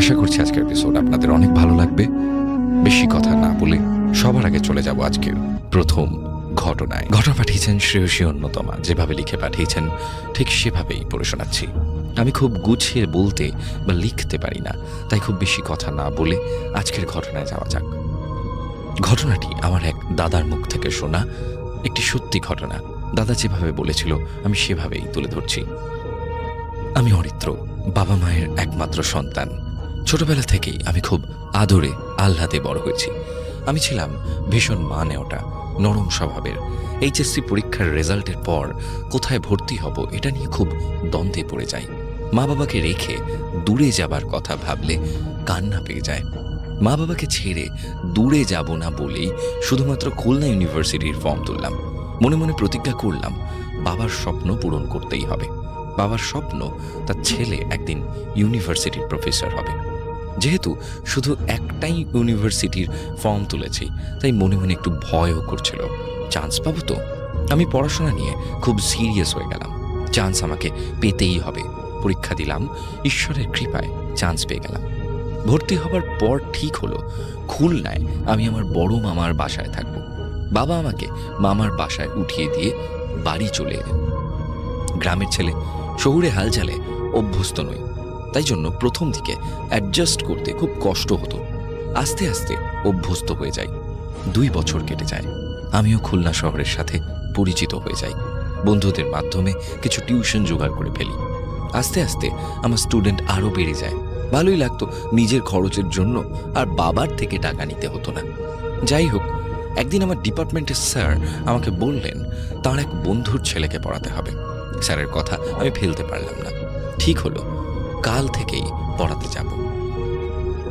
আশা করছি আজকের এপিসোড আপনাদের অনেক ভালো লাগবে। বেশি কথা না বলে সবার আগে চলে যাব আজকের প্রথম ঘটনায়। ঘটনা পাঠিয়েছেন শ্রেয়সী অন্যতমা। যেভাবে লিখে পাঠিয়েছেন ঠিক সেভাবেই পড়ে শোনাচ্ছি। আমি খুব গুছিয়ে বলতে বা লিখতে পারি না, তাই খুব বেশি কথা না বলে আজকের ঘটনায় যাওয়া যাক। ঘটনাটি আমার এক দাদার মুখ থেকে শোনা একটি সত্যি ঘটনা। দাদা যেভাবে বলেছিল আমি সেভাবেই তুলে ধরছি। আমি অরিত্র, বাবা মায়ের একমাত্র সন্তান। ছোটবেলা থেকেই আমি খুব আদরে আহ্লাদে বড় হয়েছি। আমি ছিলাম ভীষণ নেওটা, নরম স্বভাবের। এইচএসসি পরীক্ষার রেজাল্টের পর কোথায় ভর্তি হব এটা নিয়ে খুব দ্বন্দ্বে পড়ে যাই। মা বাবাকে রেখে দূরে যাবার কথা ভাবলে কান্না পেয়ে যায়। মা বাবাকে ছেড়ে দূরে যাব না বলেই শুধুমাত্র খুলনা ইউনিভার্সিটির ফর্ম তুললাম। মনে মনে প্রতিজ্ঞা করলাম বাবার স্বপ্ন পূরণ করতেই হবে। বাবার স্বপ্ন তার ছেলে একদিন ইউনিভার্সিটির প্রফেসর হবে। যেহেতু শুধু একটাই ইউনিভার্সিটির ফর্ম তুলেছি, তাই মনে মনে একটু ভয়ও করছিল। চান্স পাবো তো? আমি পড়াশোনা নিয়ে খুব সিরিয়াস হয়ে গেলাম। চান্স আমাকে পেতেই হবে। পরীক্ষা দিলাম, ঈশ্বরের কৃপায় চান্স পেয়ে গেলাম। ভর্তি হবার পর ঠিক হলো খুলনায় আমি আমার বড় মামার বাসায় থাকবো। বাবা আমাকে মামার বাসায় উঠিয়ে দিয়ে বাড়ি চলে এলেন। গ্রামের ছেলে, শহুরে হালচালে অভ্যস্ত নই, তাই জন্য প্রথম দিকে অ্যাডজাস্ট করতে খুব কষ্ট হতো। আস্তে আস্তে অভ্যস্ত হয়ে যাই। 2 বছর কেটে যায়। আমিও খুলনা শহরের সাথে পরিচিত হয়ে যাই। বন্ধুদের মাধ্যমে কিছু টিউশন জোগাড় করে ফেলি। আস্তে আস্তে আমার স্টুডেন্ট আরও বেড়ে যায়। ভালোই লাগতো, নিজের খরচের জন্য আর বাবার থেকে টাকা নিতে হতো না। যাই হোক, একদিন আমার ডিপার্টমেন্টের স্যার আমাকে বললেন তার এক বন্ধুর ছেলেকে পড়াতে হবে। স্যারের কথা আমি ফেলতে পারলাম না। ঠিক হলো, কাল থেকেই পড়াতে যাব।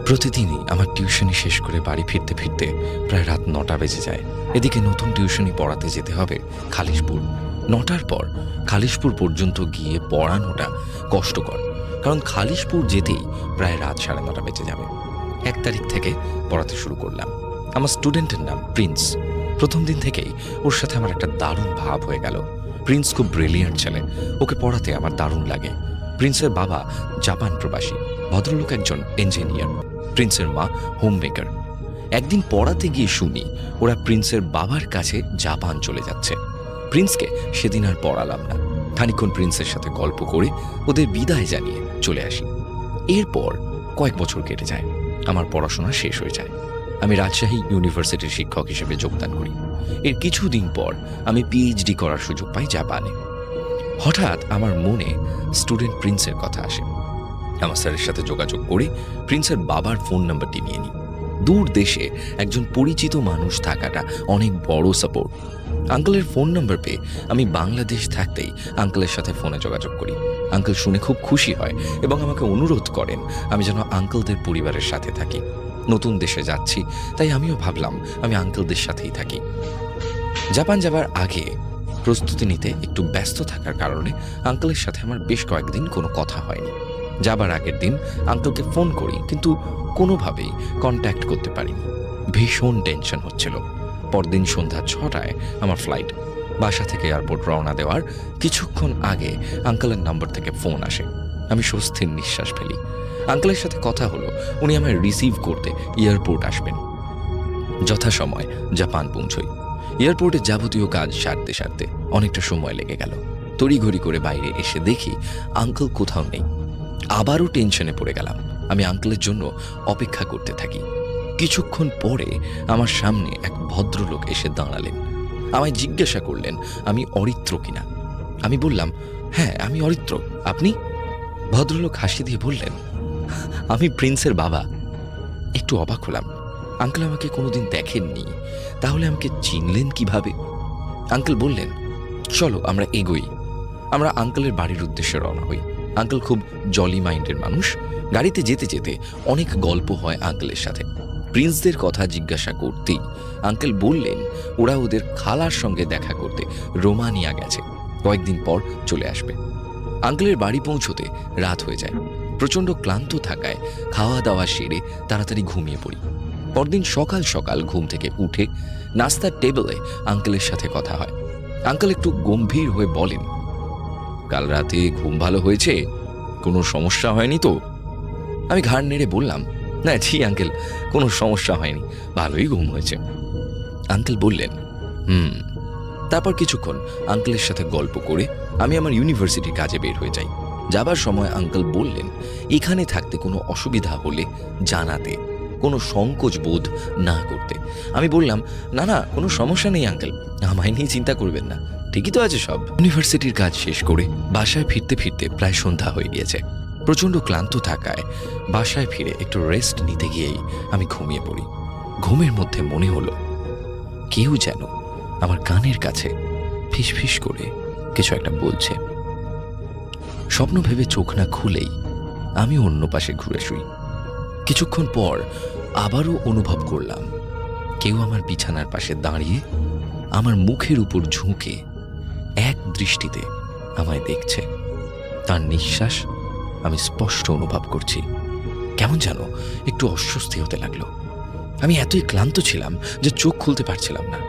প্রতিদিনই আমার টিউশনি শেষ করে বাড়ি ফিরতে ফিরতে প্রায় রাত 9টা বেজে যায়। এদিকে নতুন টিউশনি পড়াতে যেতে হবে খালিশপুর। 9টার পর খালিশপুর পর্যন্ত গিয়ে পড়ানোটা কষ্টকর, কারণ খালিশপুর যেতেই প্রায় রাত 9:30 বেজে যাবে। 1 তারিখ থেকে পড়াতে শুরু করলাম। আমার স্টুডেন্টের নাম প্রিন্স। প্রথম দিন থেকেই ওর সাথে আমার একটা দারুণ ভাব হয়ে গেল। প্রিন্স খুব ব্রিলিয়ান্ট ছেলে, ওকে পড়াতে আমার দারুণ লাগে। প্রিন্সের বাবা জাপান প্রবাসী, ভদ্রলোক একজন ইঞ্জিনিয়ার। প্রিন্সের মা হোম মেকার। একদিন পড়াতে গিয়ে শুনি ওরা প্রিন্সের বাবার কাছে জাপান চলে যাচ্ছে। প্রিন্সকে সেদিন আর পড়ালাম না। খানিকক্ষণ প্রিন্সের সাথে গল্প করে ওদের বিদায় জানিয়ে চলে আসি। এরপর কয়েক বছর কেটে যায়। আমার পড়াশোনা শেষ হয়ে যায়। আমি রাজশাহী ইউনিভার্সিটির শিক্ষক হিসেবে যোগদান করি। এর কিছুদিন পর আমি পিএইচডি করার সুযোগ পাই জাপানে। হঠাৎ আমার মনে স্টুডেন্ট প্রিন্সের কথা আসে। আমার স্যারের সাথে যোগাযোগ করে প্রিন্সের বাবার ফোন নাম্বারটি নিয়ে নিই। দূর দেশে একজন পরিচিত মানুষ থাকাটা অনেক বড় সাপোর্ট। আঙ্কেলের ফোন নাম্বার পেয়ে আমি বাংলাদেশ থাকতেই আঙ্কেলের সাথে ফোনে যোগাযোগ করি। আঙ্কেল শুনে খুব খুশি হয় এবং আমাকে অনুরোধ করেন আমি যেন আঙ্কেলদের পরিবারের সাথে থাকি। নতুন দেশে যাচ্ছি, তাই আমিও ভাবলাম আমি আঙ্কেলদের সাথেই থাকি। জাপান যাবার আগে প্রস্তুতি নিতে একটু ব্যস্ত থাকার কারণে আঙ্কেলের সাথে আমার বেশ কয়েকদিন কোনো কথা হয়নি। যাবার আগের দিন আঙ্কেলকে ফোন করি, কিন্তু কোনোভাবেই কন্ট্যাক্ট করতে পারিনি। ভীষণ টেনশন হচ্ছিল। পরদিন সন্ধ্যা 6টায় আমার ফ্লাইট। বাসা থেকে এয়ারপোর্ট রওনা দেওয়ার কিছুক্ষণ আগে আঙ্কেলের নম্বর থেকে ফোন আসে। আমি স্বস্তির নিঃশ্বাস ফেলি। আঙ্কেলের সাথে কথা হলো উনি আমায় রিসিভ করতে এয়ারপোর্ট আসবেন। যথাসময় জাপান পৌঁছই। এয়ারপোর্টে যাবতীয় কাজ সারতে সারতে অনেকটা সময় লেগে গেল। তড়িঘড়ি করে বাইরে এসে দেখি আঙ্কেল কোথাও নেই। আবারও টেনশনে পড়ে গেলাম। আমি আঙ্কেলের জন্য অপেক্ষা করতে থাকি। কিছুক্ষণ পরে আমার সামনে এক ভদ্রলোক এসে দাঁড়ালেন। আমায় জিজ্ঞাসা করলেন আমি অরিত্র কিনা। আমি বললাম হ্যাঁ, আমি অরিত্র। আপনি? ভদ্রলোক হাসি দিয়ে বললেন আমি প্রিন্সের বাবা। একটু অবাক হলাম। আঙ্কেল আমাকে কোনোদিন দেখেননি, তাহলে আমাকে চিনলেন কিভাবে? আঙ্কেল বললেন চলো আমরা এগোই। আমরা আঙ্কেলের বাড়ির উদ্দেশ্যে রওনা হই। আঙ্কেল খুব জলি মাইন্ডের মানুষ। গাড়িতে যেতে যেতে অনেক গল্প হয় আঙ্কেলের সাথে। প্রিন্সদের কথা জিজ্ঞাসা করতেই আঙ্কেল বললেন ওরা ওদের খালার সঙ্গে দেখা করতে রোমানিয়া গেছে, কয়েকদিন পর চলে আসবে। আঙ্কেলের বাড়ি পৌঁছতে রাত হয়ে যায়। প্রচণ্ড ক্লান্ত থাকায় খাওয়া দাওয়া সেরে তাড়াতাড়ি ঘুমিয়ে পড়ি। পরদিন সকাল সকাল ঘুম থেকে উঠে নাস্তার টেবিলে আঙ্কেলের সাথে কথা হয়। আঙ্কেল একটু গম্ভীর হয়ে বলেন কাল রাতে ঘুম ভালো হয়েছে? কোনো সমস্যা হয়নি তো? আমি ঘাড় নেড়ে বললাম, না জি আঙ্কেল, কোনো সমস্যা হয়নি, ভালোই ঘুম হয়েছে। আঙ্কেল বললেন, তারপর কিছুক্ষণ আঙ্কেলের সাথে গল্প করে আমি আমার ইউনিভার্সিটির কাজে বের হয়ে যাই। যাবার সময় আঙ্কেল বললেন, এখানে থাকতে কোনো অসুবিধা হলে জানাতে, কোনো সংকোচ বোধ না করতে। আমি বললাম, না না, কোনো সমস্যা নেই আঙ্কেল, আমায় নিয়ে চিন্তা করবেন না, ঠিকই তো আছে সব। ইউনিভার্সিটির কাজ শেষ করে বাসায় ফিরতে ফিরতে প্রায় সন্ধ্যা হয়ে গিয়েছে। প্রচণ্ড ক্লান্ত থাকায় বাসায় ফিরে একটু রেস্ট নিতে গিয়েই আমি ঘুমিয়ে পড়ি। ঘুমের মধ্যে মনে হলো কেউ যেন আমার কানের কাছে ফিসফিস করে কিছু একটা বলছে। স্বপ্ন ভেবে চোখ না খুলেই আমি অন্য পাশে ঘুরে শুই। কিছুক্ষণ পর আবারও অনুভব করলাম কেউ আমার বিছানার পাশে দাঁড়িয়ে আমার মুখের উপর ঝুঁকে এক দৃষ্টিতে আমায় দেখছে। তার নিঃশ্বাস আমি স্পষ্ট অনুভব করছি। কেমন যেন একটু অস্বস্তি হতে লাগলো। আমি এতই ক্লান্ত ছিলাম যে চোখ খুলতে পারছিলাম না।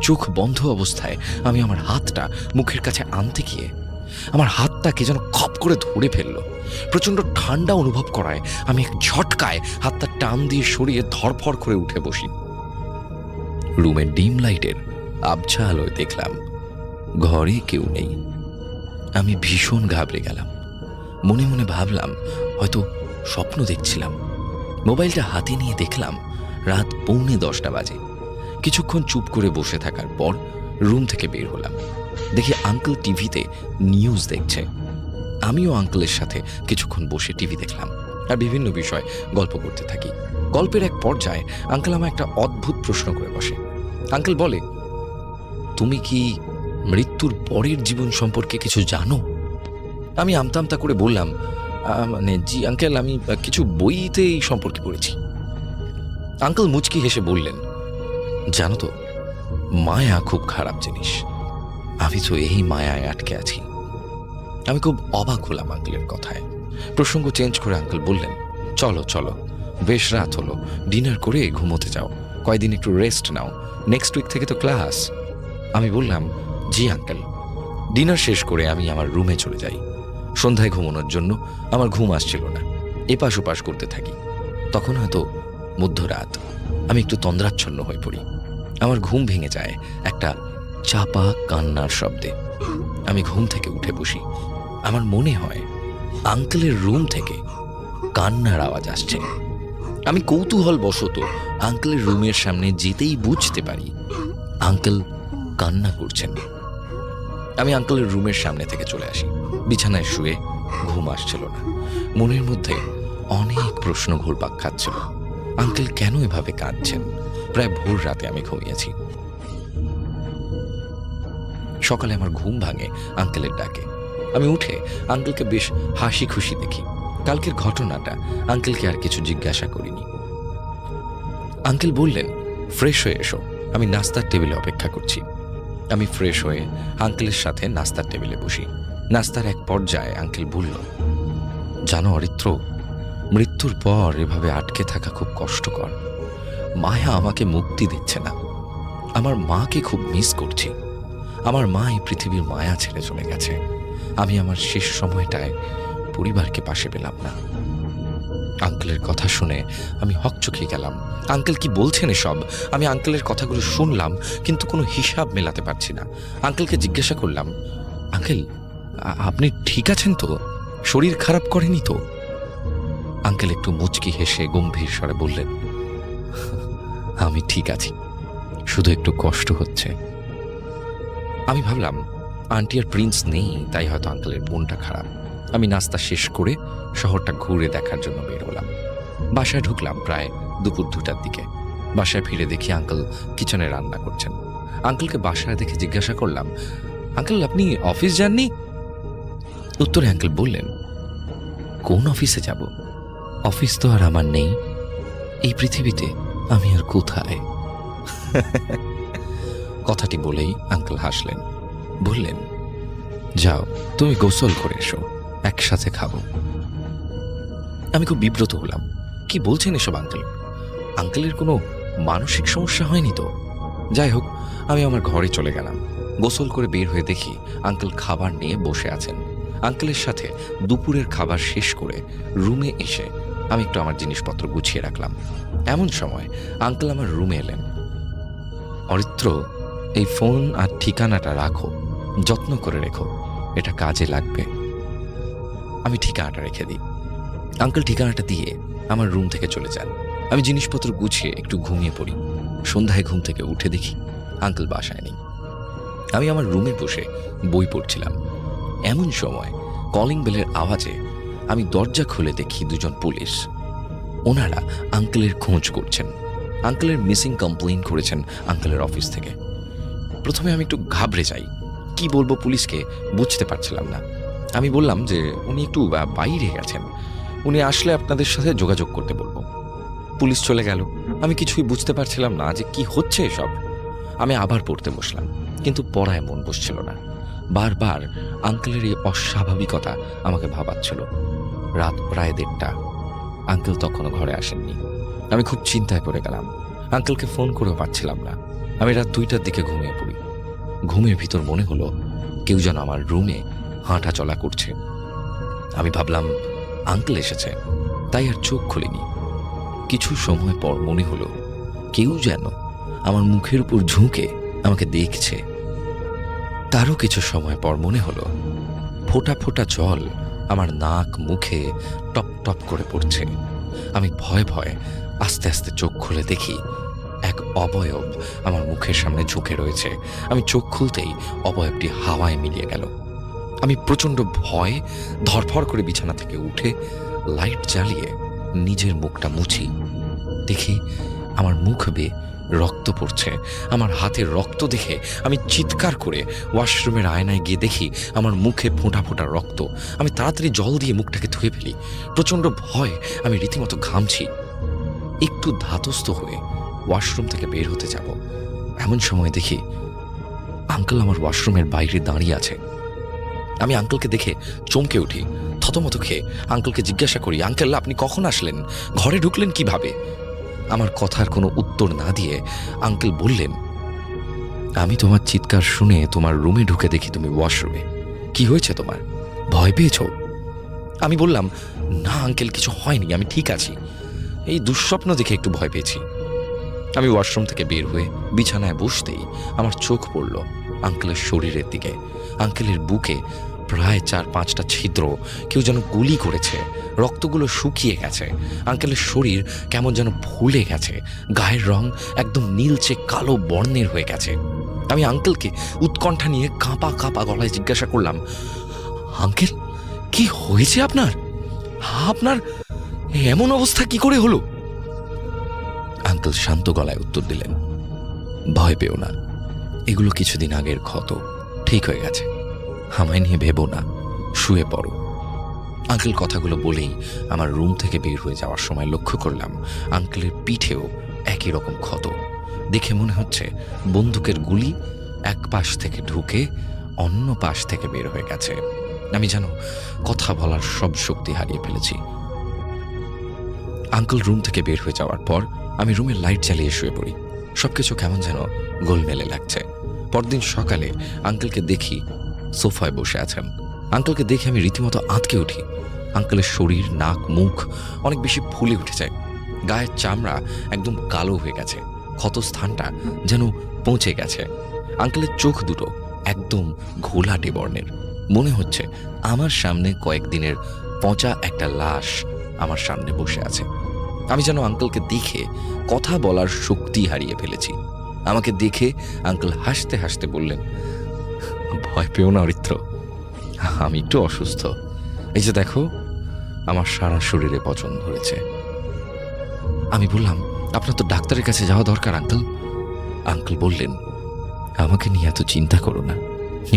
চোখ বন্ধ অবস্থায় আমি আমার হাতটা মুখের কাছে আনতে গিয়ে আমার হাতটা কে যেন খপ করে ধরে ফেললো। প্রচণ্ড ঠান্ডা অনুভব করায় আমি এক ঝটকায় হাতটা টান দিয়ে সরিয়ে ধরফর করে উঠে বসি। রুমের ডিম লাইটের আবছা আলোয় দেখলাম ঘরে কেউ নেই। আমি ভীষণ ঘাবড়ে গেলাম। মনে মনে ভাবলাম হয়তো স্বপ্ন দেখছিলাম। মোবাইলটা হাতে নিয়ে দেখলাম রাত 9:45 বাজে। কিছুক্ষণ চুপ করে বসে থাকার পর রুম থেকে বের হলাম। দেখি আঙ্কেল টিভিতে নিউজ দেখছে। আমিও আঙ্কেলের সাথে কিছুক্ষণ বসে টিভি দেখলাম আর বিভিন্ন বিষয় গল্প করতে থাকি। গল্পের এক পর্যায়ে আঙ্কেল আমায় একটা অদ্ভুত প্রশ্ন করে বসে। আঙ্কেল বলে, তুমি কি মৃত্যুর পরের জীবন সম্পর্কে কিছু জানো? আমি আমতা আমতা করে বললাম, মানে জি আঙ্কেল, আমি কিছু বইতে এই সম্পর্কে পড়েছি। আঙ্কেল মুচকি হেসে বললেন, জানো তো, মায়া খুব খারাপ জিনিস। আমি তো এই মায়ায় আটকে আছি। আমি খুব অবাক হলাম আঙ্কেলের কথায়। প্রসঙ্গ চেঞ্জ করে আঙ্কেল বললেন, চলো চলো, বেশ রাত হলো, ডিনার করে ঘুমোতে যাও, কয়দিন একটু রেস্ট নাও, নেক্সট উইক থেকে তো ক্লাস। আমি বললাম, জি আঙ্কেল। ডিনার শেষ করে আমি আমার রুমে চলে যাই। সন্ধ্যায় ঘুমানোর জন্য আমার ঘুম আসছিল না। এপাশ ওপাশ করতে থাকি। তখন হয়তো মধ্যরাত। আমি একটু তন্দ্রাচ্ছন্ন হয়ে পড়ি। আমার ঘুম ভেঙে যায় একটা চাপা কান্নার শব্দে। আমি ঘুম থেকে উঠে বসি। আমার মনে হয় আঙ্কেলের রুম থেকে কান্নার আওয়াজ আসছে। আমি কৌতূহল বশত আঙ্কেলের রুমের সামনে যেতেই বুঝতে পারি আঙ্কেল কান্না করছেন। আমি আঙ্কেলের রুমের সামনে থেকে চলে আসি। বিছানায় শুয়ে ঘুম আসছিল না। মনের মধ্যে অনেক প্রশ্ন ঘুরপাক খাচ্ছিল। আঙ্কেল কেন এভাবে কাঁদছেন? প্রায় ভোর রাতে আমি ঘুমিয়েছি। সকালে আমার ঘুম ভাঙে আঙ্কেলের ডাকে। আমি উঠে আঙ্কেলকে বেশ হাসি খুশি দেখি। কালকের ঘটনাটা আঙ্কেলকে আর কিছু জিজ্ঞাসা করিনি। আঙ্কেল বললেন, ফ্রেশ হয়ে এসো, আমি নাস্তার টেবিলে অপেক্ষা করছি। আমি ফ্রেশ হয়ে আঙ্কেলের সাথে নাস্তার টেবিলে বসি। নাস্তার এক পর্যায়ে আঙ্কেল বলল, জানো অরিত্র, মৃত্যুর পর এভাবে আটকে থাকা খুব কষ্টকর। মায়া আমাকে মুক্তি দিচ্ছে না। আমার মাকে খুব মিস করছি। আমার মা এই পৃথিবীর মায়া ছেড়ে চলে গেছে। আমি আমার শেষ সময়টায় পরিবারকে পাশে পেলাম না। আঙ্কেলের কথা শুনে আমি হকচকিয়ে গেলাম। আঙ্কেল কি বলছেন এসব? আমি আঙ্কেলের কথাগুলো শুনলাম, কিন্তু কোনো হিসাব মেলাতে পারছি না। আঙ্কেলকে জিজ্ঞাসা করলাম, আঙ্কেল আপনি ঠিক আছেন তো? শরীর খারাপ করেনি তো? আঙ্কেল একটু মুচকি হেসে গম্ভীর স্বরে বললেন, আমি ঠিক আছি, শুধু একটু কষ্ট হচ্ছে। আমি ভাবলাম আন্টি আর প্রিন্স নেই, তাই হয়তো আঙ্কেলের মনটা খারাপ। আমি নাস্তা শেষ করে শহরটা ঘুরে দেখার জন্য বের হলাম। বাসায় ঢুকলাম প্রায় দুপুর 2টার দিকে। বাসায় ফিরে দেখি আঙ্কেল কিচেনে রান্না করছেন। আঙ্কেলকে বাসায় দেখে জিজ্ঞাসা করলাম, আঙ্কেল আপনি অফিস যাননি? উত্তরে আঙ্কেল বললেন, কোন অফিসে যাব? অফিস তো আর আমার নেই এই পৃথিবীতে, আমি আর কোথায়? কথাটি বলেই আঙ্কেল হাসলেন, বললেন, যাও তুমি গোসল করে এসো, একসাথে খাবো। আমি খুব বিব্রত হলাম। কি বলছেন এসব আঙ্কেল? আঙ্কেলের কোনো মানসিক সমস্যা হয়নি তো? যাই হোক, আমি আমার ঘরে চলে গেলাম। গোসল করে বের হয়ে দেখি আঙ্কেল খাবার নিয়ে বসে আছেন। আঙ্কেলের সাথে দুপুরের খাবার শেষ করে রুমে এসে আমি একটু আমার জিনিসপত্র গুছিয়ে রাখলাম। এমন সময় আঙ্কেল আমার রুমে এলেন। অরিত্র, এই ফোন আর ঠিকানাটা রাখো, যত্ন করে রেখো, এটা কাজে লাগবে। আমি ঠিকানাটা রেখে দিই। আঙ্কেল ঠিকানাটা দিয়ে আমার রুম থেকে চলে যান। আমি জিনিসপত্র গুছিয়ে একটু ঘুমিয়ে পড়ি। সন্ধ্যায় ঘুম থেকে উঠে দেখি আঙ্কেল বাসায় নেই। আমি আমার রুমে বসে বই পড়ছিলাম। এমন সময় কলিং বেলের আওয়াজে আমি দরজা খুলে দেখি দুজন পুলিশ। ওনারা আঙ্কেলের খোঁজ করছেন। আঙ্কেলের মিসিং কমপ্লেইন করেছেন আঙ্কেলের অফিস থেকে। প্রথমে আমি একটু ঘাবড়ে যাই, কি বলবো পুলিশকে বুঝতে পারছিলাম না। আমি বললাম যে উনি একটু বাইরে গেছেন, উনি আসলে আপনাদের সাথে যোগাযোগ করতে বলবো। পুলিশ চলে গেল। আমি কিছুই বুঝতে পারছিলাম না যে কি হচ্ছে এসব। আমি আবার পড়তে বসলাম, কিন্তু পড়ায় মন বসছিল না। বারবার আঙ্কেলের এই অস্বাভাবিকতা আমাকে ভাবাচ্ছিল। রাত প্রায় 1:30। আঙ্কেল তখনও ঘরে আসেননি। আমি খুব চিন্তায় পড়ে গেলাম। আঙ্কেলকে ফোন করেও পাচ্ছিলাম না। আমি রাত 2টার দিকে ঘুমিয়ে পড়ি। ঘুমের ভিতর মনে হলো কেউ যেন আমার রুমে হাঁটা চলা করছে। আমি ভাবলাম আঙ্কেল এসেছে, তাই আর চোখ খুলিনি। কিছু সময় পর মনে হলো কেউ যেন আমার মুখের উপর ঝুঁকে আমাকে দেখছে। তারও কিছু সময় পর মনে হলো ফোঁটা ফোঁটা জল আমার নাক মুখে টপ টপ করে পড়ছে। আমি ভয়ে ভয়ে আস্তে আস্তে চোখ খুলে দেখি এক অবয়ব আমার মুখের সামনে ঝুঁকে রয়েছে। আমি চোখ খুলতেই অবয়বটি হাওয়ায় মিলিয়ে গেল। আমি প্রচণ্ড ভয়ে ধরফর করে বিছানা থেকে উঠে লাইট জ্বালিয়ে নিজের মুখটা মুছি। দেখি আমার মুখ বেয়ে রক্ত পড়ছে। আমার হাতের রক্ত দেখে আমি চিৎকার করে ওয়াশরুমের আয়নায় গিয়ে দেখি আমার মুখে ফোঁটা ফোঁটা রক্ত। আমি তাড়াতাড়ি জল দিয়ে মুখটাকে ধুয়ে ফেলি। প্রচণ্ড ভয়, আমি রীতিমতো ঘামছি। একটু ধাতস্থ হয়ে ওয়াশরুম থেকে বের হতে যাব, এমন সময় দেখি আঙ্কেল আমার ওয়াশরুমের বাইরে দাঁড়িয়ে আছে। আমি আঙ্কেলকে দেখে চমকে উঠি। থতমত খেয়ে আঙ্কেলকে জিজ্ঞাসা করি, আঙ্কেল আপনি কখন আসলেন, ঘরে ঢুকলেন কিভাবে? আমার কথার কোনো উত্তর না দিয়ে আঙ্কেল বললেন, আমি তোমার চিৎকার শুনে তোমার রুমে ঢুকে দেখি তুমি ওয়াশরুমে। কি হয়েছে তোমার, ভয় পেয়েছো? আমি বললাম, না আঙ্কেল কিছু হয়নি, আমি ঠিক আছি, এই দুঃস্বপ্ন দেখে একটু ভয় পেয়েছি। আমি ওয়াশরুম থেকে বের হয়ে বিছানায় বসতেই আমার চোখ পড়ল আঙ্কেলের শরীরের দিকে। আঙ্কেলের বুকে প্রায় 4-5টা ছিদ্র, কেউ যেন গুলি করেছে। রক্তগুলো শুকিয়ে গেছে। আঙ্কেলের শরীর কেমন যেন ফুলে গেছে। গায়ের রং একদম নীলচে কালো বর্ণের হয়ে গেছে। আমি আঙ্কেলকে উৎকণ্ঠা নিয়ে কাঁপা কাঁপা গলায় জিজ্ঞাসা করলাম, আঙ্কেল কি হয়েছে আপনার? আপনার এমন অবস্থা কি করে হলো? আঙ্কেল শান্ত গলায় উত্তর দিলেন, ভয় পেও না, এগুলো কিছুদিন আগের ক্ষত, ঠিক হয়ে গেছে, আমায় নিয়ে ভেবো না, শুয়ে পড়ো। আঙ্কেল কথাগুলো বলেই আমার রুম থেকে বের হয়ে যাওয়ার সময় লক্ষ্য করলাম আঙ্কেলের পিঠেও একই রকম ক্ষত। দেখে মনে হচ্ছে বন্দুকের গুলি এক পাশ থেকে ঢুকে অন্য পাশ থেকে বের হয়ে গেছে। আমি যেন কথা বলার সব শক্তি হারিয়ে ফেলেছি। আঙ্কেল রুম থেকে বের হয়ে যাওয়ার পর আমি রুমের লাইট জ্বালিয়ে শুয়ে পড়ি। সবকিছু কেমন যেন গোলমেলে লাগছে। পরদিন সকালে আঙ্কেলকে দেখি সোফায় বসে আছেন। আঙ্কেলকে দেখে আমি রীতিমতো আঁতকে উঠি। আঙ্কেলের শরীর, নাক, মুখ অনেক বেশি ফুলে উঠে যায়। গায়ের চামড়া একদম কালো হয়ে গেছে। ক্ষতস্থানটা যেন পৌঁছে গেছে। আঙ্কেলের চোখ দুটো একদম ঘোলাটে বর্ণের। মনে হচ্ছে আমার সামনে কয়েকদিনের পচা একটা লাশ আমার সামনে বসে আছে। আমি যেন আঙ্কেলকে দেখে কথা বলার শক্তি হারিয়ে ফেলেছি। আমাকে দেখে আঙ্কেল হাসতে হাসতে বললেন, ভয় পেও না অরিত্র, আমি একটু অসুস্থ, এই যে দেখো আমার সারা শরীরে পচন ধরেছে। আমি বললাম, আপনার তো ডাক্তারের কাছে যাওয়া দরকার আঙ্কেল। আঙ্কেল বললেন, আমাকে নিয়ে এত চিন্তা করো না,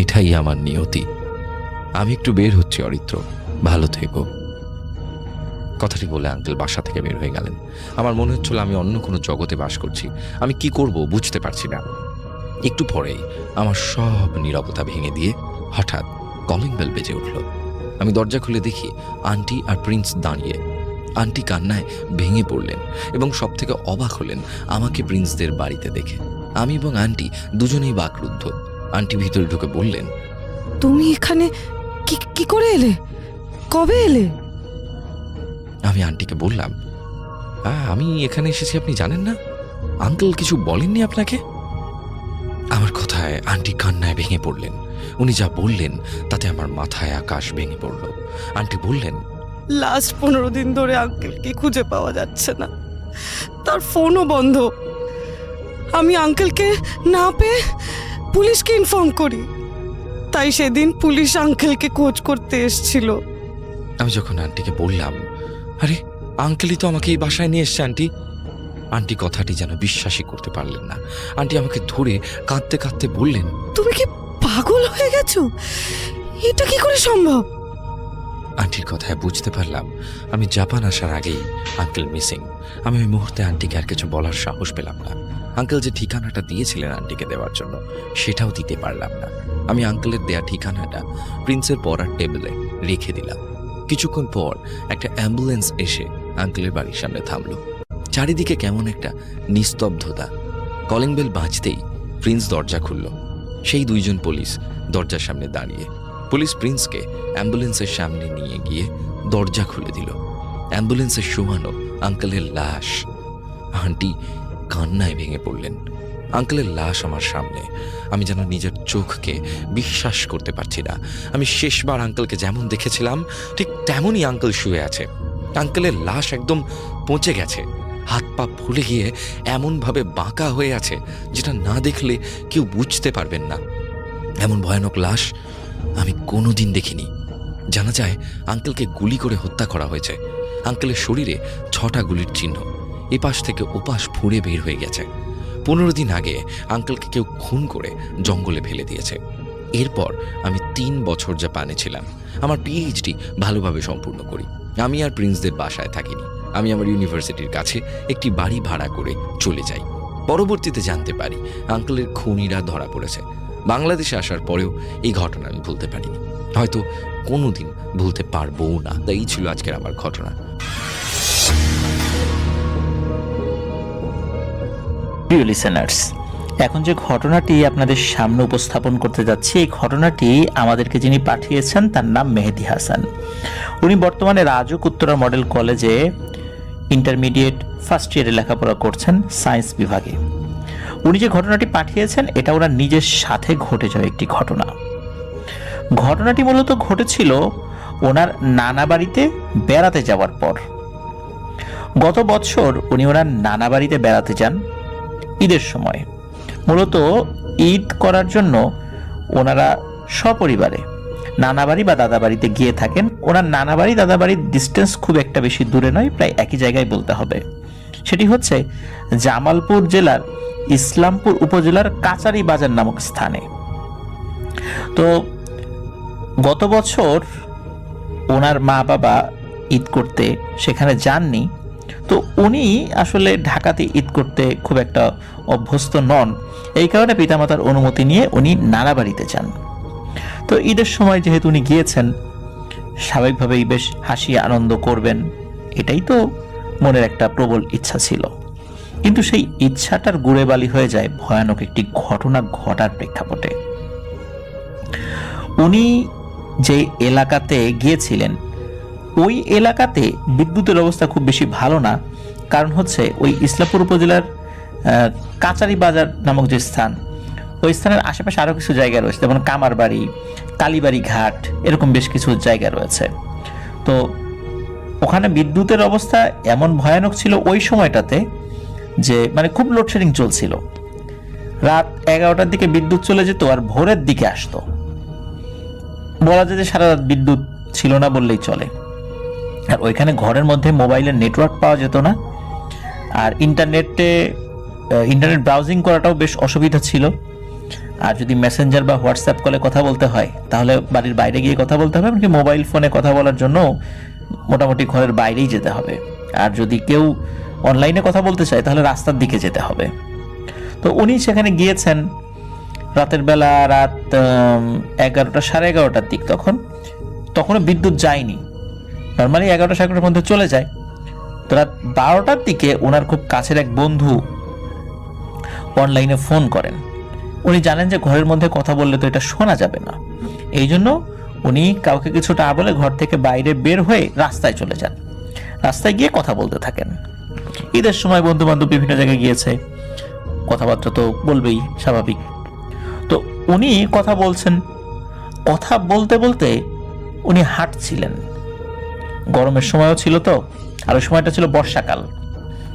এটাই আমার নিয়তি, আমি একটু বের হচ্ছি অরিত্র, ভালো থেকো। কথাটি বলে আঙ্কেল বাসা থেকে বের হয়ে গেলেন। আমার মনে হচ্ছিল আমি অন্য কোনো জগতে বাস করছি। আমি কি করব বুঝতে পারছি না। একটু পরেই আমার সব নীরবতা ভেঙে দিয়ে হঠাৎ কলিং বেল বেজে উঠল। আমি দরজা খুলে দেখি আন্টি আর প্রিন্স দাঁড়িয়ে। আন্টি কান্নায় ভেঙে পড়লেন এবং সব থেকে অবাক হলেন আমাকে প্রিন্সদের বাড়িতে দেখে। আমি এবং আন্টি দুজনেই বাকরুদ্ধ। আন্টি ভিতরে ঢুকে বললেন, তুমি এখানে কি করে এলে, কবে এলে? আমি আন্টিকে বললাম, আমি এখানে এসেছি আপনি জানেন না? আঙ্কেল কিছু বলেননি আপনাকে? আমার কথায় আন্টি কান্নায় ভেঙে পড়লেন। উনি যা বললেন তাতে আমার মাথায় আকাশ ভেঙে পড়ল। আন্টি বললেন, লাস্ট 15 দিন ধরে আঙ্কেলকে খুঁজে পাওয়া যাচ্ছে না, তার ফোনও বন্ধ। আমি আঙ্কেলকে না পেয়ে পুলিশকে ইনফর্ম করি, তাই সেদিন পুলিশ আঙ্কেলকে খোঁজ করতে এসেছিল। আমি যখন আন্টিকে বললাম, আরে আঙ্কেলই তো আমাকে এই বাসায় নিয়ে এসছে আন্টি, আন্টি কথাটি যেন বিশ্বাসই করতে পারলেন না। আন্টি আমাকে ধরে কাঁদতে কাঁদতে বললেন, তুমি কি পাগল হয়ে গেছো? এটা কি করে সম্ভব? আন্টির কথায় বুঝতে পারলাম আমি জাপান আসার আগেই আঙ্কেল মিসিং। আমি ওই মুহূর্তে আন্টিকে আর কিছু বলার সাহস পেলাম না। আঙ্কেল যে ঠিকানাটা দিয়েছিলেন আন্টিকে দেওয়ার জন্য সেটাও দিতে পারলাম না। আমি আঙ্কেলের দেয়া ঠিকানাটা প্রিন্সের পড়ার টেবিলে রেখে দিলাম। কিছুক্ষণ পর একটা অ্যাম্বুলেন্স এসে আঙ্কেলের বাড়ির সামনে থামলো। চারিদিকে কেমন একটা নিস্তব্ধতা। কলিং বেল বাজতেই প্রিন্স দরজা খুলল। সেই 2 জন পুলিশ দরজার সামনে দাঁড়িয়ে। পুলিশ প্রিন্সকে অ্যাম্বুলেন্সের সামনে নিয়ে গিয়ে দরজা খুলে দিল। অ্যাম্বুলেন্সে শোয়ানো আঙ্কেলের লাশ। আন্টি কান্নায় ভেঙে পড়লেন। আঙ্কেলের লাশ আমার সামনে। আমি যেন নিজের চোখকে বিশ্বাস করতে পারছি না। আমি শেষবার আঙ্কেলকে যেমন দেখেছিলাম ঠিক তেমনই আঙ্কেল শুয়ে আছে। আঙ্কেলের লাশ একদম পচে গেছে, হাত পা ফুলে গিয়ে এমনভাবে বাঁকা হয়ে আছে যেটা না দেখলে কেউ বুঝতে পারবেন না। এমন ভয়ানক লাশ আমি কোনোদিন দেখিনি। জানা যায় আঙ্কেলকে গুলি করে হত্যা করা হয়েছে। আঙ্কেলের শরীরে 6টা গুলির চিহ্ন, এপাশ থেকে ওপাশ ফুঁড়ে বের হয়ে গেছে। 15 দিন আগে আঙ্কেলকে কেউ খুন করে জঙ্গলে ফেলে দিয়েছে। এরপর আমি 3 বছর জাপানে ছিলাম। আমার পিএইচডি ভালোভাবে সম্পূর্ণ করি। আমি আর প্রিন্সদের বাসায় থাকিনি। আমি আমার ইউনিভার্সিটির কাছে একটি বাড়ি ভাড়া করে চলে যাই। পরবর্তীতে জানতে পারি আঙ্কেলের খুনিরা ধরা পড়েছে। বাংলাদেশে আসার পরেও এই ঘটনা আমি ভুলতে পারিনি, হয়তো কোনোদিন ভুলতে পারবো না। তাই ছিল আজকের আমার ঘটনা। প্রিয় লিসেনার্স, এখন যে ঘটনাটি আপনাদের সামনে উপস্থাপন করতে যাচ্ছি, এই ঘটনাটি আমাদেরকে যিনি পাঠিয়েছেন তার নাম মেহেদি হাসান। উনি বর্তমানে রাজুক উত্তরা মডেল কলেজে ইন্টারমিডিয়েট ফার্স্ট ইয়ারে লেখাপড়া করছেন সায়েন্স বিভাগে। উনি যে ঘটনাটি পাঠিয়েছেন এটা ওনার নিজের সাথে ঘটে যাওয়া একটি ঘটনা। ঘটনাটি মূলত ঘটেছিল ওনার নানা বাড়িতে বেড়াতে যাওয়ার পর। গত বছর উনি ওনার নানা বাড়িতে বেড়াতে যান ঈদের সময়। মূলত ঈদ করার জন্য ওনারা সপরিবারে নানা বাড়ি বা দাদা বাড়িতে গিয়ে থাকেন। ওনার নানা বাড়ি দাদা বাড়ির ডিস্টেন্স খুব একটা বেশি দূরে নয়, প্রায় একই জায়গায় বলতে হবে। সেটি হচ্ছে জামালপুর জেলার ইসলামপুর উপজেলার কাচারি বাজার নামক স্থানে। তো গত বছর ওনার মা বাবা ঈদ করতে সেখানে যাননি। তো উনি আসলে ঢাকাতে ঈদ করতে খুব একটা অভ্যস্ত নন, এই কারণে পিতামাতার অনুমতি নিয়ে উনি নানা বাড়িতে যান। তো ঈদের সময় যেহেতু উনি গিয়েছেন, স্বাভাবিকভাবেই বেশ হাসি আনন্দ করবেন, এটাই তো মনের একটা প্রবল ইচ্ছা ছিল। কিন্তু সেই ইচ্ছাটার গুড়ে বালি হয়ে যায় ভয়ানক একটি ঘটনা ঘটার প্রেক্ষাপটে। উনি যে এলাকাতে গিয়েছিলেন ওই এলাকাতে বিদ্যুতের অবস্থা খুব বেশি ভালো না। কারণ হচ্ছে ওই ইসলামপুর উপজেলার কাচারি বাজার নামক যে স্থান, ওই স্থানের আশেপাশে আরও কিছু জায়গা রয়েছে, যেমন কামারবাড়ি, কালীবাড়ি ঘাট, এরকম বেশ কিছু জায়গা রয়েছে। তো ওখানে বিদ্যুতের অবস্থা এমন ভয়ানক ছিল ওই সময়টাতে যে মানে খুব লোডশেডিং চলছিল। রাত 11টার দিকে বিদ্যুৎ চলে যেত আর ভোরের দিকে আসতো। বলা যায় যে সারা রাত বিদ্যুৎ ছিল না বললেই চলে। আর ওইখানে ঘরের মধ্যে মোবাইলের নেটওয়ার্ক পাওয়া যেত না, আর ইন্টারনেট ব্রাউজিং করাটাও বেশ অসুবিধা ছিল। আর যদি মেসেঞ্জার বা হোয়াটসঅ্যাপ কলে কথা বলতে হয় তাহলে বাড়ির বাইরে গিয়ে কথা বলতে হবে, এমনকি মোবাইল ফোনে কথা বলার জন্য মোটামুটি ঘরের বাইরেই যেতে হবে। আর যদি কেউ অনলাইনে কথা বলতে চায় তাহলে রাস্তার দিকে যেতে হবে। তো উনি সেখানে গিয়েছেন রাতের বেলা, রাত 11টা সাড়ে 11টার দিক। তখনও বিদ্যুৎ যায়নি, নর্মালি 11টা সাড়ে 11টার মধ্যে চলে যায়। তো রাত 12টার দিকে ওনার খুব কাছের এক বন্ধু অনলাইনে ফোন করেন। উনি জানেন যে ঘরের মধ্যে কথা বললে তো এটা শোনা যাবে না, এই জন্য উনি কাউকে কিছুটা বলে ঘর থেকে বাইরে বের হয়ে রাস্তায় চলে যান। রাস্তায় গিয়ে কথা বলতে থাকেন। ঈদের সময় বন্ধু বান্ধব বিভিন্ন জায়গায় গিয়েছে, কথাবার্তা তো বলবেই, স্বাভাবিক। তো উনি কথা বলছেন, কথা বলতে বলতে উনি হাঁটছিলেন। গরমের সময়ও ছিল তো, আর ওই সময়টা ছিল বর্ষাকাল।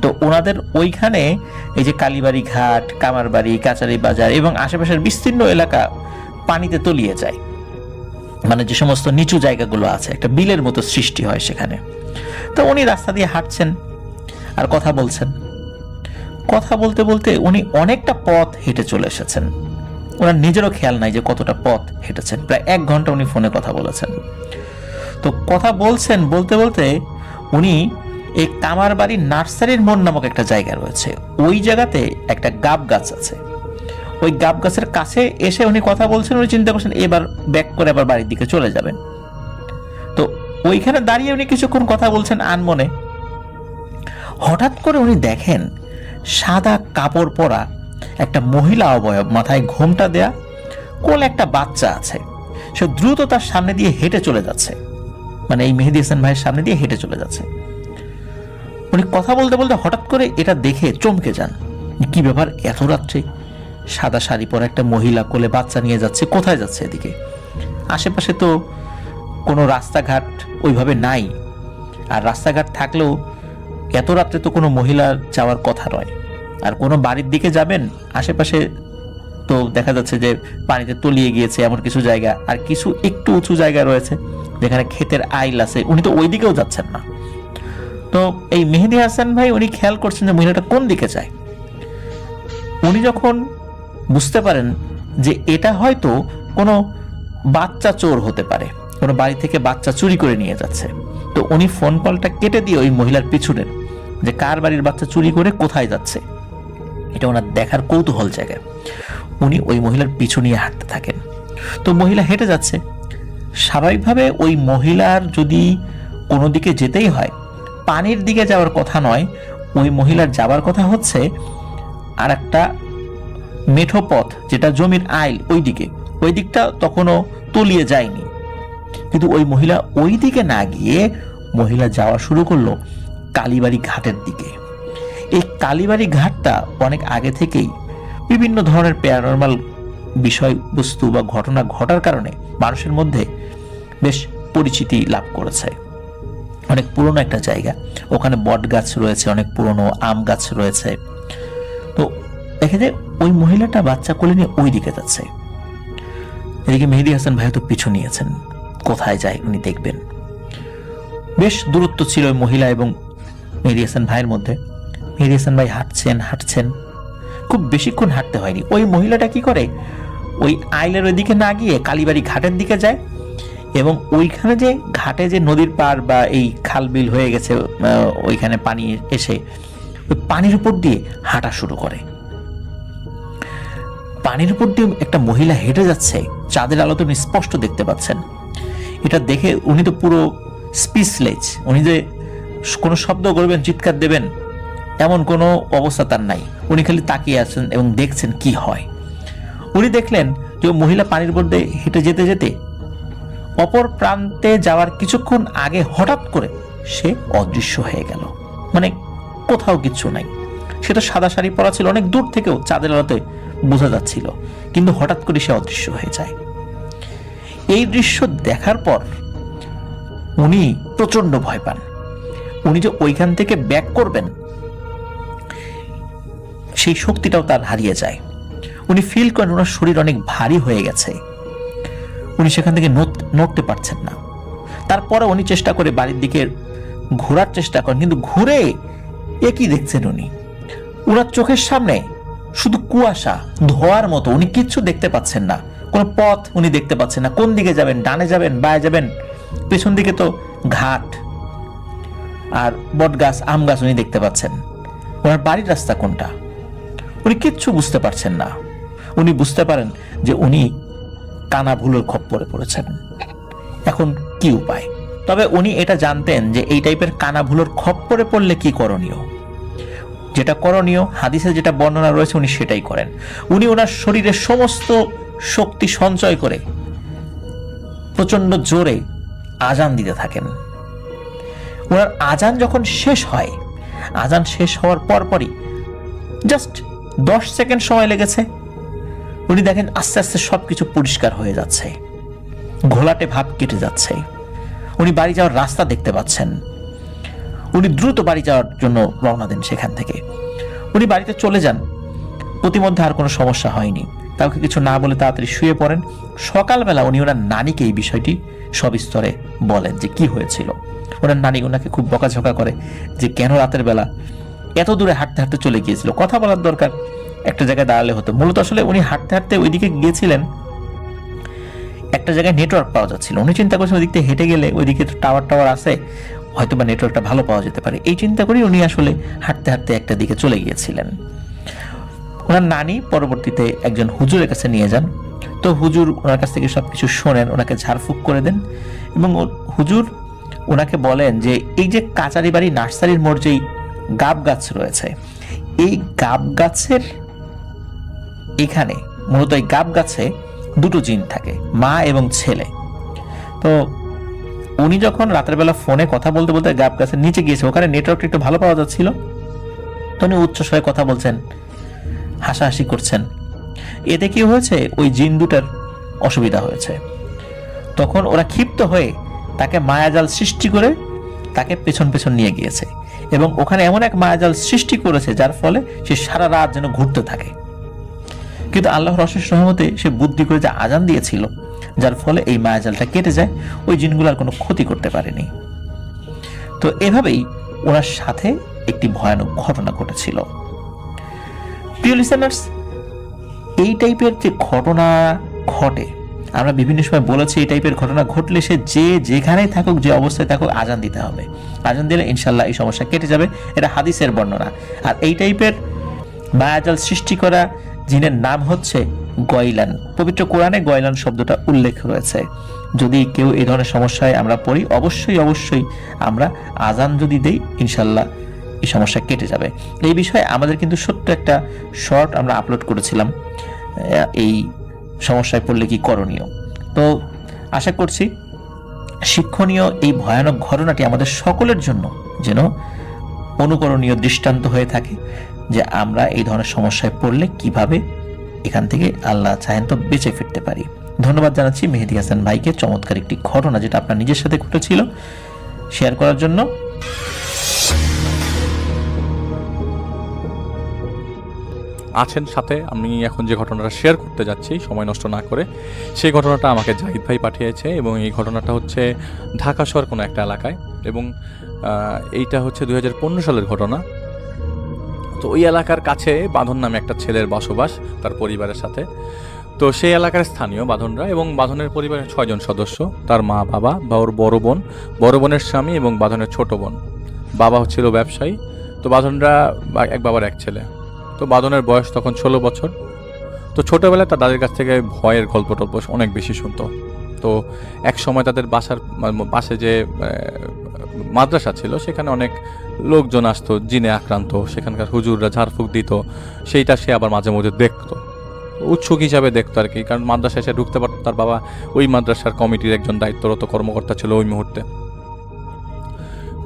তো ওনাদের ওইখানে এই যে কালীবাড়ি ঘাট, কামারবাড়ি, কাচারি বাজার এবং আশেপাশের বিস্তীর্ণ এলাকা পানিতে তলিয়ে যায়। মানে যে সমস্ত নিচু জায়গাগুলো আছে, একটা বিলের মতো সৃষ্টি হয় সেখানে। তো উনি রাস্তা দিয়ে হাঁটছেন আর কথা বলছেন। কথা বলতে বলতে উনি অনেকটা পথ হেঁটে চলে এসেছেন। ওনার নিজেরও খেয়াল নাই যে কতটা পথ হেঁটেছেন। প্রায় 1 ঘন্টা উনি ফোনে কথা বলেছেন। তো কথা বলছেন, বলতে বলতে উনি এই কামারবাড়ির নার্সারির মোড় নামক একটা জায়গা রয়েছে, ওই জায়গাতে একটা গাব গাছ আছে। ওই গাব গাছের কাছে এসে উনি কথা বলছেন। উনি চিন্তা করছেন এবার ব্যাক করে আবার বাড়ির দিকে চলে যাবেন। তো ওইখানে দাঁড়িয়ে উনি কিছুক্ষণ কথা বলছেন আনমনে। হঠাৎ করে উনি দেখেন সাদা কাপড় পরা একটা মহিলা অবয়ব, মাথায় ঘোমটা দেয়া, কোলে একটা বাচ্চা আছে। সে দ্রুত তার সামনে দিয়ে হেঁটে চলে যাচ্ছে, মানে এই মেহেদী হাসান ভাইয়ের সামনে দিয়ে হেঁটে চলে যাচ্ছে। উনি কথা বলতে বলতে হঠাৎ করে এটা দেখে চমকে যান। কি ব্যাপার, এত রাত্রে সাদা শাড়ি পরা একটা মহিলা কোলে বাচ্চা নিয়ে যাচ্ছে, কোথায় যাচ্ছে? এদিকে আশেপাশে তো কোনো রাস্তাঘাট ওইভাবে নাই, আর রাস্তাঘাট থাকলেও এত রাত্রে তো কোনো মহিলার যাওয়ার কথা নয়। আর কোনো বাড়ির দিকে যাবেন, আশেপাশে তো দেখা যাচ্ছে যে পানিতে তলিয়ে গিয়েছে এমন কিছু জায়গা, আর কিছু একটু উঁচু জায়গা রয়েছে যেখানে ক্ষেতের আইল আছে। উনি তো ওই দিকেও যাচ্ছেন না। তো এই মেহেদী হাসান ভাই উনি খেয়াল করছেন যে মহিলাটা কোন দিকে যায়। উনি যখন বুঝতে পারেন যে এটা হয়তো কোনো বাচ্চা চোর হতে পারে, কোনো বাড়ি থেকে বাচ্চা চুরি করে নিয়ে যাচ্ছে, তো উনি ফোন কলটা কেটে দিয়ে ওই মহিলার পিছনে, যে কার বাড়ির বাচ্চা চুরি করে কোথায় যাচ্ছে এটা ওনার দেখার কৌতূহল জায়গা, উনি ওই মহিলার পিছু নিয়ে হাঁটতে থাকেন। তো মহিলা হেঁটে যাচ্ছে। স্বাভাবিকভাবে ওই মহিলার যদি কোনো দিকে যেতেই হয়, পানির দিকে যাওয়ার কথা নয়, ওই মহিলার যাওয়ার কথা হচ্ছে আর একটা মেঠো পথ, যেটা জমির আইল, ওই দিকটা তখনও তলিয়ে যায়নি। কিন্তু ওই মহিলা ওই দিকে না গিয়ে মহিলা যাওয়া শুরু করলো কালীবাড়ি ঘাটের দিকে। এই কালীবাড়ি ঘাটটা অনেক আগে থেকেই বিভিন্ন ধরনের প্যারানরমাল বিষয়বস্তু বা ঘটনা ঘটার কারণে মানুষের মধ্যে বেশ পরিচিতি লাভ করেছে। অনেক পুরনো একটা জায়গা, ওখানে বট গাছ রয়েছে, অনেক পুরনো আম গাছ রয়েছে। তো দেখে যে ওই মহিলাটা বাচ্চা কোলে নিয়ে ওই দিকে যাচ্ছে। এদিকে মেহেদী হাসান ভাই তো পিছু নিয়েছেন, কোথায় যায় উনি দেখবেন। বেশ দূরত্ব ছিল ওই মহিলা এবং মেহেদী হাসান ভাইয়ের মধ্যে। মেহেদী হাসান ভাই হাঁটছেন, খুব বেশিক্ষণ হাঁটতে হয়নি। ওই মহিলাটা কি করে, ওই আইলের ওই দিকে না গিয়ে কালীবাড়ি ঘাটের দিকে যায়, এবং ওইখানে যে ঘাটে যে নদীর পার বা এই খাল বিল হয়ে গেছে, ওইখানে পানি এসে ওই পানির উপর দিয়ে হাঁটা শুরু করে। পানির উপর দিয়ে একটা মহিলা হেঁটে যাচ্ছে, চাঁদের আলো তো স্পষ্ট দেখতে পাচ্ছেন। এটা দেখে উনি তো পুরো স্পিচলেস। উনি যে কোনো শব্দ করবেন, চিৎকার দেবেন, এমন কোনো অবস্থা তার নাই। উনি খালি তাকিয়ে আছেন এবং দেখছেন কি হয়। উনি দেখলেন যে মহিলা পানির উপর দিয়ে হেঁটে যেতে যেতে অপর প্রান্তে যাওয়ার কিছুক্ষণ আগে হঠাৎ করে সে অদৃশ্য হয়ে গেল। মানে কোথাও কিচ্ছু নাই। সেটা সাদা শাড়ি পরা ছিল, অনেক দূর থেকেও চাঁদের আলোতে বোঝা যাচ্ছিল, কিন্তু হঠাৎ করে সে অদৃশ্য হয়ে যায়। এই দৃশ্য দেখার পর উনি প্রচন্ড ভয় পান। উনি যে ওইখান থেকে ব্যাক করবেন সেই শক্তিটাও তার হারিয়ে যায়। উনি ফিল করেন ওনার শরীর অনেক ভারী হয়ে গেছে, উনি সেখান থেকে নড়তে পারছেন না। তারপরে উনি চেষ্টা করে বাড়ির দিকে ঘোরার চেষ্টা করেন, কিন্তু ঘুরে একই দেখছেন উনি, ওনার চোখের সামনে শুধু কুয়াশা, ধোঁয়ার মতো। উনি কিচ্ছু দেখতে পাচ্ছেন না, কোনো পথ উনি দেখতে পাচ্ছেন না। কোন দিকে যাবেন, ডানে যাবেন, বায়ে যাবেন? পেছন দিকে তো ঘাট আর বট গাছ, আম গাছ উনি দেখতে পাচ্ছেন। ওনার বাড়ির রাস্তা কোনটা উনি কিচ্ছু বুঝতে পারছেন না। উনি বুঝতে পারেন যে উনি কানা ভুলোর খপ্পরে পড়েছেন। এখন কি উপায়? তবে উনি এটা জানতেন যে এই টাইপের কানা ভুলোর খপ্পরে পড়লে কি করণীয়। যেটা করণীয়, হাদিসে যেটা বর্ণনা রয়েছে, উনি সেটাই করেন। উনি ওনার শরীরের সমস্ত শক্তি সঞ্চয় করে প্রচন্ড জোরে আজান দিতে থাকেন। ওনার আজান যখন শেষ হয়, আজান শেষ হওয়ার পরপরই জাস্ট 10 সেকেন্ড সময় লেগেছে, উনি দেখেন আস্তে আস্তে সবকিছু পরিষ্কার হয়ে যাচ্ছে, ঘোলাটে ভাব কেটে যাচ্ছে, উনি বাড়ি যাওয়ার রাস্তা দেখতে পাচ্ছেন। উনি দ্রুত বাড়ি যাওয়ার জন্য রওনা দেন। সেখান থেকে উনি বাড়িতে চলে যান। প্রতিমধ্যে আর কোনো সমস্যা হয়নি, কাউকে কিছু না বলে তাড়াতাড়ি শুয়ে পড়েন। সকালবেলা উনি ওনার নানিকে এই বিষয়টি সবিস্তরে বলেন যে কি হয়েছিল। ওনার নানি ওনাকে খুব বকাঝকা করে যে কেন রাতের বেলা এত দূরে হাঁটতে হাঁটতে চলে গিয়েছিল, কথা বলার দরকার, একটা জায়গায় দাঁড়ালে হতো। মূলত আসলে উনি হাঁটতে হাঁটতে ওইদিকে গিয়েছিলেন, একটা জায়গায় নেটওয়ার্ক পাওয়া যাচ্ছিল। উনি চিন্তা করছেন ওই দিক থেকে হেঁটে গেলে ওইদিকে তো টাওয়ার আছে, হয়তো বা নেটওয়ার্কটা ভালো পাওয়া যেতে পারে। এই চিন্তা করেই উনি আসলে হাঁটতে হাঁটতে একটা দিকে চলে গিয়েছিলেন। ওনার নানি পরবর্তীতে একজন হুজুরের কাছে নিয়ে যান। তো হুজুর ওনার কাছ থেকে সবকিছু শোনেন, ওনাকে ঝাড়ফুঁক করে দেন এবং হুজুর ওনাকে বলেন যে এই যে কাচারি বাড়ি নার্সারির মোড় যেই গাব গাছ রয়েছে, এই গাব গাছের এখানে মূলত এই গাব গাছে দুটো জিন থাকে, মা এবং ছেলে। তো উনি যখন রাতের বেলা ফোনে কথা বলতে বলতে গাব গাছের নিচে গিয়েছে, ওখানে নেটওয়ার্কটা একটু ভালো পাওয়া যাচ্ছিল, তো উনি উচ্চ স্বরে কথা বলছেন, হাসাহাসি করছেন। এতে কি হয়েছে, ওই জিন দুটার অসুবিধা হয়েছে। তখন ওরা ক্ষিপ্ত হয়ে তাকে মায়াজাল সৃষ্টি করে তাকে পেছন পেছন নিয়ে গিয়েছে এবং ওখানে এমন এক মায়াজাল সৃষ্টি করেছে যার ফলে সে সারা রাত যেন ঘুরতে থাকে। কিন্তু আল্লাহর অশেষ রহমতে সে বুদ্ধি করে যে আজান দিয়েছিল, যার ফলে এই মায়াজালটা কেটে যায়, ওই জিনগুলোর কোনো ক্ষতি করতে পারেনি। তো এভাবেই ওনার সাথে একটি ভয়ানক ঘটনা ঘটেছিল। প্রিয় লিসেনার্স, এই টাইপের যে ঘটনা ঘটে, আমরা বিভিন্ন সময় বলেছি এই টাইপের ঘটনা ঘটলে সে যে যেখানেই থাকুক, যে অবস্থায় থাকুক, আজান দিতে হবে। আজান দিলে ইনশাল্লাহ এই সমস্যা কেটে যাবে। এটা হাদিসের বর্ণনা। আর এই টাইপের মায়াজাল সৃষ্টি করা জিনের নাম হচ্ছে গয়লান। পবিত্র কোরআনে গয়লান শব্দটা উল্লেখ রয়েছে। যদি কেউ এই ধরনের সমস্যায় আমরা পড়ি, অবশ্যই আমরা আজান যদি দেই, ইনশাল্লাহ এই সমস্যা কেটে যাবে। এই বিষয়ে আমাদের কিন্তু ছোট্ট একটা শর্ট আমরা আপলোড করেছিলাম, এই সমস্যায় পড়লে কি করণীয়। তো আশা করছি শিক্ষণীয় এই ভয়ানক ঘটনাটি আমাদের সকলের জন্য যেন অনুকরণীয় দৃষ্টান্ত হয়ে থাকে, যে আমরা এই ধরনের সমস্যায় পড়লে কিভাবে এখান থেকে আল্লাহ চাহেন তো বেঁচে ফিরতে পারি। ধন্যবাদ জানাচ্ছি মেহেদী হাসান ভাইকে, চমৎকার একটি ঘটনা যেটা আপনার নিজের সাথে ঘটেছিল শেয়ার করার জন্য। আছেন সাথে। আমি এখন যে ঘটনাটা শেয়ার করতে যাচ্ছি সময় নষ্ট না করে, সেই ঘটনাটা আমাকে জাহিদ ভাই পাঠিয়েছে এবং এই ঘটনাটা হচ্ছে ঢাকা শহর কোনো একটা এলাকায় এবং এইটা হচ্ছে 2015 সালের ঘটনা। তো ওই এলাকার কাছে বাঁধন নামে একটা ছেলের বসবাস তার পরিবারের সাথে। তো সেই এলাকার স্থানীয় বাঁধনরা এবং বাঁধনের পরিবারের 6 জন সদস্য, তার মা, বাবা বা ওর বড় বোনের স্বামী এবং বাঁধনের ছোট বোন। বাবা হচ্ছিল ব্যবসায়ী। তো বাঁধনরা এক বাবার এক ছেলে। তো বাঁধনের বয়স তখন 16 বছর। তো ছোটোবেলায় তার দাদির কাছ থেকে ভয়ের গল্প টল্প অনেক বেশি শুনতো। তো এক সময় তাদের বাসে যে মাদ্রাসা ছিল, সেখানে অনেক লোকজন আসতো জিনে আক্রান্ত, সেখানকার হুজুররা ঝাড়ফুঁক দিত, সেইটা সে আবার মাঝে মধ্যে দেখতো, উৎসুক হিসাবে দেখতো আর কি। কারণ মাদ্রাসায় সে ঢুকতে পারতো, তার বাবা ওই মাদ্রাসার কমিটির একজন দায়িত্বরত কর্মকর্তা ছিল ওই মুহূর্তে।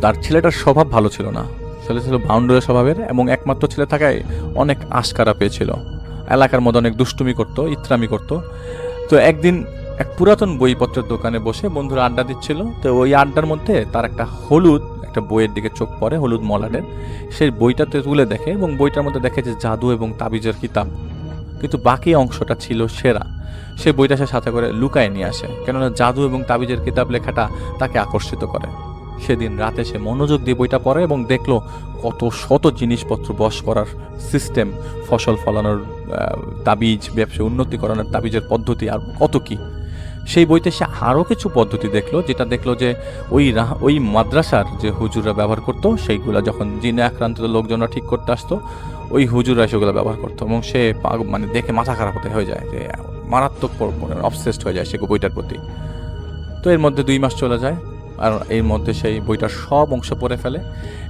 তার ছেলেটার স্বভাব ভালো ছিল না, ছেলে ছিল বাউন্ডারি স্বভাবের এবং একমাত্র ছেলে থাকায় অনেক আশকারা পেয়েছিল। এলাকার মধ্যে অনেক দুষ্টুমি করতো, ইত্রামি করতো। তো একদিন এক পুরাতন বইপত্রের দোকানে বসে বন্ধুরা আড্ডা দিচ্ছিল। তো ওই আড্ডার মধ্যে তার একটা বইয়ের দিকে চোখ পড়ে, হলুদ মলাটের। সেই বইটাতে তুলে দেখে এবং বইটার মধ্যে দেখে যে জাদু এবং তাবিজের কিতাব, কিন্তু বাকি অংশটা ছিল সেরা। সে বইটা সে সাথে করে লুকায় নিয়ে আসে, কেননা জাদু এবং তাবিজের কিতাব লেখাটা তাকে আকর্ষিত করে। সেদিন রাতে সে মনোযোগ দিয়ে বইটা পড়ে এবং দেখলো কত শত জিনিসপত্র বশ করার সিস্টেম, ফসল ফলানোর তাবিজ, ব্যবসা উন্নতি করানোর তাবিজের পদ্ধতি, আর কত কি। সেই বইতে সে আরও কিছু পদ্ধতি দেখলো, যেটা দেখলো যে ওই মাদ্রাসার যে হুজুররা ব্যবহার করতো, সেইগুলো যখন জিনে আক্রান্ত লোকজনরা ঠিক করতে আসতো, ওই হুজুররা সেগুলো ব্যবহার করতো। এবং সে মানে দেখে মাথা খারাপ হয়ে যায়, যে মারাত্মক অবসেসড হয়ে যায় সে বইটার প্রতি। তো এর মধ্যে 2 মাস চলে যায়, আর এর মধ্যে সেই বইটার সব অংশ পড়ে ফেলে।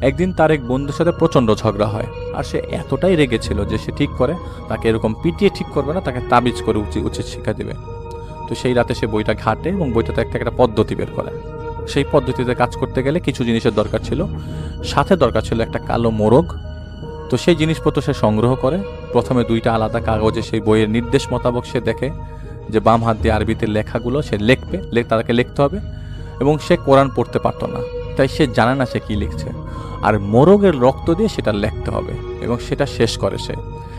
একদিন তার এক বন্ধুর সাথে প্রচণ্ড ঝগড়া হয়, আর সে এতটাই রেগেছিল যে সে ঠিক করে তাকে এরকম পিটিয়ে ঠিক করবে না, তাকে তাবিজ করে উচিত শিক্ষা দেবে। তো সেই রাতে সে বইটা ঘাটে এবং বইটাতে একটা পদ্ধতি বের করে। সেই পদ্ধতিতে কাজ করতে গেলে কিছু জিনিসের দরকার ছিল, সাথে দরকার ছিল একটা কালো মোরগ। তো সেই জিনিসপত্র সে সংগ্রহ করে। প্রথমে 2টা আলাদা কাগজে সেই বইয়ের নির্দেশ মোতাবেক সে দেখে যে বাম হাত দিয়ে আরবিতে লেখাগুলো সে লিখবে, তাকে লিখতে হবে। এবং সে কোরআন পড়তে পারতো না, তাই সে জানে না সে কী লিখছে। আর মোরগের রক্ত দিয়ে সেটা লিখতে হবে এবং সেটা শেষ করে সে,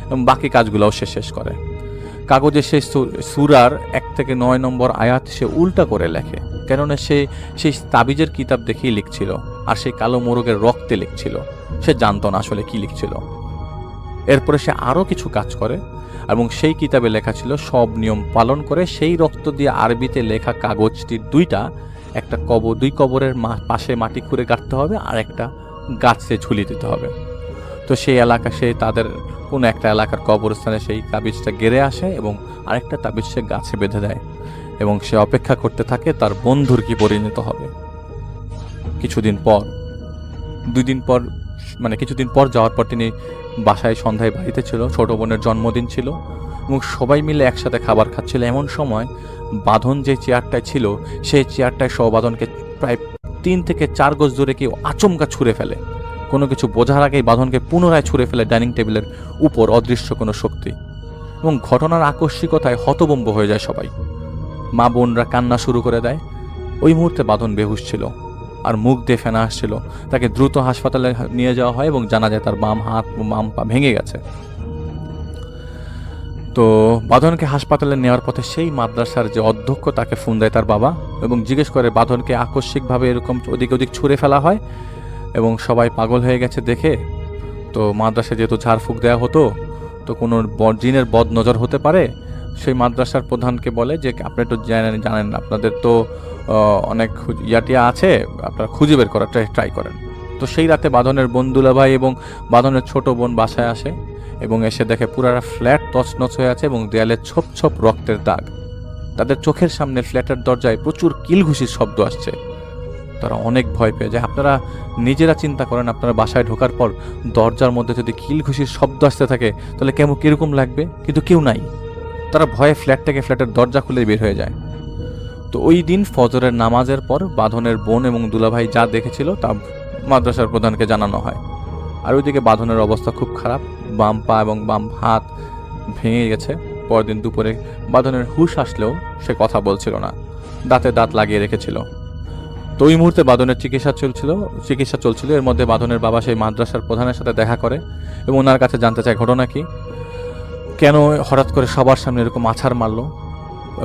এবং বাকি কাজগুলোও সে শেষ করে। কাগজে সেই সূরার 1 থেকে 9 নম্বর আয়াত সে উল্টা করে লেখে, কেননা সে সেই তাবিজের কিতাব দেখেই লিখছিল, আর সেই কালো মোরগের রক্তে লিখছিল। সে জানতো না আসলে কি লিখছিল। এরপরে সে আরও কিছু কাজ করে, এবং সেই কিতাবে লেখা ছিল সব নিয়ম পালন করে সেই রক্ত দিয়ে আরবিতে লেখা কাগজটির 2টা একটা দুই কবরের পাশে মাটি খুঁড়ে গাঁথতে হবে, আর একটা গাছে ঝুলিয়ে দিতে হবে। তো সেই এলাকা সে তাদের কোনো একটা এলাকার কবরস্থানে সেই তাবিজটা গেড়ে আসে এবং আরেকটা তাবিজ সে গাছে বেঁধে দেয়, এবং সে অপেক্ষা করতে থাকে তার বন্ধুর কি পরিণত হবে। কিছুদিন পর যাওয়ার পর তিনি বাসায় সন্ধ্যায় বাড়িতে ছিল, ছোট বোনের জন্মদিন ছিল এবং সবাই মিলে একসাথে খাবার খাচ্ছিল। এমন সময় বাঁধন যে চেয়ারটায় ছিল সেই চেয়ারটায় বাঁধনকে প্রায় 3 থেকে 4 গজ দূরে কেউ আচমকা ছুঁড়ে ফেলে। কোনো কিছু বোঝার আগেই বাঁধনকে পুনরায় ছুঁড়ে ফেলে ডাইনিং টেবিলের উপর অদৃশ্য কোনো শক্তি, এবং ঘটনার আকস্মিকতায় হতভম্ব হয়ে যায় সবাই। মা বোনরা কান্না শুরু করে দেয়। ওই মুহূর্তে বাঁধন বেহুশ ছিল আর মুখ দিয়ে ফেনা আসছিল। তাকে দ্রুত হাসপাতালে নিয়ে যাওয়া হয় এবং জানা যায় তার বাম হাত ও বাম পা ভেঙে গেছে। তো বাঁধনকে হাসপাতালে নেওয়ার পথে সেই মাদ্রাসার যে অধ্যক্ষ তাকে ফোন দেয় তার বাবা, এবং জিজ্ঞেস করে বাঁধনকে আকস্মিকভাবে এরকম ওদিক ওদিক ছুঁড়ে ফেলা হয় এবং সবাই পাগল হয়ে গেছে দেখে। তো মাদ্রাসায় যেহেতু ঝাড়ফুঁক দেওয়া হতো, তো কোনো জিনের বদ নজর হতে পারে। সেই মাদ্রাসার প্রধানকে বলে যে আপনি তো জানেন আপনাদের তো অনেক ইয়াটিয়া আছে, আপনারা খুঁজে বের করার ট্রাই করেন। তো সেই রাতে বাঁধনের বন্ধুলা ভাই এবং বাঁধনের ছোট বোন বাসায় আসে এবং এসে দেখে পুরাটা ফ্ল্যাট তছনছ হয়ে আছে এবং দেয়ালে ছোপ ছোপ রক্তের দাগ। তাদের চোখের সামনে ফ্ল্যাটের দরজায় প্রচুর কিলঘুষির শব্দ আসছে। তারা অনেক ভয় পেয়ে যায়। আপনারা নিজেরা চিন্তা করেন, আপনারা বাসায় ঢোকার পর দরজার মধ্যে যদি কিলঘুষির শব্দ আসতে থাকে তাহলে কিরকম লাগবে, কিন্তু কেউ নাই। তারা ভয়ে ফ্ল্যাটের দরজা খুলে বের হয়ে যায়। তো ওই দিন ফজরের নামাজের পর বাঁধনের বোন এবং দুলাভাই যা দেখেছিল তা মাদ্রাসার প্রধানকে জানানো হয়। আর ওইদিকে বাঁধনের অবস্থা খুব খারাপ, বাম পা এবং বাম হাত ভেঙে গেছে। পরদিন দুপুরে বাঁধনের হুঁশ আসলেও সে কথা বলছিল না, দাঁতে দাঁত লাগিয়ে রেখেছিল। তো ওই মুহূর্তে বাঁধনের চিকিৎসা চলছিল। এর মধ্যে বাঁধনের বাবা সেই মাদ্রাসার প্রধানের সাথে দেখা করে এবং ওনার কাছে জানতে চায় ঘটনা কি, কেন হঠাৎ করে সবার সামনে এরকম আছাড় মারলো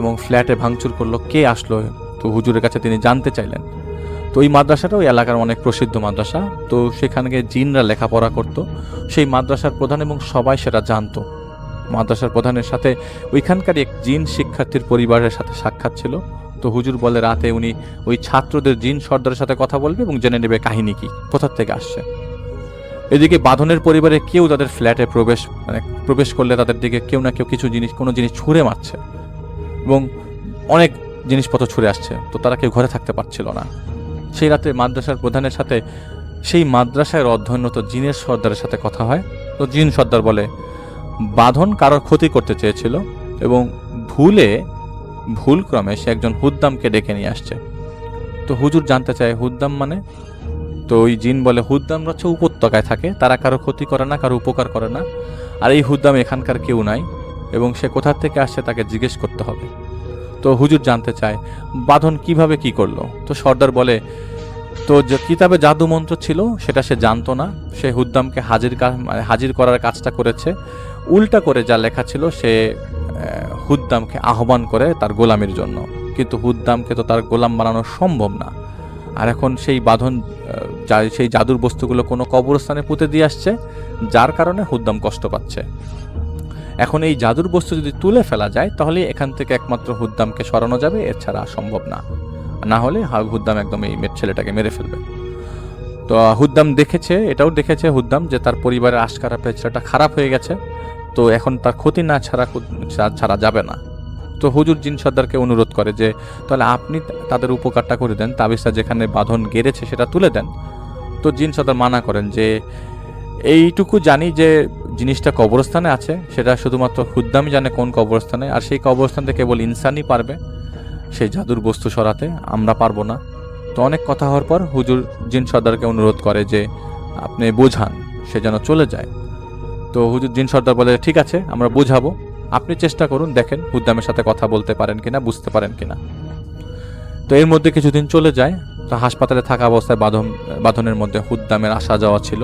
এবং ফ্ল্যাটে ভাঙচুর করলো, কে আসলো। তো হুজুরের কাছে তিনি জানতে চাইলেন। তো ওই মাদ্রাসাটা ওই এলাকার অনেক প্রসিদ্ধ মাদ্রাসা, তো সেখানে জিনরা লেখাপড়া করত। সেই মাদ্রাসার প্রধান এবং সবাই সেটা জানতো। মাদ্রাসার প্রধানের সাথে ওইখানকার এক জিন শিক্ষার্থীর পরিবারের সাথে সাক্ষাৎ ছিল। তো হুজুর বলে রাতে উনি ওই ছাত্রদের জিন সর্দারের সাথে কথা বলবে এবং জেনে নেবে কাহিনী কি, কোথা থেকে আসছে। এদিকে বাঁধনের পরিবারে কেউ তাদের ফ্ল্যাটে প্রবেশ করলে তাদের দিকে কেউ না কেউ কোনো জিনিস ছুঁড়ে মারছে এবং অনেক জিনিসপত্র ছুঁড়ে আসছে। তো তারা কেউ ঘরে থাকতে পারছিল না। সেই রাতে মাদ্রাসার প্রধানের সাথে সেই মাদ্রাসায় অধ্যয়নরত জিনের সর্দারের সাথে কথা হয়। তো জিন সর্দার বলে বাঁধন কারোর ক্ষতি করতে চেয়েছিল এবং ভুলক্রমে সে একজন হুদ্দামকে ডেকে নিয়ে আসছে। তো হুজুর জানতে চায় হুদ্দাম মানে। তো ওই জিন বলে হুদ্দামরা হচ্ছে উপত্যকায় থাকে, তারা কারো ক্ষতি করে না, কারো উপকার করে না। আর এই হুদ্দাম এখানকার কেউ নাই এবং সে কোথা থেকে আসছে তাকে জিজ্ঞেস করতে হবে। তো হুজুর জানতে চায় বাঁধন কিভাবে কি করলো। তো সর্দার বলে তো যে কিতাবে জাদু মন্ত্র ছিল সেটা সে জানতো না, সে হুদ্দামকে হাজির করার কাজটা করেছে। উল্টা করে যা লেখা ছিল সে হুদ্দামকে আহ্বান করে তার গোলামির জন্য, কিন্তু হুদ্দামকে তো তার গোলাম বানানো সম্ভব না। আর এখন সেই বাঁধন সেই জাদুর বস্তুগুলো কোনো কবরস্থানে পুঁতে দিয়ে আসছে, যার কারণে হুদ্দাম কষ্ট পাচ্ছে। এখন এই জাদুর বস্তু যদি তুলে ফেলা যায় তাহলে এখান থেকে একমাত্র হুদ্দামকে সরানো যাবে, এছাড়া সম্ভব না। না হলে হুদ্দাম একদম এই ছেলেটাকে মেরে ফেলবে। তো হুদ্দাম এটাও দেখেছে হুদ্দাম যে তার পরিবারের আশকারা পেয়ে ছেলেটা খারাপ হয়ে গেছে, তো এখন তার ক্ষতি না ছাড়া যাবে না। তো হুজুর জিন সর্দারকে অনুরোধ করে যে তাহলে আপনি তাদের উপকারটা করে দেন, তাবিজটা যেখানে বাঁধন গেড়েছে সেটা তুলে দেন। তো জিন সর্দার মানা করেন যে এইটুকু জানি যে জিনিসটা কবরস্থানে আছে, সেটা শুধুমাত্র হুদ্দামই জানে কোন কবরস্থানে, আর সেই কবরস্থান থেকে কেবল ইনসানই পারবে সেই জাদুর বস্তু সরাতে, আমরা পারবো না। তো অনেক কথা হওয়ার পর হুজুর জিন সর্দারকে অনুরোধ করে যে আপনি বোঝান, সে যেন চলে যায়। তো হুজুর জিন সর্দার বলে ঠিক আছে, আমরা বোঝাবো, আপনি চেষ্টা করুন, দেখেন হুদ্দামের সাথে কথা বলতে পারেন কিনা, বুঝতে পারেন কিনা। তো এর মধ্যে কিছুদিন চলে যায়। তো হাসপাতালে থাকা অবস্থায় বাঁধনের মধ্যে হুদ্দামের আসা যাওয়া ছিল।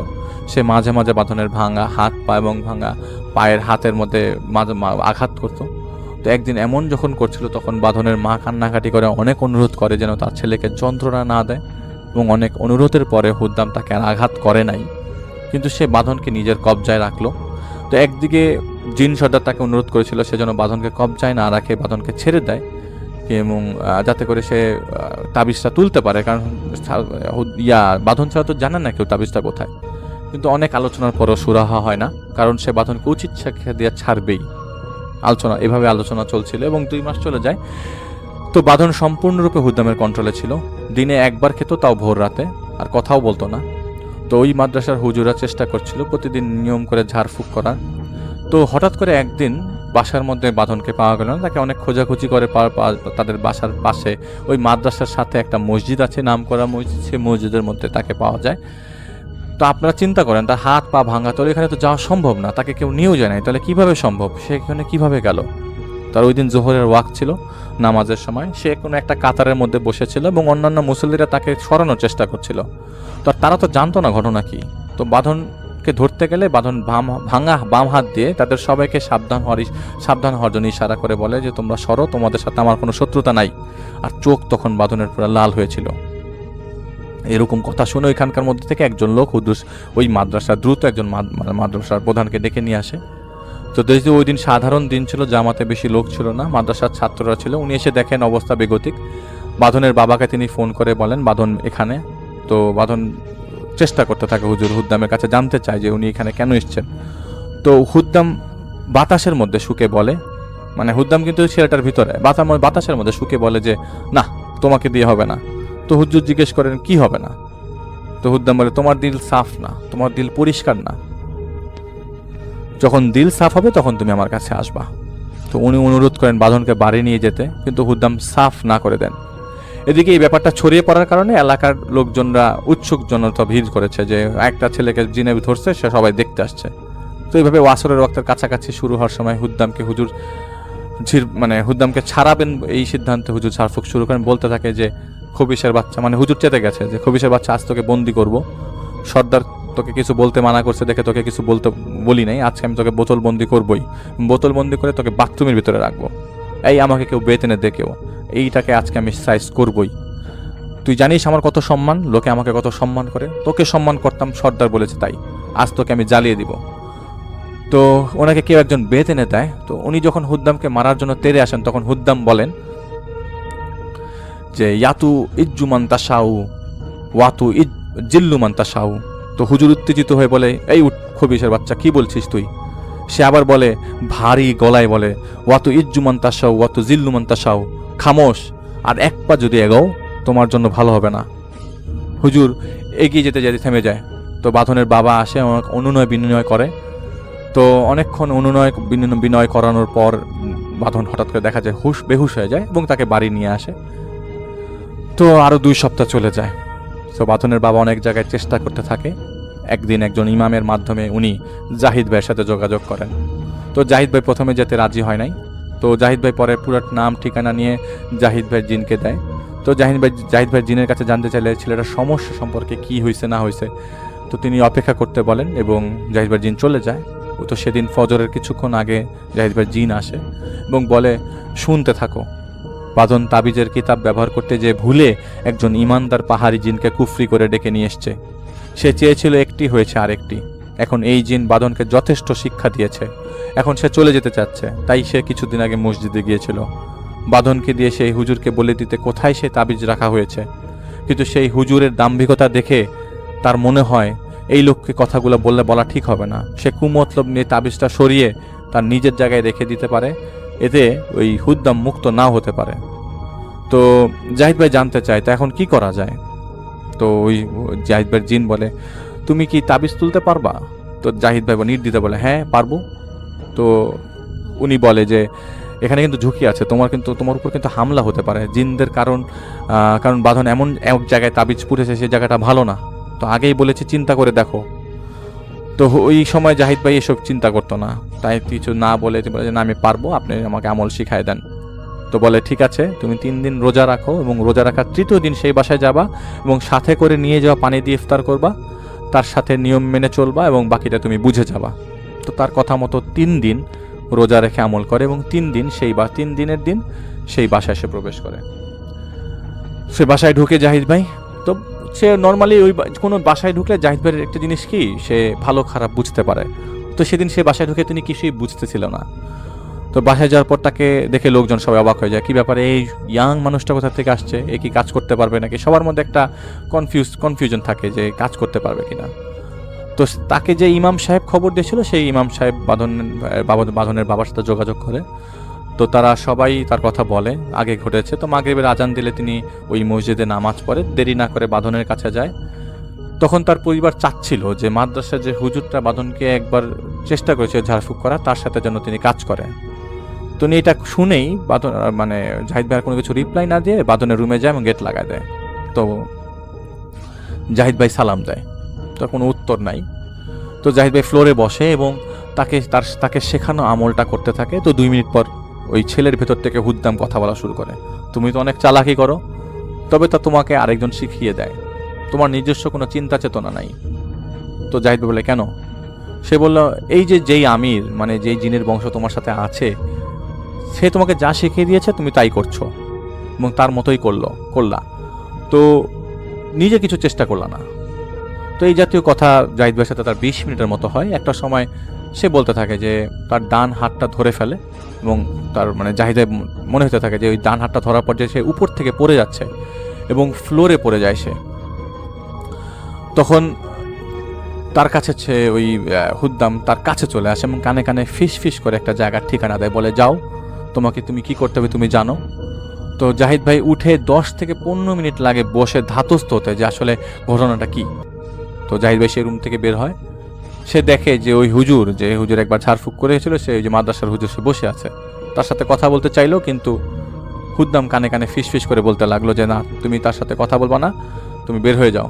সে মাঝে মাঝে বাঁধনের ভাঙা হাত পা এবং ভাঙা পায়ের হাতের মধ্যে আঘাত করতো। তো একদিন এমন যখন করছিল তখন বাঁধনের মা কান্নাকাটি করে অনেক অনুরোধ করে যেন তার ছেলেকে যন্ত্রণা না দেয়, এবং অনেক অনুরোধের পরে হুদ্দাম তাকে আর আঘাত করে নাই, কিন্তু সে বাঁধনকে নিজের কবজায় রাখলো। তো একদিকে জিন সর্দার তাকে অনুরোধ করেছিল সে যেন বাঁধনকে কবজায় না রাখে, বাঁধনকে ছেড়ে দেয়, এবং যাতে করে সে তাবিজটা তুলতে পারে, কারণ বাঁধন ছাড়া তো জানে না কেউ তাবিজটা কোথায়। কিন্তু অনেক আলোচনার পরও সুরাহা হয় না, কারণ সে বাঁধনকে উচিত শিক্ষা দিয়ে ছাড়বেই। এভাবে আলোচনা চলছিল এবং 2 মাস চলে যায়। তো বাঁধন সম্পূর্ণরূপে হুদ্দামের কন্ট্রোলে ছিল। দিনে একবার খেত, তাও ভোর রাতে, আর কথাও বলতো না। তো ওই মাদ্রাসার হুজুরা চেষ্টা করছিল প্রতিদিন নিয়ম করে ঝাড়ফুঁক করার। তো হঠাৎ করে একদিন বাসার মধ্যে বাঁধনকে পাওয়া গেল না। তাকে অনেক খোঁজাখুঁজি করে তাদের বাসার পাশে ওই মাদ্রাসার সাথে একটা মসজিদ আছে, নামকরা মসজিদ, সেই মসজিদের মধ্যে তাকে পাওয়া যায়। তো আপনারা চিন্তা করেন, তার হাত পা ভাঙা, তো এখানে তো যাওয়া সম্ভব না, তাকে কেউ নিয়েও যায় নাই, তাহলে কিভাবে সম্ভব, সে এখানে কিভাবে গেল? তার ওই দিন জোহরের ওয়াক্ত ছিল, নামাজের সময়। সে কোনো একটা কাতারের মধ্যে বসেছিল এবং অন্যান্য মুসল্লিরা তাকে সরানোর চেষ্টা করছিল। তো তারা তো জানতো না ঘটনা কি। তো বাঁধনকে ধরতে গেলে বাঁধন ভাঙা বাম হাত দিয়ে তাদের সবাইকে সাবধান হওয়ার জন্য ইশারা করে বলে যে তোমরা সরো, তোমাদের সাথে আমার কোনো শত্রুতা নাই। আর চোখ তখন বাঁধনের পুরো লাল হয়েছিল। এরকম কথা শুনে ওইখানকার মধ্যে থেকে একজন লোক ওই মাদ্রাসা দ্রুত একজন মাদ্রাসার প্রধানকে ডেকে নিয়ে আসে। তো যেহেতু ওই দিন সাধারণ দিন ছিল, জামাতে বেশি লোক ছিল না, মাদ্রাসার ছাত্ররা ছিল, উনি এসে দেখেন অবস্থা বেগতিক। বাঁধনের বাবাকে তিনি ফোন করে বলেন বাঁধন এখানে। তো বাঁধন চেষ্টা করতে থাকে হুদ্দামের কাছে, জানতে চায় যে উনি এখানে কেন এসছেন। তো হুদ্দাম বাতাসের মধ্যে শুকে বলে, মানে হুদ্দাম কিন্তু ছেলেটার ভিতরে বাতাসের মধ্যে শুকে বলে যে না, তোমাকে দিয়ে হবে না। তো হুজুর জিজ্ঞেস করেন কি হবে না? তো হুদ্দাম বলে তোমার দিল সাফ না, তোমার দিল পরিষ্কার না, যখন দিল সাফ হবে তখন তুমি আমার কাছে আসবা। তো উনি অনুরোধ করেন বাঁধনকে বাড়ি নিয়ে যেতে, কিন্তু হুদ্দাম সাফ না করে দেন। এদিকে এই ব্যাপারটা ছড়িয়ে পড়ার কারণে এলাকার লোকজনরা উৎসুক জনতা ভিড় করেছে যে একটা ছেলেকে জিনে ধরছে, সে সবাই দেখতে আসছে। তো এইভাবে ওয়াসরের ওয়াক্তের কাছাকাছি শুরু হওয়ার সময় হুদ্দামকে ছাড়াবেন এই সিদ্ধান্তে হুজুর ঝাড়ফুঁক শুরু করেন। বলতে থাকে যে খবিশের বাচ্চা, মানে হুজুর চেতে গেছে যে খবিশের বাচ্চা, আজ তোকে বন্দি করব। সর্দার তোকে কিছু বলতে মানা করছে দেখে তোকে কিছু বলি নাই, আজকে আমি তোকে বোতল বন্দি করবই, বোতল বন্দি করে তোকে বাথরুমের ভিতরে রাখবো। এই আমাকে কেউ বেতেনে দেখেও এইটাকে আজকে আমি সাইজ করবই। তুই জানিস আমার কত সম্মান, লোকে আমাকে কত সম্মান করে, তোকে সম্মান করতাম, সর্দার বলেছে তাই, আজ তোকে আমি জ্বালিয়ে দিব। তো ওনাকে কেউ একজন বেতেনে দেয়। তো উনি যখন হুদ্দামকে মারার জন্য তেরে আসেন তখন হুদ্দাম বলেন যে ইয়াতু ইজ্জুমান তাসাউ ওয়াতু জিল্লুমান তাসাউ। তো হুজুর উত্তেজিত হয়ে বলে এই খবিশের বাচ্চা, কি বলছিস তুই? সে আবার বলে ভারী গলায় বলে ওয়াতু ইজ্জুমান তাসাউ ওয়াতু জিল্লুমান তাসাউ, খামোশ, আর এক পা যদি এগোও তোমার জন্য ভালো হবে না। হুজুর এগিয়ে যেতে যেতে থেমে যায়। তো বাঁধনের বাবা আসে, অনুনয় বিনয় করে। তো অনেকক্ষণ বিনয় করানোর পর বাঁধন হঠাৎ করে দেখা যায় বেহুশ হয়ে যায় এবং তাকে বাড়ি নিয়ে আসে। তো আরও 2 সপ্তাহ চলে যায়। তো বাঁধনের বাবা অনেক জায়গায় চেষ্টা করতে থাকে। একদিন একজন ইমামের মাধ্যমে উনি জাহিদ ভাইয়ের সাথে যোগাযোগ করেন। তো জাহিদ ভাই প্রথমে যেতে রাজি হয় নাই। তো জাহিদ ভাই পরে পুরো নাম ঠিকানা নিয়ে জাহিদ ভাইয়ের জিনকে দেয়। তো জাহিদ ভাই জিনের কাছে জানতে চাইলে ছেলেটার সমস্যা সম্পর্কে কি হয়েছে না হয়েছে। তো তিনি অপেক্ষা করতে বলেন এবং জাহিদ ভাইয়ের জিন চলে যায়। তো সেদিন ফজরের কিছুক্ষণ আগে জাহিদ ভাইয়ের জিন আসে এবং বলে শুনতে থাকো। বাঁধন তাবিজের কিতাব ব্যবহার করতে যে ভুলে একজন ইমানদার পাহাড়ি জিনকে কুফরি করে ডেকে নিয়ে এসছে। সে চেয়েছিল একটি, হয়েছে আরেকটি। এখন এই জিন বাঁধনকে যথেষ্ট শিক্ষা দিয়েছে, এখন সে চলে যেতে চাচ্ছে। তাই সে কিছুদিন আগে মসজিদে গিয়েছিল। বাঁধনকে দিয়ে সেই হুজুরকে বলে দিতে কোথায় সে তাবিজ রাখা হয়েছে। কিন্তু সেই হুজুরের দাম্ভিকতা দেখে তার মনে হয় এই লোককে কথাগুলো বলা ঠিক হবে না। সে কুমতলব নিয়ে তাবিজটা সরিয়ে তার নিজের জায়গায় রেখে দিতে পারে, এতে ওই হুদ্দাম মুক্ত নাও হতে পারে। তো জাহিদ ভাই জানতে চায় তা এখন কি করা যায়। তো ওই জাহিদ ভাইয়ের জিন বলে তুমি কি তাবিজ তুলতে পারবা? তো জাহিদ ভাই নির্দ্বিধায় বলে হ্যাঁ পারবো। তো উনি বলে যে এখানে কিন্তু ঝুঁকি আছে, তোমার উপর কিন্তু হামলা হতে পারে জিনদের, কারণ বাঁধন এমন এক জায়গায় তাবিজ পুড়েছে, সেই জায়গাটা ভালো না। তো আগেই বলেছি চিন্তা করে দেখো। তো ওই সময় জাহিদ ভাই এসব চিন্তা করতো না, তাই কিছু না বলে বলে যে না আমি পারবো, আপনি আমাকে আমল শিখাই দেন। তো বলে ঠিক আছে, তুমি 3 দিন রোজা রাখো এবং রোজা রাখার 3য় দিন সেই বাসায় যাবা এবং সাথে করে নিয়ে যাওয়া পানি দিয়ে ইফতার করবা, তার সাথে নিয়ম মেনে চলবা এবং বাকিটা তুমি বুঝে যাবা। তো তার কথা মতো 3 দিন রোজা রেখে আমল করে এবং 3 দিনের দিন সেই বাসায় এসে প্রবেশ করে। সে বাসায় ঢুকে জাহিদ ভাই, তো সে নর্মালি কোনো বাসায় ঢুকলে জাহিদ ভাইয়ের একটা জিনিস কি, সে ভালো খারাপ বুঝতে পারে। তো সেদিন সে বাসায় ঢুকে তিনি কিছুই বুঝতেছিল না। তো বাসায় যাওয়ার পর তাকে দেখে লোকজন সবাই অবাক হয়ে যায়, কি ব্যাপারে, এই ইয়াং মানুষটা কোথা থেকে আসছে, এ কি কাজ করতে পারবে নাকি? সবার মধ্যে একটা কনফিউশন থাকে যে কাজ করতে পারবে কিনা। তো তাকে যে ইমাম সাহেব খবর দিয়েছিল, সেই ইমাম সাহেব বাঁধনের বাবার সাথে যোগাযোগ করে। তো তারা সবাই তার কথা বলে আগে ঘটেছে। তো মাগরিবের আজান দিলে তিনি ওই মসজিদে নামাজ পড়ে, দেরি না করে বাঁধনের কাছে যায়। তখন তার পরিবার চাচ্ছিল যে মাদ্রাসার যে হুজুরটা বাঁধনকে একবার চেষ্টা করেছে ঝাড়ফুঁক করা, তার সাথে যেন তিনি কাজ করে। তো উনি এটা শুনেই জাহিদ ভাই আর কোনো কিছু রিপ্লাই না দিয়ে বাঁধনের রুমে যায় এবং গেট লাগায় দেয়। তো জাহিদ ভাই সালাম দেয়, তো কোনো উত্তর নাই। তো জাহিদ ভাই ফ্লোরে বসে এবং তাকে শেখানো আমলটা করতে থাকে। তো 2 মিনিট পর ওই ছেলের ভেতর থেকে হুদ্দাম কথা বলা শুরু করে, তুমি তো অনেক চালাকি করো, তবে তা তোমাকে আরেকজন শিখিয়ে দেয়, তোমার নিজস্ব কোনো চিন্তা চেতনা নাই। তো জাহিদ ভাই বলে কেন? সে বলল এই যেই আমির, মানে যেই জিনের বংশ তোমার সাথে আছে, সে তোমাকে যা শিখিয়ে দিয়েছে তুমি তাই করছো এবং তার মতোই করলা, তো নিজে কিছু চেষ্টা করলা না। তো এই জাতীয় কথা জাহিদ ভাইয়ের সাথে তার 20 মিনিটের মতো হয়। একটা সময় সে বলতে থাকে যে তার ডান হাতটা ধরে ফেলে এবং তার জাহিদ ভাই মনে হতে থাকে যে ওই ডান হাতটা ধরার পর যে সে উপর থেকে পড়ে যাচ্ছে এবং ফ্লোরে পড়ে যায় সে। তখন তার কাছে ওই হুদ্দাম তার কাছে চলে আসে এবং কানে কানে ফিস করে একটা জায়গার ঠিকানা দেয়, বলে যাও, তুমি কি করতে হবে তুমি জানো। তো জাহিদ ভাই উঠে 10 থেকে 15 মিনিট লাগে বসে ধাতস্থ হতে যে আসলে ঘটনাটা কি। তো জাহিদ ভাই সেই রুম থেকে বের হয়, সে দেখে যে ওই হুজুর একবার ঝাড়ফুঁক করে এসেছিল, সে ওই যে মাদ্রাসার হুজুর সে বসে আছে। তার সাথে কথা বলতে চাইলো, কিন্তু হুদ্দাম কানে কানে ফিস করে বলতে লাগলো যে না, তুমি তার সাথে কথা বলবা না, তুমি বের হয়ে যাও।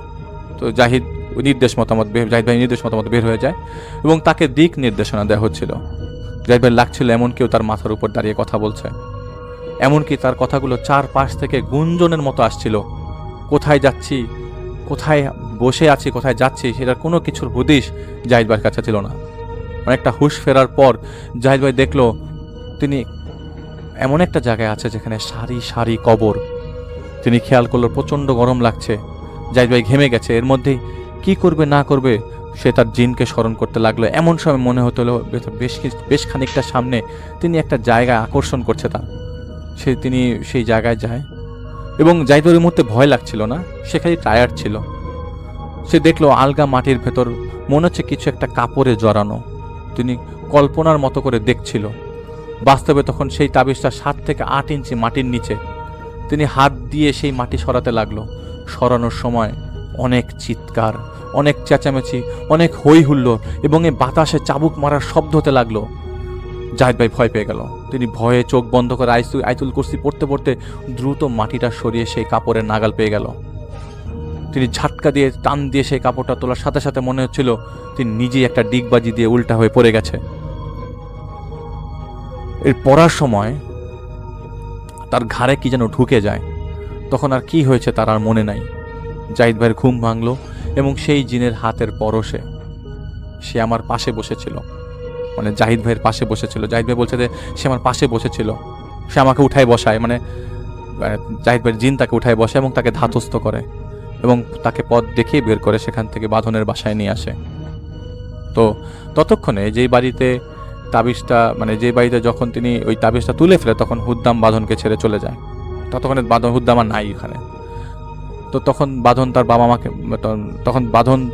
তো জাহিদ ভাই নির্দেশ মতামত বের হয়ে যায় এবং তাকে দিক নির্দেশনা দেওয়া হচ্ছিল। জাহিদ ভাই লাগছিল এমন কেউ তার মাথার উপর দাঁড়িয়ে কথা বলছে, এমনকি তার কথাগুলো চারপাশ থেকে গুঞ্জনের মতো আসছিল। কোথায় যাচ্ছি, কোথায় বসে আছি, কোথায় যাচ্ছি, সেটার কোনো কিছুর হদিশ জাহিদ ভাইয়ের কাছে ছিল না। অনেকটা হুঁশ ফেরার পর জাহিদ ভাই দেখলো তিনি এমন একটা জায়গায় আছে যেখানে সারি সারি কবর। তিনি খেয়াল করলো প্রচণ্ড গরম লাগছে, জাহিদ ভাই ঘেমে গেছে। এর মধ্যেই কি করবে না করবে সে তার জিনকে স্মরণ করতে লাগলো। এমন সময় মনে হতো বেশ খানিকটা সামনে তিনি একটা জায়গায় আকর্ষণ করছে তিনি সেই জায়গায় যায় এবং জাহিদ ভাইয়ের মুহূর্তে ভয় লাগছিল না, সে খালি টায়ার্ড ছিল। সে দেখলো আলগা মাটির ভেতর মনে হচ্ছে কিছু একটা কাপড়ে জড়ানো। তিনি কল্পনার মতো করে দেখছিল, বাস্তবে তখন সেই তাবিজটা 7 থেকে 8 ইঞ্চি মাটির নিচে। তিনি হাত দিয়ে সেই মাটি সরাতে লাগলো। সরানোর সময় অনেক চিৎকার, অনেক চেঁচামেচি, অনেক হই হুল্লোড় এবং এই বাতাসে চাবুক মারার শব্দ হতে লাগলো। জাহিদ ভাই ভয় পেয়ে গেল। তিনি ভয়ে চোখ বন্ধ করে আয়াতুল কুরসি পড়তে দ্রুত মাটিটা সরিয়ে সেই কাপড়ের নাগাল পেয়ে গেল। তিনি ঝাটকা দিয়ে টান দিয়ে সেই কাপড়টা তোলার সাথে সাথে মনে হচ্ছিল তিনি নিজেই একটা ডিগবাজি দিয়ে উল্টা হয়ে পড়ে গেছে। এর পড়ার সময় তার ঘাড়ে কি যেন ঢুকে যায়। তখন আর কি হয়েছে তার আর মনে নাই। জাহিদ ভাইয়ের ঘুম ভাঙলো এবং সেই জিনের হাতের পরশে সে আমার পাশে বসেছিল, জাহিদ ভাইয়ের পাশে বসেছিল। জাহিদ ভাই বলছে যে সে আমার পাশে বসেছিল, সে আমাকে উঠায় বসায়, জাহিদ ভাইয়ের জিন তাকে উঠায় বসায় এবং তাকে ধাতস্থ করে এবং তাকে পথ দেখিয়ে বের করে সেখান থেকে বাঁধনের বাসায় নিয়ে আসে। তো ততক্ষণে যেই বাড়িতে তাবিজটা যে বাড়িতে যখন তিনি ওই তাবিজটা তুলে ফেলে তখন হুদ্দাম বাঁধনকে ছেড়ে চলে যায়। ততক্ষণে হুদ্দাম আর নাই এখানে। তো তখন বাঁধন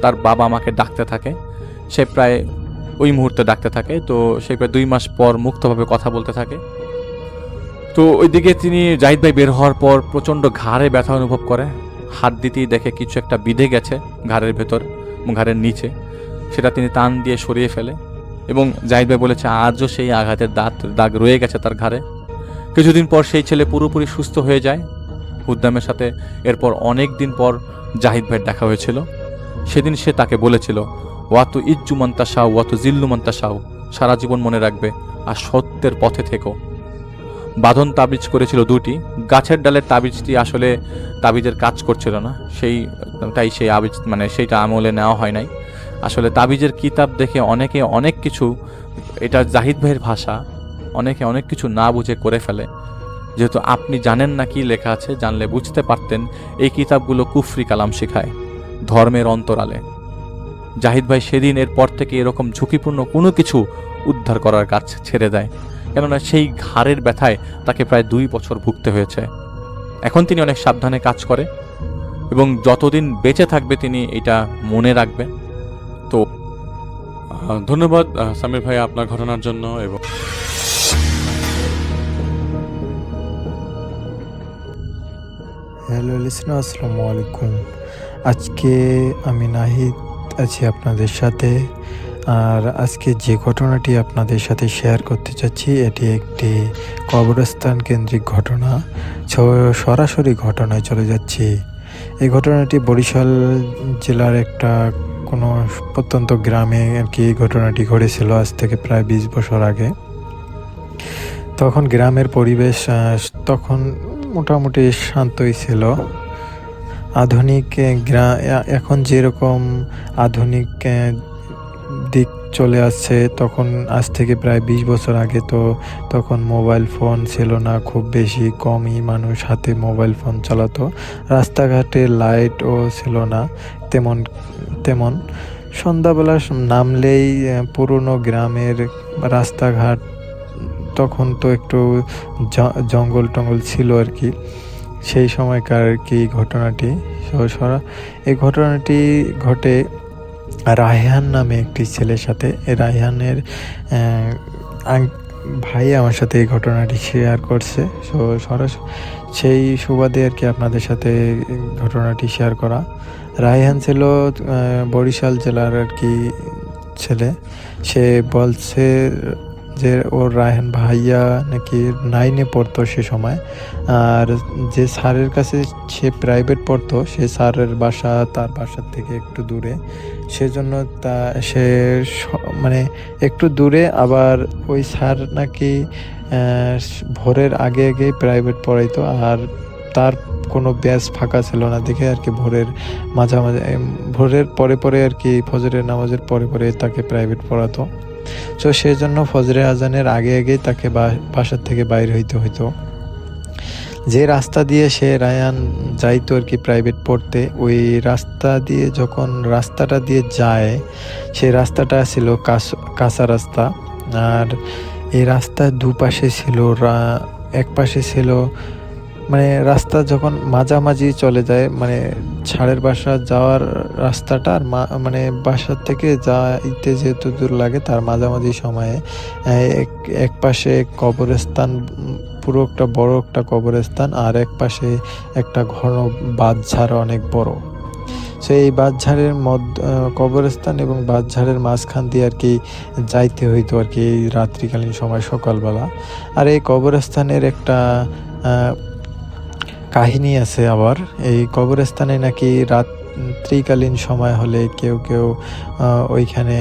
তার বাবা মাকে ডাকতে থাকে। সে প্রায় ওই মুহূর্তে ডাকতে থাকে। তো সে প্রায় 2 মাস পর মুক্তভাবে কথা বলতে থাকে। তো ওইদিকে তিনি জাহিদ ভাই বের হওয়ার পর প্রচণ্ড ঘাড়ে ব্যথা অনুভব করে। হাত দিতেই দেখে কিছু একটা বিঁধে গেছে ঘাড়ের ভেতর এবং ঘাড়ের নিচে। সেটা তিনি টান দিয়ে সরিয়ে ফেলে এবং জাহিদ ভাই বলেছে আজও সেই আঘাতের দাগ রয়ে গেছে তার ঘাড়ে। কিছুদিন পর সেই ছেলে পুরোপুরি সুস্থ হয়ে যায় হুদ্দামের সাথে। এরপর অনেক দিন পর জাহিদ ভাইয়ের দেখা হয়েছিল। সেদিন সে তাকে বলেছিল, ওয়াতু ইজ্জু মন্তাসাও ওয়াতু জিল্লু মন্তাসাও, সারা জীবন মনে রাখবে আর সত্যের পথে থেকো। বাঁধন তাবিজ করেছিল দুটি। গাছের ডালের তাবিজটি আসলে তাবিজের কাজ করছিল না, তাই সেই আবিজ সেইটা আমলে নেওয়া হয় নাই। আসলে তাবিজের কিতাব দেখে অনেকে অনেক কিছু, এটা জাহিদ ভাইয়ের ভাষা, অনেকে অনেক কিছু না বুঝে করে ফেলে। যেহেতু আপনি জানেন না কি লেখা আছে, জানলে বুঝতে পারতেন এই কিতাবগুলো কুফরি কালাম শেখায় ধর্মের অন্তরালে। জাহিদ ভাই সেদিন এরপর থেকে এরকম ঝুঁকিপূর্ণ কোনো কিছু উদ্ধার করার কাজ ছেড়ে দেয়, কেননা সেই ঘাড়ের ব্যথায় তাকে প্রায় 2 বছর ভুগতে হয়েছে। এখন তিনি অনেক সাবধানে কাজ করে এবং যতদিন বেঁচে থাকবে তিনি এটা মনে রাখবেন। তো ধন্যবাদ সামির ভাই আপনার ঘটনার জন্য। এবং হ্যালো লিসনার, আসসালামু আলাইকুম। আজকে আমি নাহিদ আছি আপনাদের সাথে। আর আজকে যে ঘটনাটি আপনাদের সাথে শেয়ার করতে চাচ্ছি এটি একটি কবরস্থান কেন্দ্রিক ঘটনা। সরাসরি ঘটনায় চলে যাচ্ছি। এই ঘটনাটি বরিশাল জেলার একটা কোনো প্রত্যন্ত গ্রামে আর কি এই ঘটনাটি ঘটেছিল, আজ থেকে প্রায় 20 বছর আগে। তখন গ্রামের পরিবেশ তখন মোটামুটি শান্তই ছিল। আধুনিক এখন যেরকম আধুনিক দিক চলে আসছে, তখন আজ থেকে প্রায় 20 বছর আগে তো তখন মোবাইল ফোন ছিল না, খুব বেশি কমই মানুষ হাতে মোবাইল ফোন চালাতো। রাস্তাঘাটে লাইটও ছিল না তেমন। সন্ধ্যাবেলা নামলেই পুরনো গ্রামের রাস্তাঘাট, তখন তো একটু জঙ্গল টঙ্গল ছিল আর কি সেই সময়কার আর কি ঘটনাটি। এই ঘটনাটি ঘটে রায়হান নামে একটি ছেলের সাথে। রায়হানের ভাই আমার সাথে এই ঘটনাটি শেয়ার করছে, সেই সুবাদে আর কি আপনাদের সাথে ঘটনাটি শেয়ার করা। রায়হান ছিল বরিশাল জেলার আর কি ছেলে। সে বলছে যে ওর রায়হান ভাইয়া নাকি 9-এ পড়তো সে সময়। আর যে স্যারের কাছে সে প্রাইভেট পড়তো, সে স্যারের বাসা তার বাসার থেকে একটু দূরে, সেজন্য সে একটু দূরে। আবার ওই স্যার নাকি ভোরের আগে প্রাইভেট পড়াইতো, আর তার কোনো ব্যাচ ফাঁকা ছিল না দেখে আর কি ভোরের মাঝামাঝি, ভোরের পরে আর কি ফজরের নামাজের পরে তাকে প্রাইভেট পড়াতো। তো সেই জন্য ফজরের আজানের আগে তাকে বাসার থেকে বাইর হইতে হইতো। যে রাস্তা দিয়ে সে রায়ান যাইতো আর কি প্রাইভেট পড়তে, ওই রাস্তা দিয়ে যখন রাস্তাটা দিয়ে যায়, সেই রাস্তাটা ছিল কাঁচা রাস্তা। আর এই রাস্তার দুপাশে ছিল, এক পাশে ছিল রাস্তা যখন মাঝামাঝি চলে যায়, ছাড়ের বাসা যাওয়ার রাস্তাটা আর বাসার থেকে যাইতে যেহেতু দূর লাগে, তার মাঝামাঝি সময়ে এক পাশে কবরস্থান, পুরো একটা বড় একটা কবরস্থান, আর এক পাশে একটা ঘন বাঁধঝাড় অনেক বড়। সেই বাঁধঝাড়ের কবরস্থান এবং বাঁধঝাড়ের মাঝখান দিয়ে আর কি যাইতে হইতো আর কি রাত্রিকালীন সময়, সকালবেলা। আর এই কবরস্থানের একটা কাহিনী আছে আবার। এই কবরস্থানে নাকি রাত্রিকালীন সময় হলে কেউ ওইখানে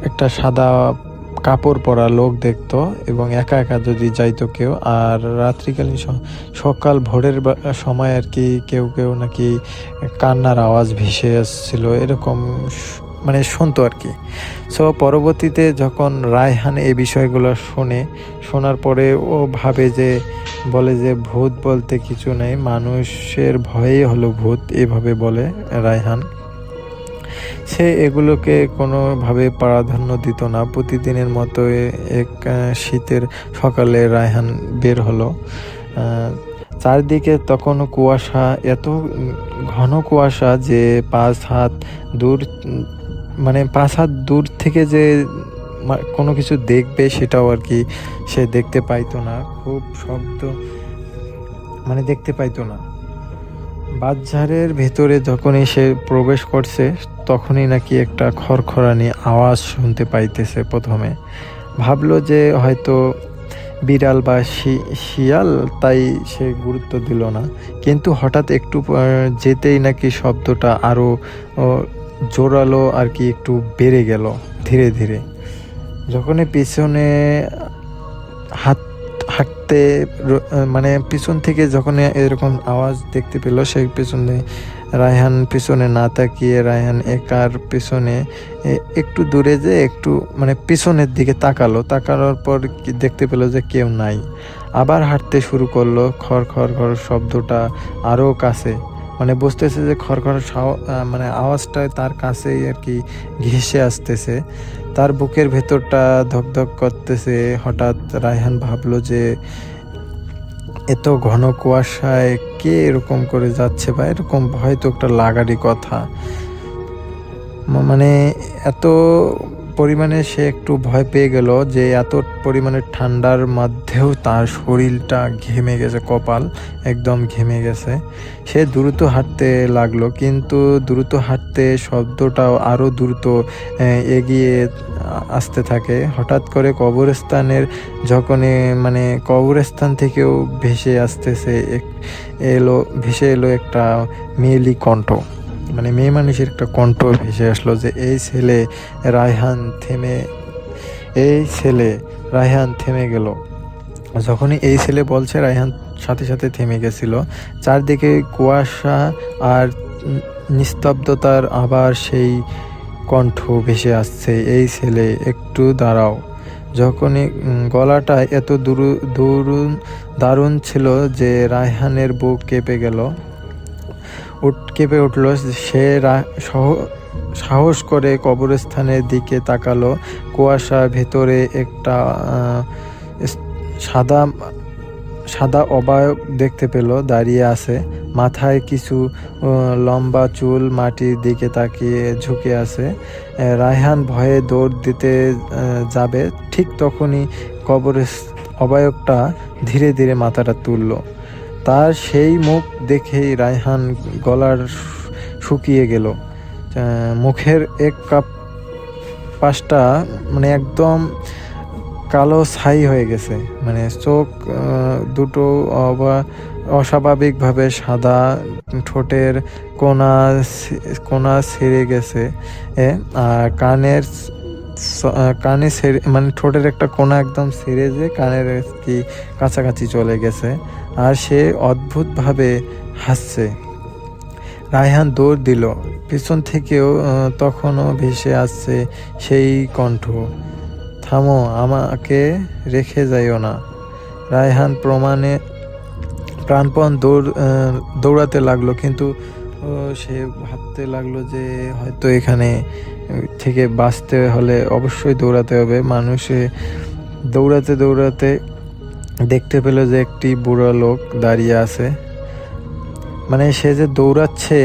একটা সাদা কাপড় পরা লোক দেখতো, এবং একা যদি যাইতো কেউ। আর রাত্রিকালীন সকাল ভোরের সময় আর কি কেউ নাকি কান্নার আওয়াজ ভেসে আসছিল, এরকম শুনতো আর কি। সো পরবর্তীতে যখন রায়হান এই বিষয়গুলো শোনার পরে ও বলে যে ভূত বলতে কিছু নেই, মানুষের ভয়েই হলো ভূত, এভাবে বলে রায়হান। সে এগুলোকে কোনোভাবে প্রাধান্য দিত না। প্রতিদিনের মতো এক শীতের সকালে রায়হান বের হলো। চারদিকে তখনও কুয়াশা, এত ঘন কুয়াশা যে 5 হাত দূর থেকে যে কোনো কিছু দেখবে সেটাও আর কি সে দেখতে পাইতো না। খুব শব্দ দেখতে পাইতো না। বাঁধঝাড়ের ভেতরে যখনই সে প্রবেশ করছে, তখনই নাকি একটা খড়খড়ানি আওয়াজ শুনতে পাইতেছে। প্রথমে ভাবলো যে হয়তো বিড়াল বা শিয়াল, তাই সে গুরুত্ব দিল না। কিন্তু হঠাৎ একটু যেতেই নাকি শব্দটা আরও জোরালো আর কি, একটু বেড়ে গেল ধীরে ধীরে। যখনই পিছনে হাঁটতে মানে পিছন থেকে যখন এরকম আওয়াজ দেখতে পেল, সেই পিছনে রায়হান পিছনে না তাকিয়ে রায়হান একার পিছনে একটু দূরে যে একটু মানে পিছনের দিকে তাকানোর পর দেখতে পেল যে কেউ নাই। আবার হাঁটতে শুরু করলো। খড় খড় খড় শব্দটা আরও কাছে, মানে বুঝতেছে যে খড়খড় মানে আওয়াজটা তার কাছেই আর কি ঘেঁষে আসতেছে। তার বুকের ভেতরটা ধকধক করতেছে। হঠাৎ রায়হান ভাবলো যে এত ঘন কুয়াশায় কে এরকম করে যাচ্ছে, বা এরকম ভয় তো একটা লাগারই কথা। মানে এত পরিমাণে সে একটু ভয় পেয়ে গেল যে এত পরিমাণে ঠান্ডার মধ্যেও তার শরীরটা ঘেমে গেছে, কপাল একদম ঘেমে গেছে। সে দ্রুত হাঁটতে লাগলো, কিন্তু দ্রুত হাঁটতে শব্দটাও আরও দ্রুত এগিয়ে আসতে থাকে। হঠাৎ করে কবরস্থানের যখনই মানে কবরস্থান থেকেও ভেসে আসতেছে ভেসে এলো একটা মেয়েলি কণ্ঠ, মানে মেয়ে মানুষের একটা কণ্ঠ ভেসে আসলো যে এই ছেলে রায়হান থেমে গেল। যখনই এই ছেলে বলছে, রায়হান সাথে সাথে থেমে গেছিল। চারদিকে কুয়াশা আর নিস্তব্ধতার আবার সেই কণ্ঠ ভেসে আসছে, এই ছেলে একটু দাঁড়াও। যখনই গলাটা এত দারুণ ছিল যে রায়হানের বুক কেঁপে উঠল। সে সাহস করে কবরস্থানের দিকে তাকালো। কুয়াশার ভেতরে একটা সাদা অবয়ব দেখতে পেল, দাঁড়িয়ে আছে। মাথায় কিছু লম্বা চুল মাটির দিকে তাকিয়ে ঝুঁকে আছে। রায়হান ভয়ে দৌড় দিতে যাবে, ঠিক তখনই অবয়বটা ধীরে ধীরে মাথাটা তুলল। তার সেই মুখ দেখেই রায়হান গলার শুকিয়ে গেল। মুখের এক পাশটা মানে একদম কালো ছাই হয়ে গেছে, মানে চোখ দুটো অস্বাভাবিকভাবে সাদা, ঠোঁটের কোনা ছেড়ে গেছে, আর কানে ছেড়ে মানে ঠোঁটের একটা কোনা একদম ছেড়ে যে কানের কি কাছাকাছি চলে গেছে, আর সে অদ্ভুতভাবে হাসছে। রায়হান দৌড় দিল। পিছন থেকেও তখনও ভেসে আসছে সেই কণ্ঠ, থামো, আমাকে রেখে যাইও না। রায়হান প্রাণপণ দৌড়াতে লাগলো, কিন্তু সে ভাবতে লাগলো যে হয়তো এখানে থেকে বাঁচতে হলে অবশ্যই দৌড়াতে হবে। মানুষে দৌড়াতে দৌড়াতে দেখতে পেল যে একটি বুড়ো লোক দাঁড়িয়ে আছে। মানে সে যে দৌড়াচ্ছে,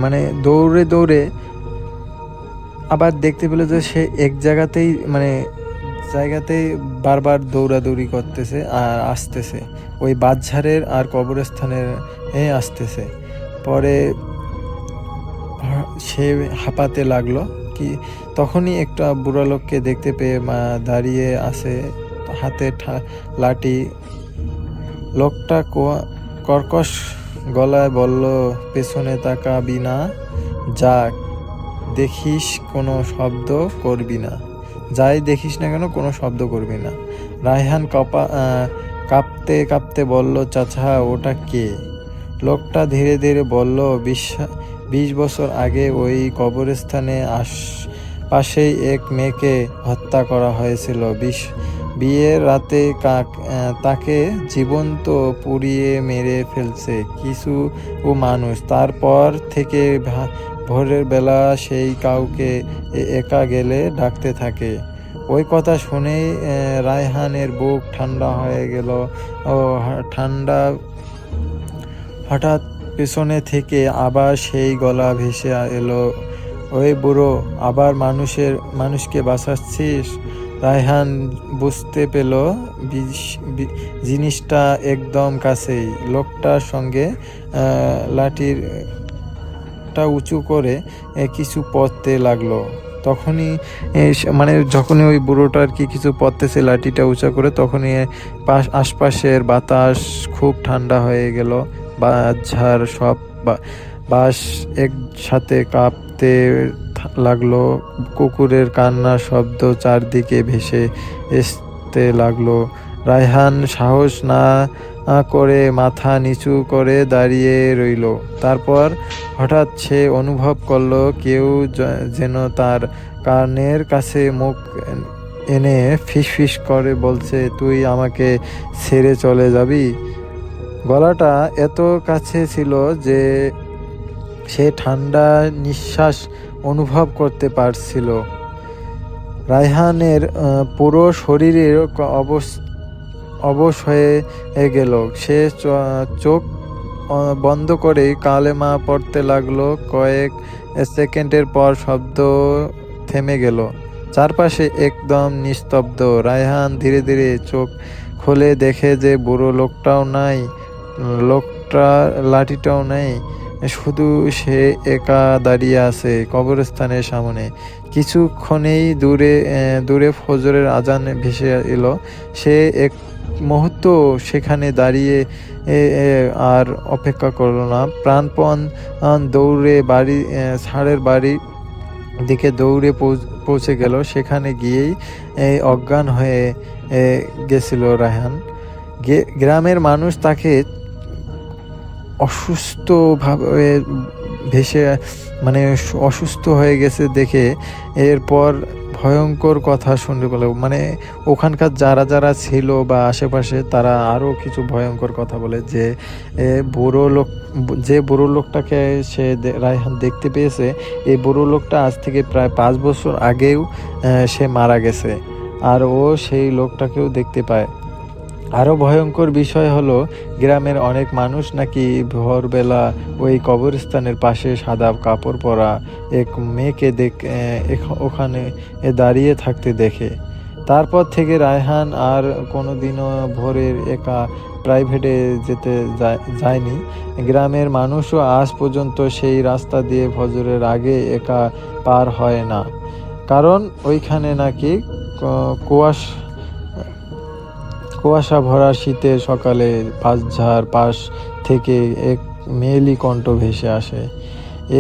মানে দৌড়ে আবার দেখতে পেল যে সে এক জায়গাতেই বারবার দৌড়াদৌড়ি করতেছে আর আসতেছে, ওই বাঁশঝাড়ের আর কবরস্থানের আসতেছে। পরে সে হাঁপাতে লাগলো। কি তখনই একটা বুড়া লোককে দেখতে পেয়ে দাঁড়িয়ে আছে, হাতে লাঠি। লোকটা কর্কশ গলায় বলল, পেছনে তাকাবি না, যা দেখিস কোনো শব্দ করবি না, যাই দেখিস না কেন কোনো শব্দ করবি না। রায়হান কাঁপতে কাঁপতে বলল, চাচা ওটা কে? লোকটা ধীরে ধীরে বলল, 20 বছর আগে ওই কবরস্থানে পাশেই এক মেয়েকে হত্যা করা হয়েছিল। বিয়ের রাতে তাকে জীবন্ত পুড়িয়ে মেরে ফেলছে কিছু মানুষ। তারপর থেকে ভোরের বেলা সেই কাউকে একা গেলে ডাকতে থাকে। ওই কথা শুনেই রায়হানের বুক ঠান্ডা হয়ে গেল। হঠাৎ পেছনে থেকে আবার সেই গলা ভেসে এলো, ওই বুড়ো, আবার মানুষকে বাঁচাচ্ছিস? রায়হান বুঝতে পেল জিনিসটা একদম কাছেই। লোকটার সঙ্গে লাঠিটা উঁচু করে কিছু পড়তে লাগলো। তখনই মানে যখনই ওই বুড়োটা আর কি কিছু পড়তেছে লাঠিটা উঁচা করে, তখনই আশপাশের বাতাস খুব ঠান্ডা হয়ে গেল। বাঁশঝাড় সব বাঁশ একসাথে কাঁপতে লাগলো। কুকুরের কান্নার শব্দ চারদিকে ভেসে আসতে লাগলো। রায়হান সাহস না করে মাথা নিচু করে দাঁড়িয়ে রইল। তারপর হঠাৎ সে অনুভব করলো কেউ যেন তার কানের কাছে মুখ এনে ফিসফিস করে বলছে, তুই আমাকে ছেড়ে চলে যাবি। গলাটা এত কাছে ছিল যে সে ঠান্ডা নিঃশ্বাস অনুভব করতে পারছিল। রায়হানের পুরো শরীরের অবশ হয়ে গেল। সে চোখ বন্ধ করে কালেমা পড়তে লাগলো। কয়েক সেকেন্ডের পর শব্দ থেমে গেল। চারপাশে একদম নিস্তব্ধ। রায়হান ধীরে ধীরে চোখ খুলে দেখে যে বুড়ো লোকটাও নাই, লোকটা লাঠিটাও নেই, শুধু সে একা দাঁড়িয়ে আছে কবরস্থানের সামনে। কিছুক্ষণেই দূরে ফজরের আজান ভেসে এলো। সে এক মুহূর্ত সেখানে দাঁড়িয়ে আর অপেক্ষা করলো না। প্রাণপণ দৌড়ে ছাড়ের বাড়ির দিকে দৌড়ে পৌঁছে গেল। সেখানে গিয়েই অজ্ঞান হয়ে গেছিল রায়হান। গ্রামের মানুষ তাকে অসুস্থভাবে অসুস্থ হয়ে গেছে দেখে এরপর ভয়ঙ্কর কথা শুনতে পেল। মানে ওখানকার যারা ছিল বা আশেপাশে তারা আরও কিছু ভয়ঙ্কর কথা বলে যে বুড়ো লোকটাকে সে রায়হান দেখতে পেয়েছে, এই বুড়ো লোকটা আজ থেকে প্রায় 5 বছর আগেও সে মারা গেছে, আর ও সেই লোকটাকেও দেখতে পায়। আরও ভয়ঙ্কর বিষয় হলো গ্রামের অনেক মানুষ নাকি ভোরবেলা ওই কবরস্থানের পাশে সাদা কাপড় পরা এক মেয়েকে ওখানে দাঁড়িয়ে থাকতে দেখে। তারপর থেকে রায়হান আর কোনোদিনও ভোরের একা প্রাইভেটে যেতে যায়নি। গ্রামের মানুষও আজ পর্যন্ত সেই রাস্তা দিয়ে ফজরের আগে একা পার হয় না, কারণ ওইখানে নাকি কুয়াশা ভরা শীতের সকালে বাঁশঝাড় পাশ থেকে এক মেয়েলি কণ্ঠ ভেসে আসে,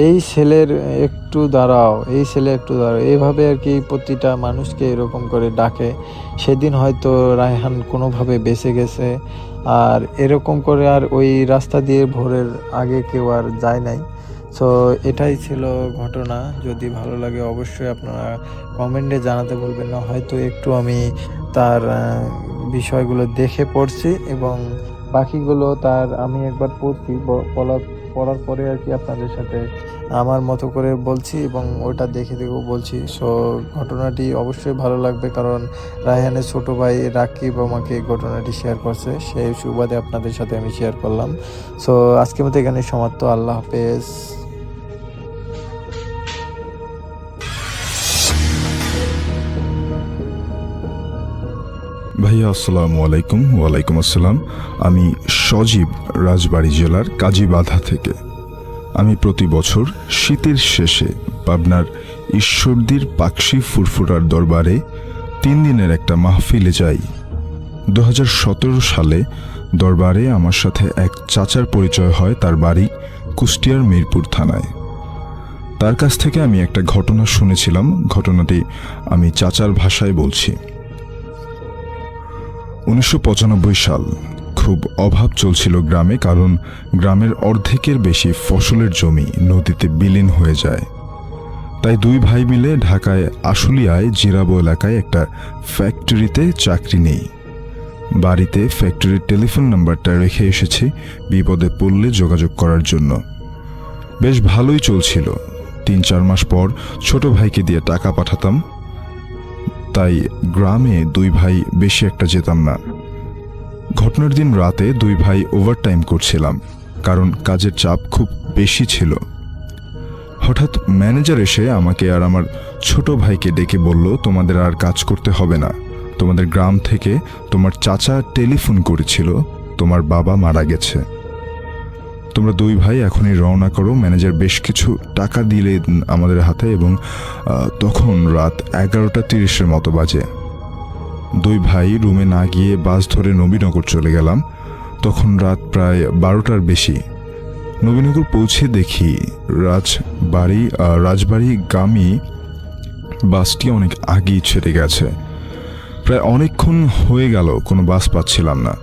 এই ছেলের একটু দাঁড়াও, এইভাবে আর কি প্রতিটা মানুষকে এরকম করে ডাকে। সেদিন হয়তো রায়হান কোনোভাবে বেঁচে গেছে, আর এরকম করে আর ওই রাস্তা দিয়ে ভোরের আগে কেউ আর যায় নাই। সো এটাই ছিল ঘটনা। যদি ভালো লাগে অবশ্যই আপনারা কমেন্টে জানাতে ভুলবেন না। হয়তো একটু আমি তার বিষয়গুলো দেখে পড়ছি এবং বাকিগুলো আমি একবার পড়ছি, পড়ার পরে আর কি আপনাদের সাথে আমার মতো করে বলছি এবং ওটা দেখে বলছি। সো ঘটনাটি অবশ্যই ভালো লাগবে, কারণ রায়হানের ছোট ভাই রাকিব আমাকে ঘটনাটি শেয়ার করছে, সেই সুবাদে আপনাদের সাথে আমি শেয়ার করলাম। সো আজকের মতো এখানে সমাপ্ত। আল্লাহ হাফেজ। ভাইয়া আসসালামু আলাইকুম। ওয়ালাইকুম আসসালাম। আমি সজীব, রাজবাড়ী জেলার কাজীবাধা থেকে। আমি প্রতি বছর শীতের শেষে পাবনার ঈশ্বরদীর পাকশি ফুরফুরার দরবারে 3 দিনের একটা মাহফিলে যাই। 2017 সালে দরবারে আমার সাথে এক চাচার পরিচয় হয়। তার বাড়ি কুষ্টিয়ার মিরপুর থানায়। তার কাছ থেকে আমি একটা ঘটনা শুনেছিলাম। ঘটনাটি আমি চাচার ভাষায় বলছি। 1995 সাল। খুব অভাব চলছিল গ্রামে, কারণ গ্রামের অর্ধেকের বেশি ফসলের জমি নদীতে বিলীন হয়ে যায়। তাই 2 ভাই মিলে ঢাকায় আশুলিয়ায় জিরাবো এলাকায় একটা ফ্যাক্টরিতে চাকরি নেই। বাড়িতে ফ্যাক্টরির টেলিফোন নাম্বারটা রেখে এসেছি বিপদে পড়লে যোগাযোগ করার জন্য। বেশ ভালোই চলছিল। 3-4 মাস পর ছোট ভাইকে দিয়ে টাকা পাঠাতাম। তাই গ্রামে 2 ভাই বেশি একটা যেতাম না। ঘটনার দিন রাতে 2 ভাই ওভারটাইম করছিলাম, কারণ কাজের চাপ খুব বেশি ছিল। হঠাৎ ম্যানেজার এসে আমাকে আর আমার ছোট ভাইকে ডেকে বলল, তোমাদের আর কাজ করতে হবে না। তোমাদের গ্রাম থেকে তোমার চাচা টেলিফোন করেছিল, তোমার বাবা মারা গেছে। তোমরা দুই ভাই এখনই রওনা করো। ম্যানেজার বেশ কিছু টাকা দিলে আমাদের হাতে, এবং তখন রাত 11:30 মতো বাজে। দুই ভাই রুমে না গিয়ে বাস ধরে নবীনগর চলে গেলাম। তখন রাত প্রায় 12টার বেশি। নবীনগর পৌঁছে দেখি রাজবাড়িগামী বাসটি অনেক আগেই ছেড়ে গেছে। প্রায় অনেকক্ষণ হয়ে গেল কোনো বাস পাচ্ছিলাম না।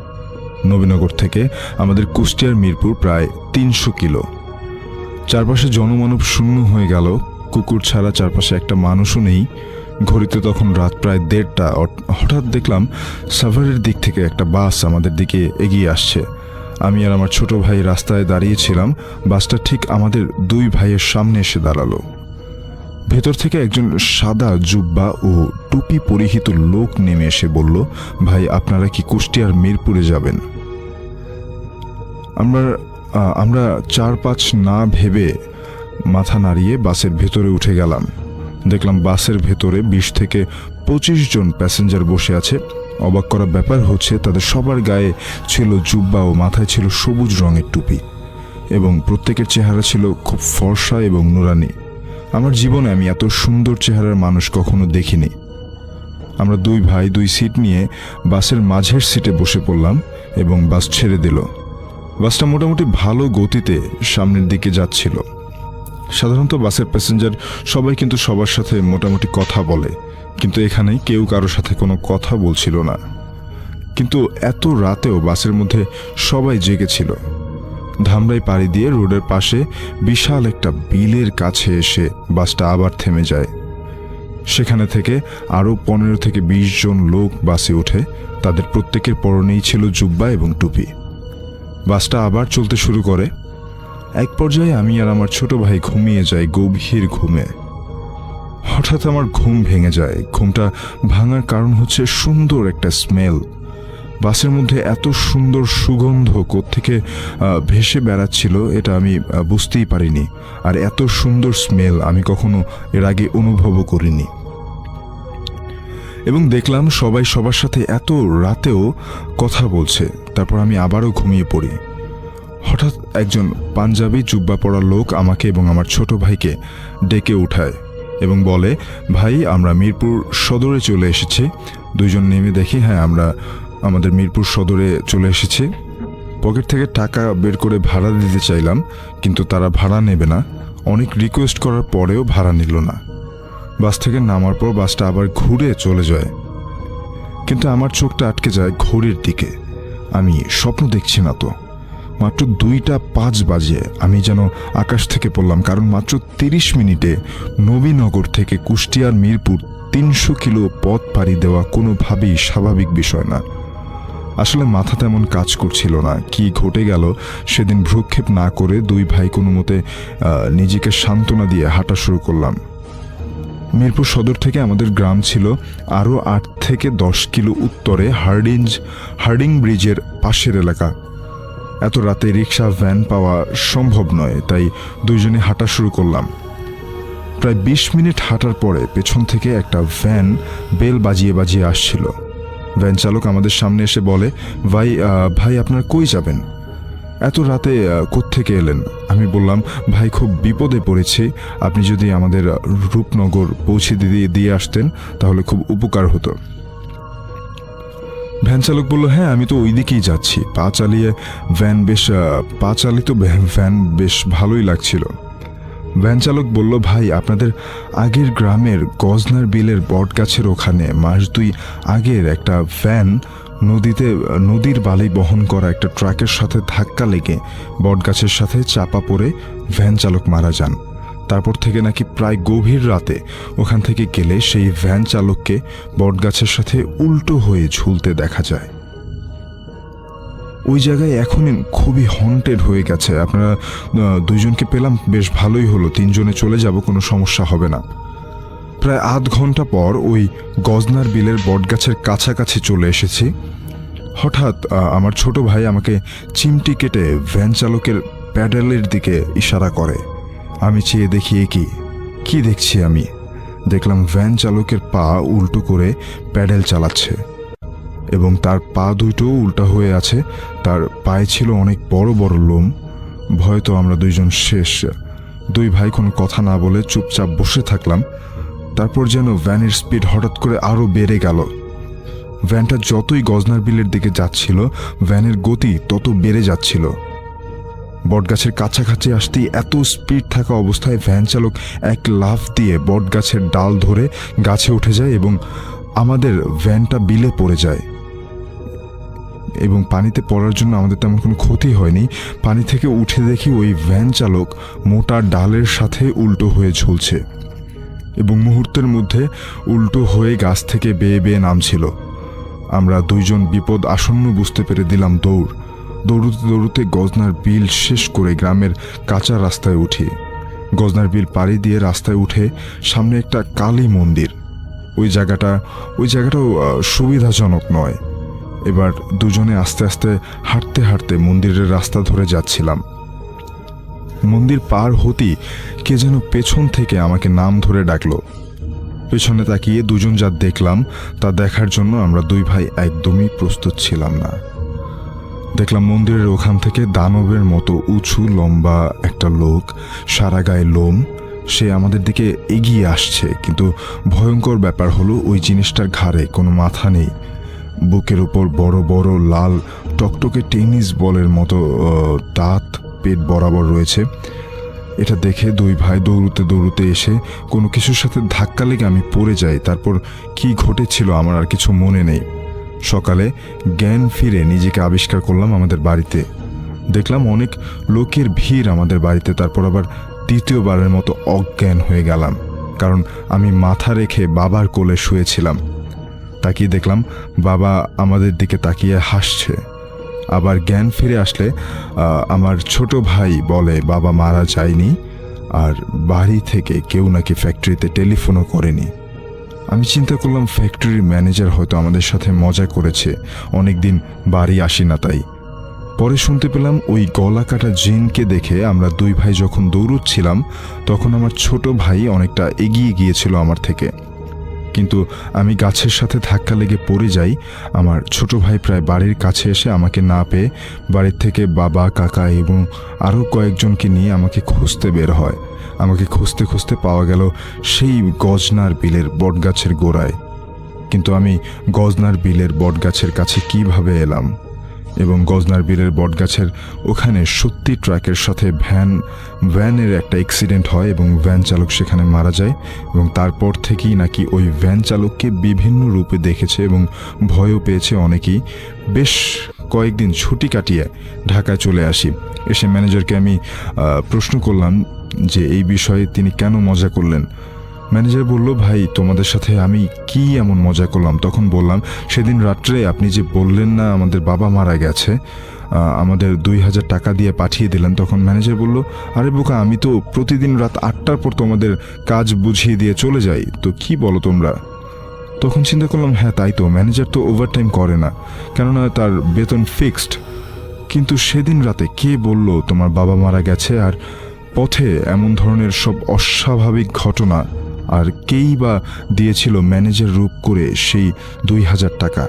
নবীনগর থেকে আমাদের কুষ্টিয়ার মিরপুর প্রায় 300 কিলো। চারপাশে জনমানব শূন্য হয়ে গেল, কুকুর ছাড়া চারপাশে একটা মানুষও নেই। ঘড়িতে তখন রাত প্রায় 1:30। হঠাৎ দেখলাম সাভারের দিক থেকে একটা বাস আমাদের দিকে এগিয়ে আসছে। আমি আর আমার ছোট ভাই রাস্তায় দাঁড়িয়েছিলাম। বাসটা ঠিক আমাদের দুই ভাইয়ের সামনে এসে দাঁড়ালো। ভেতর থেকে একজন সাদা জুব্বা ও টুপি পরিহিত লোক নেমে এসে বলল, ভাই আপনারা কি কুষ্টিয়ার মিরপুরে যাবেন? আমরা 4-5 না ভেবে মাথা নাড়িয়ে বাসের ভেতরে উঠে গেলাম। দেখলাম বাসের ভেতরে 20 থেকে 25 জন প্যাসেঞ্জার বসে আছে। অবাক করা ব্যাপার হচ্ছে তাদের সবার গায়ে ছিল জুব্বা ও মাথায় ছিল সবুজ রঙের টুপি, এবং প্রত্যেকের চেহারা ছিল খুব ফর্সা এবং নুরানি। আমার জীবনে আমি এত সুন্দর চেহারার মানুষ কখনো দেখিনি। আমরা দুই ভাই 2 সিট নিয়ে বাসের মাঝের সিটে বসে পড়লাম এবং বাস ছেড়ে দিল। বাসটা মোটামুটি ভালো গতিতে সামনের দিকে যাচ্ছিল। সাধারণত বাসের প্যাসেঞ্জার সবাই কিন্তু সবার সাথে মোটামুটি কথা বলে, কিন্তু এখানে কেউ কারোর সাথে কোনো কথা বলছিল না। কিন্তু এত রাতেও বাসের মধ্যে সবাই জেগেছিল। ধামরাই পাড়ি দিয়ে রোডের পাশে বিশাল একটা বিলের কাছে এসে বাসটা আবার থেমে যায়। সেখানে থেকে আরও 15 থেকে 20 জন লোক বাসে ওঠে। তাদের প্রত্যেকের পরনেই ছিল জুব্বা এবং টুপি। বাসটা আবার চলতে শুরু করে। এক পর্যায়ে আমি আর আমার ছোট ভাই ঘুমিয়ে যাই গভীর ঘুমে। হঠাৎ আমার ঘুম ভেঙে যায়। ঘুমটা ভাঙার কারণ হচ্ছে সুন্দর একটা স্মেল। বাসের মধ্যে এত সুন্দর সুগন্ধ কোত্থেকে ভেসে বেড়াচ্ছিল এটা আমি বুঝতেই পারিনি। আর এত সুন্দর স্মেল আমি কখনো এর আগে অনুভবও করিনি। এবং দেখলাম সবাই সবার সাথে এত রাতেও কথা বলছে। তারপর আমি আবারও ঘুমিয়ে পড়ি। হঠাৎ একজন পাঞ্জাবি জুব্বা পরা লোক আমাকে এবং আমার ছোট ভাইকে ডেকে উঠায় এবং বলে, ভাই আমরা মিরপুর সদরে চলে এসেছি। দুইজন নেমে দেখি হ্যাঁ আমরা আমাদের মিরপুর সদরে চলে এসেছি। পকেট থেকে টাকা বের করে ভাড়া দিতে চাইলাম, কিন্তু তারা ভাড়া নেবে না। অনেক রিকোয়েস্ট করার পরেও ভাড়া নিল না। বাস থেকে নামার পর বাসটা আবার ঘুরে চলে যায়, কিন্তু আমার চোখটা আটকে যায় ঘড়ির দিকে। আমি স্বপ্ন দেখছি না তো। মাত্র 2:05 বাজে। আমি যেন আকাশ থেকে পড়লাম, কারণ মাত্র 30 মিনিটে নবীনগর থেকে কুষ্টিয়ার মিরপুর 300 কিলো পথ পাড়ি দেওয়া কোনোভাবেই স্বাভাবিক বিষয় না। আসলে মাথা তেমন কাজ করছিল না। কি ঘটে গেল সেদিন ভ্রুক্ষেপ না করে দুই ভাই কোনো মতে নিজেকে সান্ত্বনা দিয়ে হাঁটা শুরু করলাম। মিরপুর সদর থেকে আমাদের গ্রাম ছিল আরও 8 থেকে 10 কিলো উত্তরে হার্ডিং ব্রিজের পাশের এলাকা। এত রাতে রিক্সা ভ্যান পাওয়া সম্ভব নয়, তাই দুইজনে হাঁটা শুরু করলাম। প্রায় 20 মিনিট হাঁটার পরে পেছন থেকে একটা ভ্যান বেল বাজিয়ে বাজিয়ে আসছিল। ভ্যান চালক আমাদের সামনে এসে বলে, ভাই আপনারা কই যাবেন? এত রাতে কোত্থেকে এলেন? আমি বললাম, ভাই খুব বিপদে পড়েছি, আপনি যদি আমাদের রূপনগর পৌঁছে দিয়ে আসতেন তাহলে খুব উপকার হতো। ভ্যান চালক বলল, হ্যাঁ আমি তো ওই দিকেই যাচ্ছি। পা চালিত ভ্যান বেশ ভালোই লাগছিল। ভ্যান চালক বলল, ভাই আপনাদের আগের গ্রামের গজনার বিলের বট গাছের ওখানে মাস 2 আগের একটা ভ্যান নদীর বালি বহন করা একটা ট্রাকের সাথে ধাক্কা লেগে বট গাছের সাথে চাপা পড়ে ভ্যান চালক মারা যান। তারপর থেকে নাকি প্রায় গভীর রাতে ওখান থেকে গেলে সেই ভ্যান চালককে বট গাছের সাথে উল্টো হয়ে ঝুলতে দেখা যায়। ওই জায়গায় এখন খুবই হন্টেড হয়ে গেছে। আপনারা দুইজনকে পেলাম, বেশ ভালোই হলো। 3 জনে চলে যাব, কোনো সমস্যা হবে না। প্রায় আধ ঘন্টা পর ওই গজনার বিলের বটগাছের কাছাকাছি চলে এসেছি। হঠাৎ আমার ছোট ভাই আমাকে চিমটি কেটে ভ্যান চালকের প্যাডেলের দিকে ইশারা করে। আমি চেয়ে দেখি কি দেখছি? আমি দেখলাম ভ্যান চালকের পা উল্টো করে প্যাডেল চালাচ্ছে এবং তার পা দুটো উল্টা হয়ে আছে। তার পায়ে ছিল অনেক বড় বড় লোম। ভয়ে তো আমরা দুইজন শেষ। দুই ভাই কোনো কথা না বলে চুপচাপ বসে থাকলাম। তারপর যেন ভ্যানের স্পিড হঠাৎ করে আরও বেড়ে গেল। ভ্যানটা যতই গজনার বিলের দিকে যাচ্ছিল, ভ্যানের গতি তত বেড়ে যাচ্ছিল। বটগাছের কাছাকাছি আসতেই এত স্পিড থাকা অবস্থায় ভ্যান চালক এক লাফ দিয়ে বটগাছের ডাল ধরে গাছে উঠে যায় এবং আমাদের ভ্যানটা বিলে পড়ে যায়। এবং পানিতে পড়ার জন্য আমাদের তেমন কোনো ক্ষতি হয়নি। পানি থেকে উঠে দেখি ওই ভ্যান চালক মোটা ডালের সাথে উল্টো হয়ে ঝুলছে এবং মুহূর্তের মধ্যে উল্টো হয়ে গাছ থেকে বেয়ে বেয়ে নামছিল। আমরা দুইজন বিপদ আসন্ন বুঝতে পেরে দিলাম দৌড়। দৌড়তে দৌড়তে গজনার বিল শেষ করে গ্রামের কাঁচা রাস্তায় উঠি। গজনার বিল পাড়ি দিয়ে রাস্তায় উঠে সামনে একটা কালী মন্দির। ওই জায়গাটাও সুবিধাজনক নয়। এবার দুজনে আস্তে আস্তে হাঁটতে হাঁটতে মন্দিরের রাস্তা ধরে যাচ্ছিলাম। মন্দির পার হতেই কে যেন পেছন থেকে আমাকে নাম ধরে ডাকলো। পেছনে তাকিয়ে দুজন যা দেখলাম তা দেখার জন্য আমরা দুই ভাই একদমই প্রস্তুত ছিলাম না। দেখলাম মন্দিরের ওখান থেকে দানবের মতো উঁচু লম্বা একটা লোক, সারা গায়ে লোম, সে আমাদের দিকে এগিয়ে আসছে। কিন্তু ভয়ঙ্কর ব্যাপার হলো ওই জিনিসটার ঘাড়ে কোনো মাথা নেই। বুকের উপর বড় বড় লাল টকটকে টেনিস বলের মতো দাঁত পেট বরাবর রয়েছে। এটা দেখে দুই ভাই দৌড়তে দৌড়তে এসে কোনো কিছুর সাথে ধাক্কা লেগে আমি পড়ে যাই। তারপর কি ঘটেছিল আমার আর কিছু মনে নেই। সকালে জ্ঞান ফিরে নিজেকে আবিষ্কার করলাম আমাদের বাড়িতে। দেখলাম অনেক লোকের ভিড় আমাদের বাড়িতে। তারপর আবার দ্বিতীয়বারের মতো অজ্ঞান হয়ে গেলাম, কারণ আমি মাথা রেখে বাবার কোলে শুয়েছিলাম। তাকিয়ে দেখলাম বাবা আমাদের দিকে তাকিয়ে হাসছে। আবার জ্ঞান ফিরে আসলে আমার ছোট ভাই বলে বাবা মারা যায়নি, আর বাড়ি থেকে কেউ নাকি ফ্যাক্টরিতে টেলিফোনও করেনি। আমি চিন্তা করলাম ফ্যাক্টরির ম্যানেজার হয়তো আমাদের সাথে মজা করেছে, অনেকদিন বাড়ি আসি না তাই। পরে শুনতে পেলাম ওই গলা কাটা জিনকে দেখে আমরা দুই ভাই যখন দৌড়চ্ছিলাম তখন আমার ছোট ভাই অনেকটা এগিয়ে গিয়েছিল আমার থেকে, কিন্তু আমি গাছের সাথে ধাক্কা লেগে পড়ে যাই। আমার ছোট ভাই প্রায় বাড়ির কাছে এসে আমাকে না পেয়ে বাড়ির থেকে বাবা, কাকা এবং আরও কয়েকজনকে নিয়ে আমাকে খুঁজতে বের হয়। আমাকে খুঁজতে খুঁজতে পাওয়া গেল সেই গজনার বিলের বটগাছের গোড়ায়। কিন্তু আমি গজনার বিলের বটগাছের কাছে কিভাবে এলাম এবং গজনার বিলের বটগাছের ওখানে সত্যি ট্রাকের সাথে ভ্যানের একটা অ্যাক্সিডেন্ট হয় এবং ভ্যান চালক সেখানে মারা যায়। এবং তারপর থেকেই নাকি ওই ভ্যান চালককে বিভিন্ন রূপে দেখেছে এবং ভয়ও পেয়েছে অনেকেই। বেশ কয়েকদিন ছুটি কাটিয়ে ঢাকায় চলে আসি। এসে ম্যানেজারকে আমি প্রশ্ন করলাম যে এই বিষয়ে তিনি কেন মজা করলেন। ম্যানেজার বলল, ভাই তোমাদের সাথে আমি কি এমন মজা করলাম? তখন বললাম, সেদিন রাত্রে আপনি যে বললেন না আমাদের বাবা মারা গেছে, আমাদের 2000 টাকা দিয়ে পাঠিয়ে দিলেন। তখন ম্যানেজার বলল, আরে বোকা, আমি তো প্রতিদিন রাত 8টার পর তোমাদের কাজ বুঝিয়ে দিয়ে চলে যাই, তো কি বলো তোমরা? তখন চিন্তা করলাম, হ্যাঁ তাই তো, ম্যানেজার তো ওভারটাইম করে না, কেননা তার বেতন ফিক্সড। কিন্তু সেদিন রাতে কে বলল তোমার বাবা মারা গেছে? আর পথে এমন ধরনের সব অস্বাভাবিক ঘটনা, আর কেই বা দিয়েছিল ম্যানেজার রূপ করে সেই 2000 টাকা?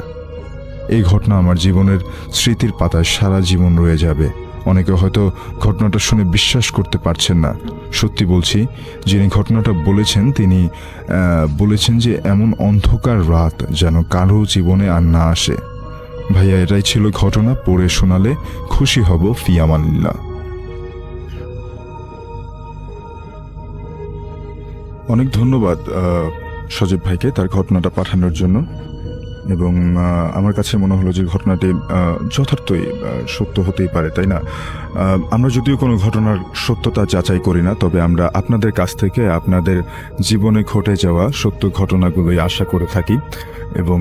এই ঘটনা আমার জীবনের স্মৃতির পাতায় সারা জীবন রয়ে যাবে। অনেকে হয়তো ঘটনাটা শুনে বিশ্বাস করতে পারছেন না। সত্যি বলছি, যিনি ঘটনাটা বলেছেন তিনি বলেছেন যে এমন অন্ধকার রাত যেন কারো জীবনে আর না আসে। ভাইয়া, এটাই ছিল ঘটনা। পড়ে শোনালে খুশি হব। ফিয়ামানিল্লাহ। অনেক ধন্যবাদ সজীব ভাইকে তার ঘটনাটা পাঠানোর জন্য। এবং আমার কাছে মনে হলো যে ঘটনাটি যথার্থই সত্য হতেই পারে, তাই না? আমরা যদিও কোনো ঘটনার সত্যতা যাচাই করি না, তবে আমরা আপনাদের কাছ থেকে আপনাদের জীবনে ঘটে যাওয়া সত্য ঘটনাগুলোই আশা করে থাকি। এবং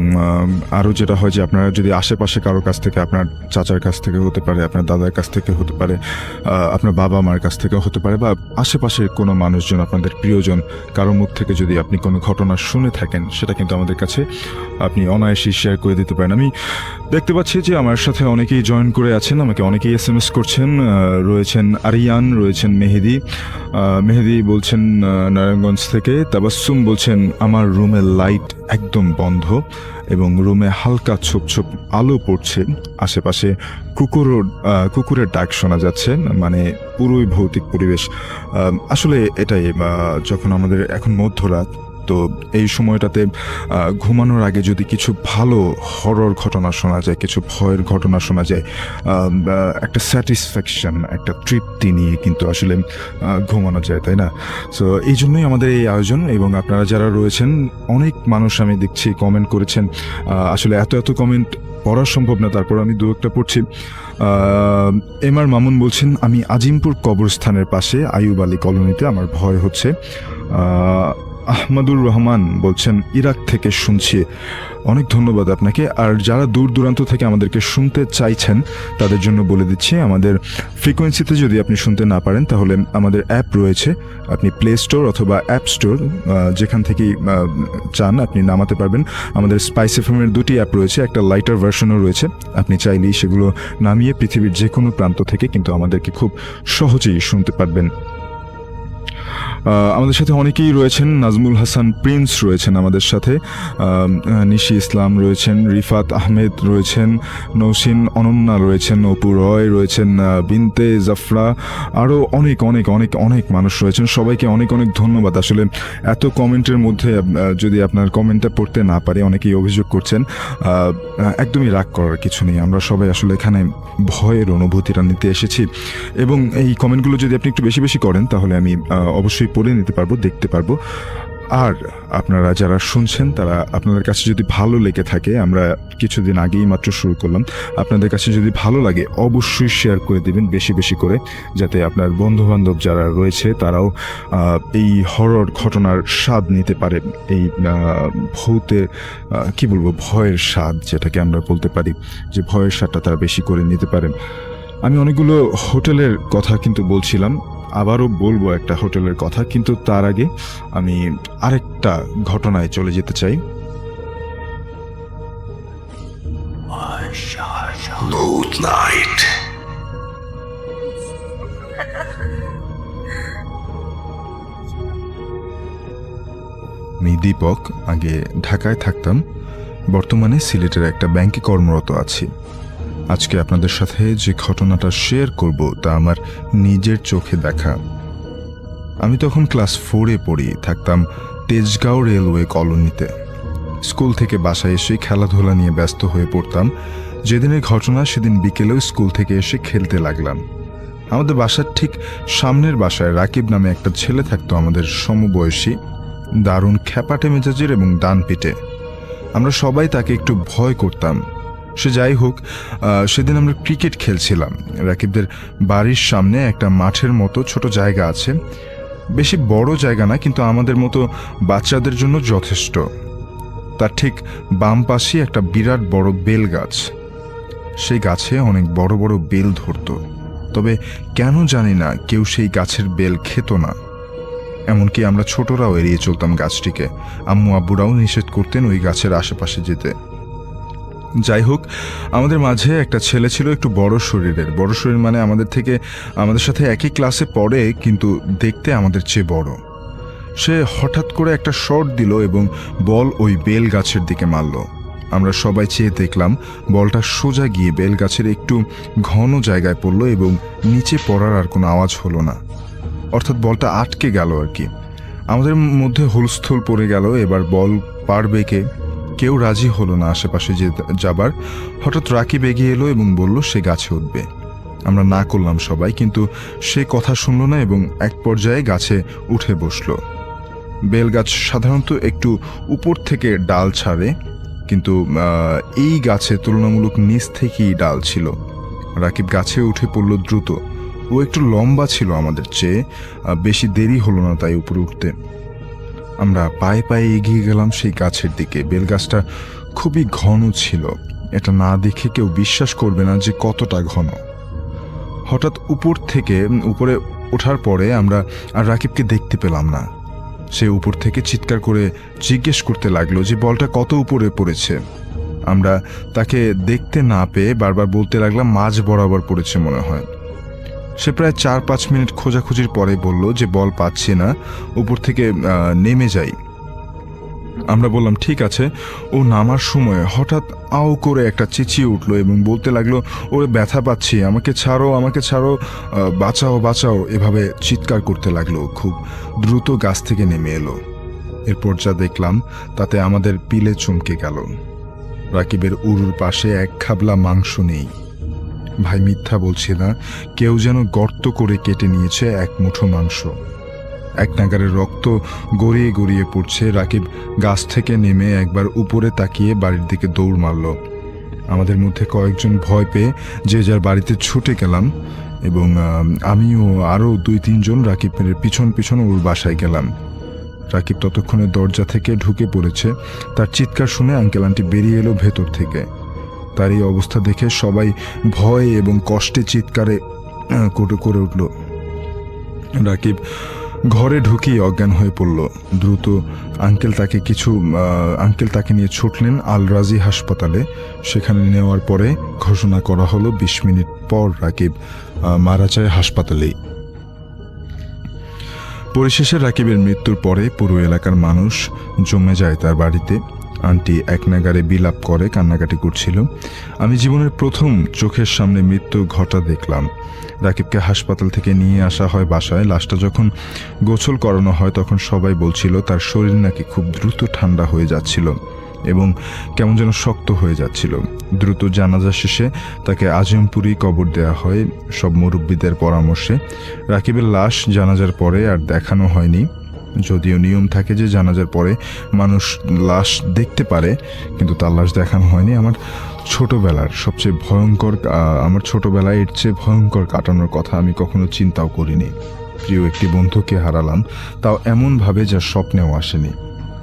আরও যেটা হয় যে আপনারা যদি আশেপাশে কারো কাছ থেকে, আপনার চাচার কাছ থেকে হতে পারে, আপনার দাদার কাছ থেকে হতে পারে, আপনার বাবা মার কাছ থেকে হতে পারে, বা আশেপাশের কোনো মানুষজন, আপনাদের প্রিয়জন কারো মুখ থেকে যদি আপনি কোনো ঘটনা শুনে থাকেন, সেটা কিন্তু আমাদের কাছে আপনি ফরমায়েশি শেয়ার করে দিতে পারেন। আমি দেখতে পাচ্ছি যে আমার সাথে অনেকেই জয়েন করে আছেন, আমাকে অনেকেই SMS করছেন। রয়েছেন আরিয়ান, রয়েছেন মেহেদি বলছেন নারায়ণগঞ্জ থেকে। তাবাসসুম বলছেন আমার রুমের লাইট একদম বন্ধ এবং রুমে হালকা ছোপ ছোপ আলো পড়ছে, আশেপাশে কুকুরের ডাক শোনা যাচ্ছে, মানে পুরোই ভৌতিক পরিবেশ। আসলে এটাই, যখন আমাদের এখন মধ্যরাত, তো এই সময়টাতে ঘুমানোর আগে যদি কিছু ভালো হরর ঘটনা শোনা যায়, কিছু ভয়ের ঘটনা শোনা যায়, একটা স্যাটিসফ্যাকশন, একটা তৃপ্তি নিয়ে কিন্তু আসলে ঘুমানো যায়, তাই না? সো এই জন্যই আমাদের এই আয়োজন। এবং আপনারা যারা রয়েছেন, অনেক মানুষ আমি দেখছি কমেন্ট করেছেন। আসলে এত কমেন্ট পড়া সম্ভব না, তারপর আমি দু একটা পড়ছি। এমআর মামুন বলছেন আমি আজিমপুর কবরস্থানের পাশে আইয়ুব আলী কলোনিতে, আমার ভয় হচ্ছে। আহমদুর রহমান বলছেন ইরাক থেকে শুনছি। অনেক ধন্যবাদ আপনাকে। আর যারা দূর দূরান্ত থেকে আমাদেরকে শুনতে চাইছেন তাদের জন্য বলে দিচ্ছি, আমাদের ফ্রিকোয়েন্সিতে যদি আপনি শুনতে না পারেন তাহলে আমাদের অ্যাপ রয়েছে, আপনি প্লে স্টোর অথবা অ্যাপ স্টোর যেখান থেকেই চান আপনি নামাতে পারবেন। আমাদের স্পাইস এফএমের দুটি অ্যাপ রয়েছে, একটা লাইটার ভার্সনও রয়েছে। আপনি চাইলেই সেগুলো নামিয়ে পৃথিবীর যে কোনো প্রান্ত থেকে কিন্তু আমাদেরকে খুব সহজেই শুনতে পারবেন। আমাদের সাথে অনেকেই রয়েছেন। নাজমুল হাসান প্রিন্স রয়েছেন আমাদের সাথে, নিশি ইসলাম রয়েছেন, রিফাত আহমেদ রয়েছেন, নৌসিন অনন্যা রয়েছেন, অপু রয় রয়েছেন, বিনতে জাফরা, আরও অনেক অনেক অনেক অনেক মানুষ রয়েছেন। সবাইকে অনেক অনেক ধন্যবাদ। আসলে এত কমেন্টের মধ্যে যদি আপনার কমেন্টটা পড়তে না পারে, অনেকেই অভিযোগ করছেন, একদমই রাগ করার কিছু নেই। আমরা সবাই আসলে এখানে ভয়ের অনুভূতিটা নিতে এসেছি এবং এই কমেন্টগুলো যদি আপনি একটু বেশি বেশি করেন তাহলে আমি অবশ্যই পড়ে নিতে পারবো, দেখতে পারবো। আর আপনারা যারা শুনছেন তারা, আপনাদের কাছে যদি ভালো লেগে থাকে, আমরা কিছুদিন আগেই মাত্র শুরু করলাম, আপনাদের কাছে যদি ভালো লাগে অবশ্যই শেয়ার করে দিবেন বেশি বেশি করে, যাতে আপনার বন্ধুবান্ধব যারা রয়েছে তারাও এই হরর ঘটনার স্বাদ নিতে পারে, এই ভয়ের স্বাদ যেটাকে আমরা বলতে পারি, যে ভয়ের স্বাদটা তারা বেশি করে নিতে পারেন। আমি অনেকগুলো হোটেলের কথা কিন্তু বলছিলাম, আবারও বলবো একটা হোটেলের কথা, কিন্তু তার আগে আমি আরেকটা ঘটনায় চলে যেতে চাই। আমি দীপক, আগে ঢাকায় থাকতাম, বর্তমানে সিলেটের একটা ব্যাংকে কর্মরত আছি। আজকে আপনাদের সাথে যে ঘটনাটা শেয়ার করব তা আমার নিজের চোখে দেখা। আমি তখন ক্লাস 4-এ পড়ি, থাকতাম তেজগাঁও রেলওয়ে কলোনিতে। স্কুল থেকে বাসায় এসে খেলাধুলা নিয়ে ব্যস্ত হয়ে পড়তাম। যেদিনের ঘটনা সেদিন বিকেলেও স্কুল থেকে এসে খেলতে লাগলাম। আমাদের বাসার ঠিক সামনের বাসায় রাকিব নামে একটা ছেলে থাকতো, আমাদের সমবয়সী, দারুণ খ্যাপাটে মেজাজের এবং ডান পিটে। আমরা সবাই তাকে একটু ভয় করতাম। সে যাই হোক, সেদিন আমরা ক্রিকেট খেলছিলাম। রাকিবদের বাড়ির সামনে একটা মাঠের মতো ছোট জায়গা আছে, বেশি বড় জায়গা না, কিন্তু আমাদের মতো বাচ্চাদের জন্য যথেষ্ট। তার ঠিক বাম পাশে একটা বিরাট বড় বেল গাছ। সেই গাছে অনেক বড় বড় বেল ধরতো, তবে কেন জানি না কেউ সেই গাছের বেল খেত না। এমনকি আমরা ছোটরাও এড়িয়ে চলতাম গাছটিকে। আম্মু আব্বুরাও নিষেধ করতেন ওই গাছের আশেপাশে যেতে। যাই হোক, আমাদের মাঝে একটা ছেলে ছিল একটু বড় শরীরের মানে আমাদের সাথে একই ক্লাসে পড়ে, কিন্তু দেখতে আমাদের চেয়ে বড়। সে হঠাৎ করে একটা শট দিল এবং বল ওই বেল গাছের দিকে মারল। আমরা সবাই চেয়ে দেখলাম বলটা সোজা গিয়ে বেল গাছের একটু ঘন জায়গায় পড়ল এবং নিচে পড়ার আর কোনো আওয়াজ হলো না, অর্থাৎ বলটা আটকে গেল আর কি। আমাদের মধ্যে হুলস্থুল পড়ে গেল। এবার বল পারবে কে? কেউ রাজি হলো না আশেপাশে যাবার। হঠাৎ রাকিব এগিয়ে এলো এবং বলল সে গাছে উঠবে। আমরা না করলাম সবাই, কিন্তু সে কথা শুনল না এবং এক পর্যায়ে গাছে উঠে বসলো। বেল গাছ সাধারণত একটু উপর থেকে ডাল ছাড়ে, কিন্তু এই গাছে তুলনামূলক নিচ থেকেই ডাল ছিল। রাকিব গাছে উঠে পড়ল দ্রুত। ও একটু লম্বা ছিল আমাদের চেয়ে, বেশি দেরি হলো না তাই উপরে উঠতে। আমরা পায়ে পায়ে এগিয়ে গেলাম সেই গাছের দিকে। বেলগাছটা খুবই ঘন ছিল, এটা না দেখে কেউ বিশ্বাস করবে না যে কতটা ঘন। হঠাৎ উপরে ওঠার পরে আমরা আর রাকিবকে দেখতে পেলাম না। সে উপর থেকে চিৎকার করে জিজ্ঞেস করতে লাগলো যে বলটা কত উপরে পড়েছে। আমরা তাকে দেখতে না পেয়ে বারবার বলতে লাগলাম মাঝ বরাবর পড়েছে মনে হয়। সে প্রায় 4-5 মিনিট খোঁজাখুঁজির পরে বলল যে বল পাচ্ছি না, উপর থেকে নেমে যাই। আমরা বললাম ঠিক আছে। ও নামার সময় হঠাৎ আও করে একটা চেঁচিয়ে উঠলো এবং বলতে লাগলো ওরে ব্যথা পাচ্ছি, আমাকে ছাড়ো, আমাকে ছাড়ো, বাঁচাও বাঁচাও, এভাবে চিৎকার করতে লাগলো। খুব দ্রুত গাছ থেকে নেমে এলো। এরপর যা দেখলাম তাতে আমাদের পিলে চমকে গেল। রাকিবের উরুর পাশে এক খাবলা মাংস নেই। ভাই মিথ্যা বলছি না, কেউ যেন গর্ত করে কেটে নিয়েছে এক মুঠো মাংস। এক নাগারের রক্ত গড়িয়ে গড়িয়ে পড়ছে। রাকিব গাছ থেকে নেমে একবার উপরে তাকিয়ে বাড়ির দিকে দৌড় মারল। আমাদের মধ্যে কয়েকজন ভয় পেয়ে যে যার বাড়িতে ছুটে গেলাম এবং আমিও আরও 2-3 জন রাকিবের পিছন পিছন ওর বাসায় গেলাম। রাকিব ততক্ষণে দরজা থেকে ঢুকে পড়েছে। তার চিৎকার শুনে আঙ্কেল আন্টি বেরিয়ে এলো ভেতর থেকে। তার এই অবস্থা দেখে সবাই ভয় এবং কষ্টে চিৎকারে করে উঠল। রাকিব ঘরে ঢুকিয়ে অজ্ঞান হয়ে পড়ল। দ্রুত আঙ্কেল তাকে নিয়ে ছুটলেন আল রাজি হাসপাতালে। সেখানে নেওয়ার পরে ঘোষণা করা হলো 20 মিনিট পর রাকিব মারা যায় হাসপাতালেই। পরিশেষে রাকিবের মৃত্যুর পরে পুরো এলাকার মানুষ জমে যায় তার বাড়িতে। আন্টি এক নাগারে বিলাপ করে কান্নাকাটি করছিল। আমি জীবনের প্রথম চোখের সামনে মৃত্যু ঘটা দেখলাম। রাকিবকে হাসপাতাল থেকে নিয়ে আসা হয় বাসায়। লাশটা যখন গোসল করানো হয় তখন সবাই বলছিল তার শরীর নাকি খুব দ্রুত ঠান্ডা হয়ে যাচ্ছিল এবং কেমন যেন শক্ত হয়ে যাচ্ছিল। দ্রুত জানাজা শেষে তাকে আজিমপুরি কবর দেওয়া হয় সব মুরব্বীদের পরামর্শে। রাকিবের লাশ জানাজার পরে আর দেখানো হয়নি, যদিও নিয়ম থাকে যে জানাজার পরে মানুষ লাশ দেখতে পারে, কিন্তু তার লাশ দেখানো হয়নি। আমার ছোটবেলায় এর চেয়ে ভয়ঙ্কর কাটানোর কথা আমি কখনো চিন্তাও করিনি। প্রিয় একটি বন্ধুকে হারালাম, তাও এমনভাবে যা স্বপ্নেও আসেনি।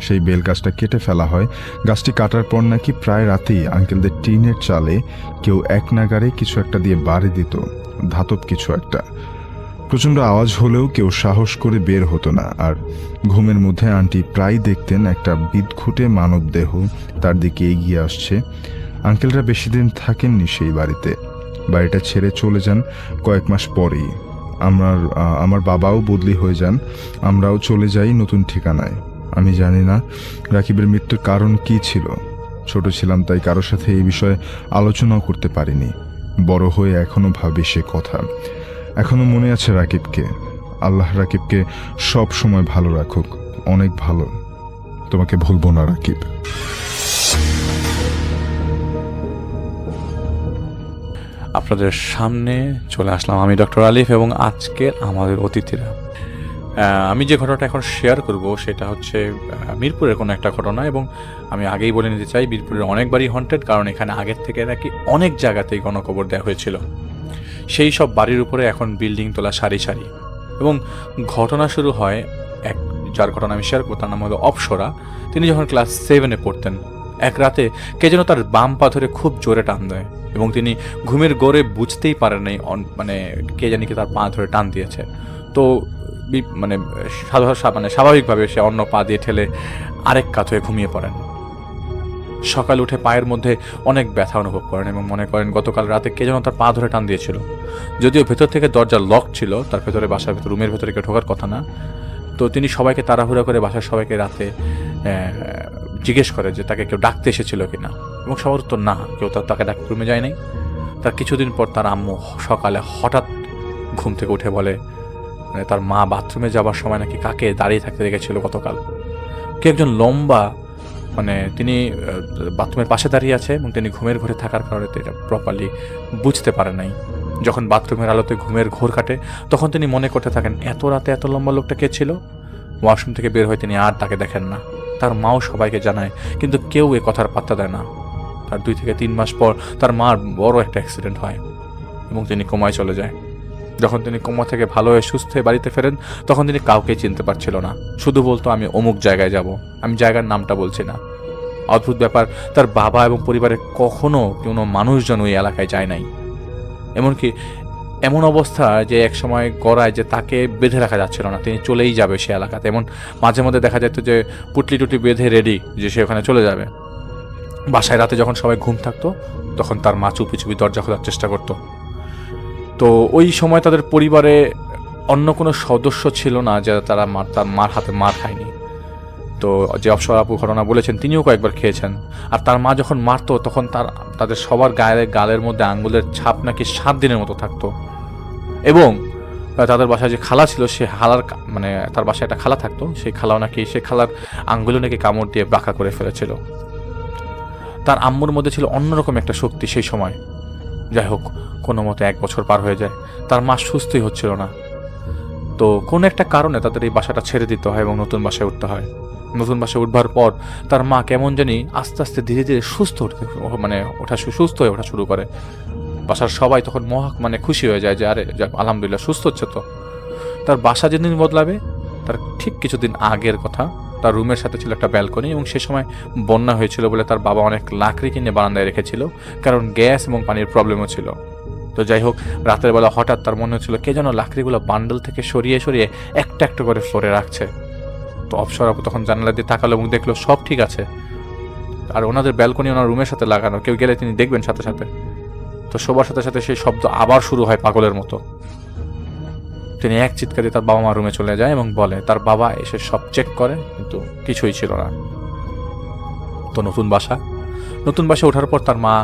সেই বেল গাছটা কেটে ফেলা হয়। গাছটি কাটার পর নাকি প্রায় রাতেই আঙ্কেলদের টিনের চালে কেউ এক নাগারে কিছু একটা দিয়ে বাড়ি দিত, ধাতব কিছু একটা। প্রচণ্ড আওয়াজ হলেও কেউ সাহস করে বের হতো না। আর ঘুমের মধ্যে আন্টি প্রায় দেখতেন একটা বিদঘুটে মানব দেহ তার দিকে এগিয়ে আসছে। আঙ্কেলরা বেশি দিন থাকেননি সেই বাড়িতে, বাড়িটা ছেড়ে চলে যান কয়েক মাস পরেই। আমার বাবাও বদলি হয়ে যান, আমরাও চলে যাই নতুন ঠিকানায়। আমি জানি না রাকিবের মৃত্যুর কারণ কি ছিল। ছোট ছিলাম তাই কারোর সাথে এই বিষয়ে আলোচনাও করতে পারিনি। বড় হয়ে এখনো ভাবি সে কথা। এখনো মনে আছে রাকিবকে। আল্লাহ রাকিবকে সব সময় ভালো রাখুক, অনেক ভালো। তোমাকে ভুলবো না রাকিব। আপনাদের সামনে চলে আসলাম আমি ডক্টর আলিফ এবং আজকের আমাদের অতিথিরা। আমি যে ঘটনাটা এখন শেয়ার করব সেটা হচ্ছে মিরপুরের কোনো একটা ঘটনা, এবং আমি আগেই বলে নিতে চাই মিরপুরের অনেকবারই হন্টেড, কারণ এখানে আগের থেকে নাকি অনেক জায়গাতেই গণকবর দেওয়া হয়েছিল। সেই সব বাড়ির উপরে এখন বিল্ডিং তোলা সারি সারি। এবং ঘটনা শুরু হয় যার ঘটনা আমি শেয়ার করব তার নাম হলো অপসরা। তিনি যখন ক্লাস 7-এ পড়তেন, এক রাতে কে যেন তার বাম পা ধরে খুব জোরে টান দেয় এবং তিনি ঘুমের ঘোরে বুঝতেই পারেন নাই মানে কে জানি কি তার পা ধরে টান দিয়েছে। তো স্বাভাবিকভাবে সে অন্য পা দিয়ে ঠেলে আরেক কাত হয়ে ঘুমিয়ে পড়েন। সকাল উঠে পায়ের মধ্যে অনেক ব্যথা অনুভব করেন এবং মনে করেন গতকাল রাতে কে যেন তার পা ধরে টান দিয়েছিল। যদিও ভেতর থেকে দরজা লক ছিল, তার ভেতরে বাসার ভেতর রুমের ভেতরে কেউ ঢোকার কথা না। তো তিনি সবাইকে তাড়াহুড়া করে বাসার সবাইকে রাতে জিজ্ঞেস করে যে তাকে কেউ ডাকতে এসেছিল কিনা, এবং সবার উত্তর না, কেউ তাকে ডাকতে রুমে যায় নাই। তার কিছুদিন পর তার আম্মু সকালে হঠাৎ ঘুম থেকে উঠে বলে তার মা বাথরুমে যাবার সময় নাকি কাকে দাঁড়িয়ে থাকতে দেখেছিল গতকাল। কে একজন লম্বা, তিনি বাথরুমের পাশে দাঁড়িয়ে আছে এবং তিনি ঘুমের ঘরে থাকার কারণে এটা প্রপারলি বুঝতে পারে নাই। যখন বাথরুমের আলোতে ঘুমের ঘোর কাটে তখন তিনি মনে করতে থাকেন এত রাতে এত লম্বা লোকটা কে ছিল। ওয়াশরুম থেকে বের হয়ে তিনি আর তাকে দেখেন না। তার মাও সবাইকে জানায়, কিন্তু কেউ এ কথার পাত্তা দেয় না। তার 2 থেকে 3 মাস পর তার মার বড় একটা অ্যাক্সিডেন্ট হয় এবং তিনি কোমায় চলে যায়। যখন তিনি কোমা থেকে ভালো হয়ে সুস্থ হয়ে বাড়িতে ফেরেন তখন তিনি কাউকে চিনতে পারছিল না। শুধু বলতো আমি অমুক জায়গায় যাব, আমি জায়গার নামটা বলছি না। অদ্ভুত ব্যাপার, তার বাবা এবং পরিবারের কখনো কোনো মানুষজন ওই এলাকায় যায় নাই। এমনকি এমন অবস্থা যে এক সময় গড়ায় যে তাকে বেঁধে রাখা যাচ্ছিল না, তিনি চলেই যাবে সে এলাকাতে। এমন মাঝে মধ্যে দেখা যেত যে পুটলি টুটি বেঁধে রেডি যে সে ওখানে চলে যাবে। বাসায় রাতে যখন সবাই ঘুম থাকতো তখন তার মা চুপি চুপি দরজা খোলার চেষ্টা করতো। তো ওই সময় তাদের পরিবারে অন্য কোনো সদস্য ছিল না যে তার মার হাতে মার খায়নি। তো যে অপসরা আপু ঘটনা বলেছেন তিনিও কয়েকবার খেয়েছেন। আর তার মা যখন মারতো তখন তাদের সবার গালের মধ্যে আঙ্গুলের ছাপ নাকি 7 দিনের মতো থাকতো। এবং তাদের বাসায় যে খালা ছিল সে খালার মানে তার বাসায় একটা খালা থাকতো, সেই খালাও নাকি সে খালার আঙ্গুলে নাকি কামড় দিয়ে বাঁকা করে ফেলেছিল। তার আম্মুর মধ্যে ছিল অন্যরকম একটা শক্তি সেই সময়। যাই হোক, কোনো মতো 1 বছর পার হয়ে যায়, তার মা সুস্থই হচ্ছিল না। তো কোনো একটা কারণে তাদের এই বাসাটা ছেড়ে দিতে হয় এবং নতুন বাসায় উঠতে হয়। নতুন বাসায় উঠবার পর তার মা কেমন জানি আস্তে আস্তে ধীরে ধীরে সুস্থ হয়ে ওঠা শুরু করে। বাসার সবাই তখন খুশি হয়ে যায় যে আরে যাক আলহামদুলিল্লাহ সুস্থ হচ্ছে। তো তার বাসা যেদিন বদলাবে তার ঠিক কিছুদিন আগের কথা, তার রুমের সাথে ছিল একটা ব্যালকনি এবং সে সময় বন্যা হয়েছিল বলে তার বাবা অনেক লাকড়ি কিনে বারান্দায় রেখেছিল, কারণ গ্যাস এবং পানির প্রবলেমও ছিল। তো যাই হোক, রাতের বেলা হঠাৎ তার মনে হচ্ছিল কে যেন লাকড়িগুলো বান্ডেল থেকে সরিয়ে সরিয়ে একটা একটা করে ফ্লোরে রাখছে। তো অপসরা আপু তখন জানালা দিয়ে তাকালো এবং দেখলো সব ঠিক আছে। আর ওনাদের ব্যালকনি ওনার রুমের সাথে লাগানো, কেউ গেলে তিনি দেখবেন সাথে সাথে। তো শোবার সাথে সাথে সেই শব্দ আবার শুরু হয় পাগলের মতো। তিনি এক চিৎকারে তার বাবা মা রুমে চলে যায় এবং বলে তার বাবা এসে সব চেক করে, কিন্তু কিছুই ছিল না। তো নতুন বাসায় ওঠার পর তার মা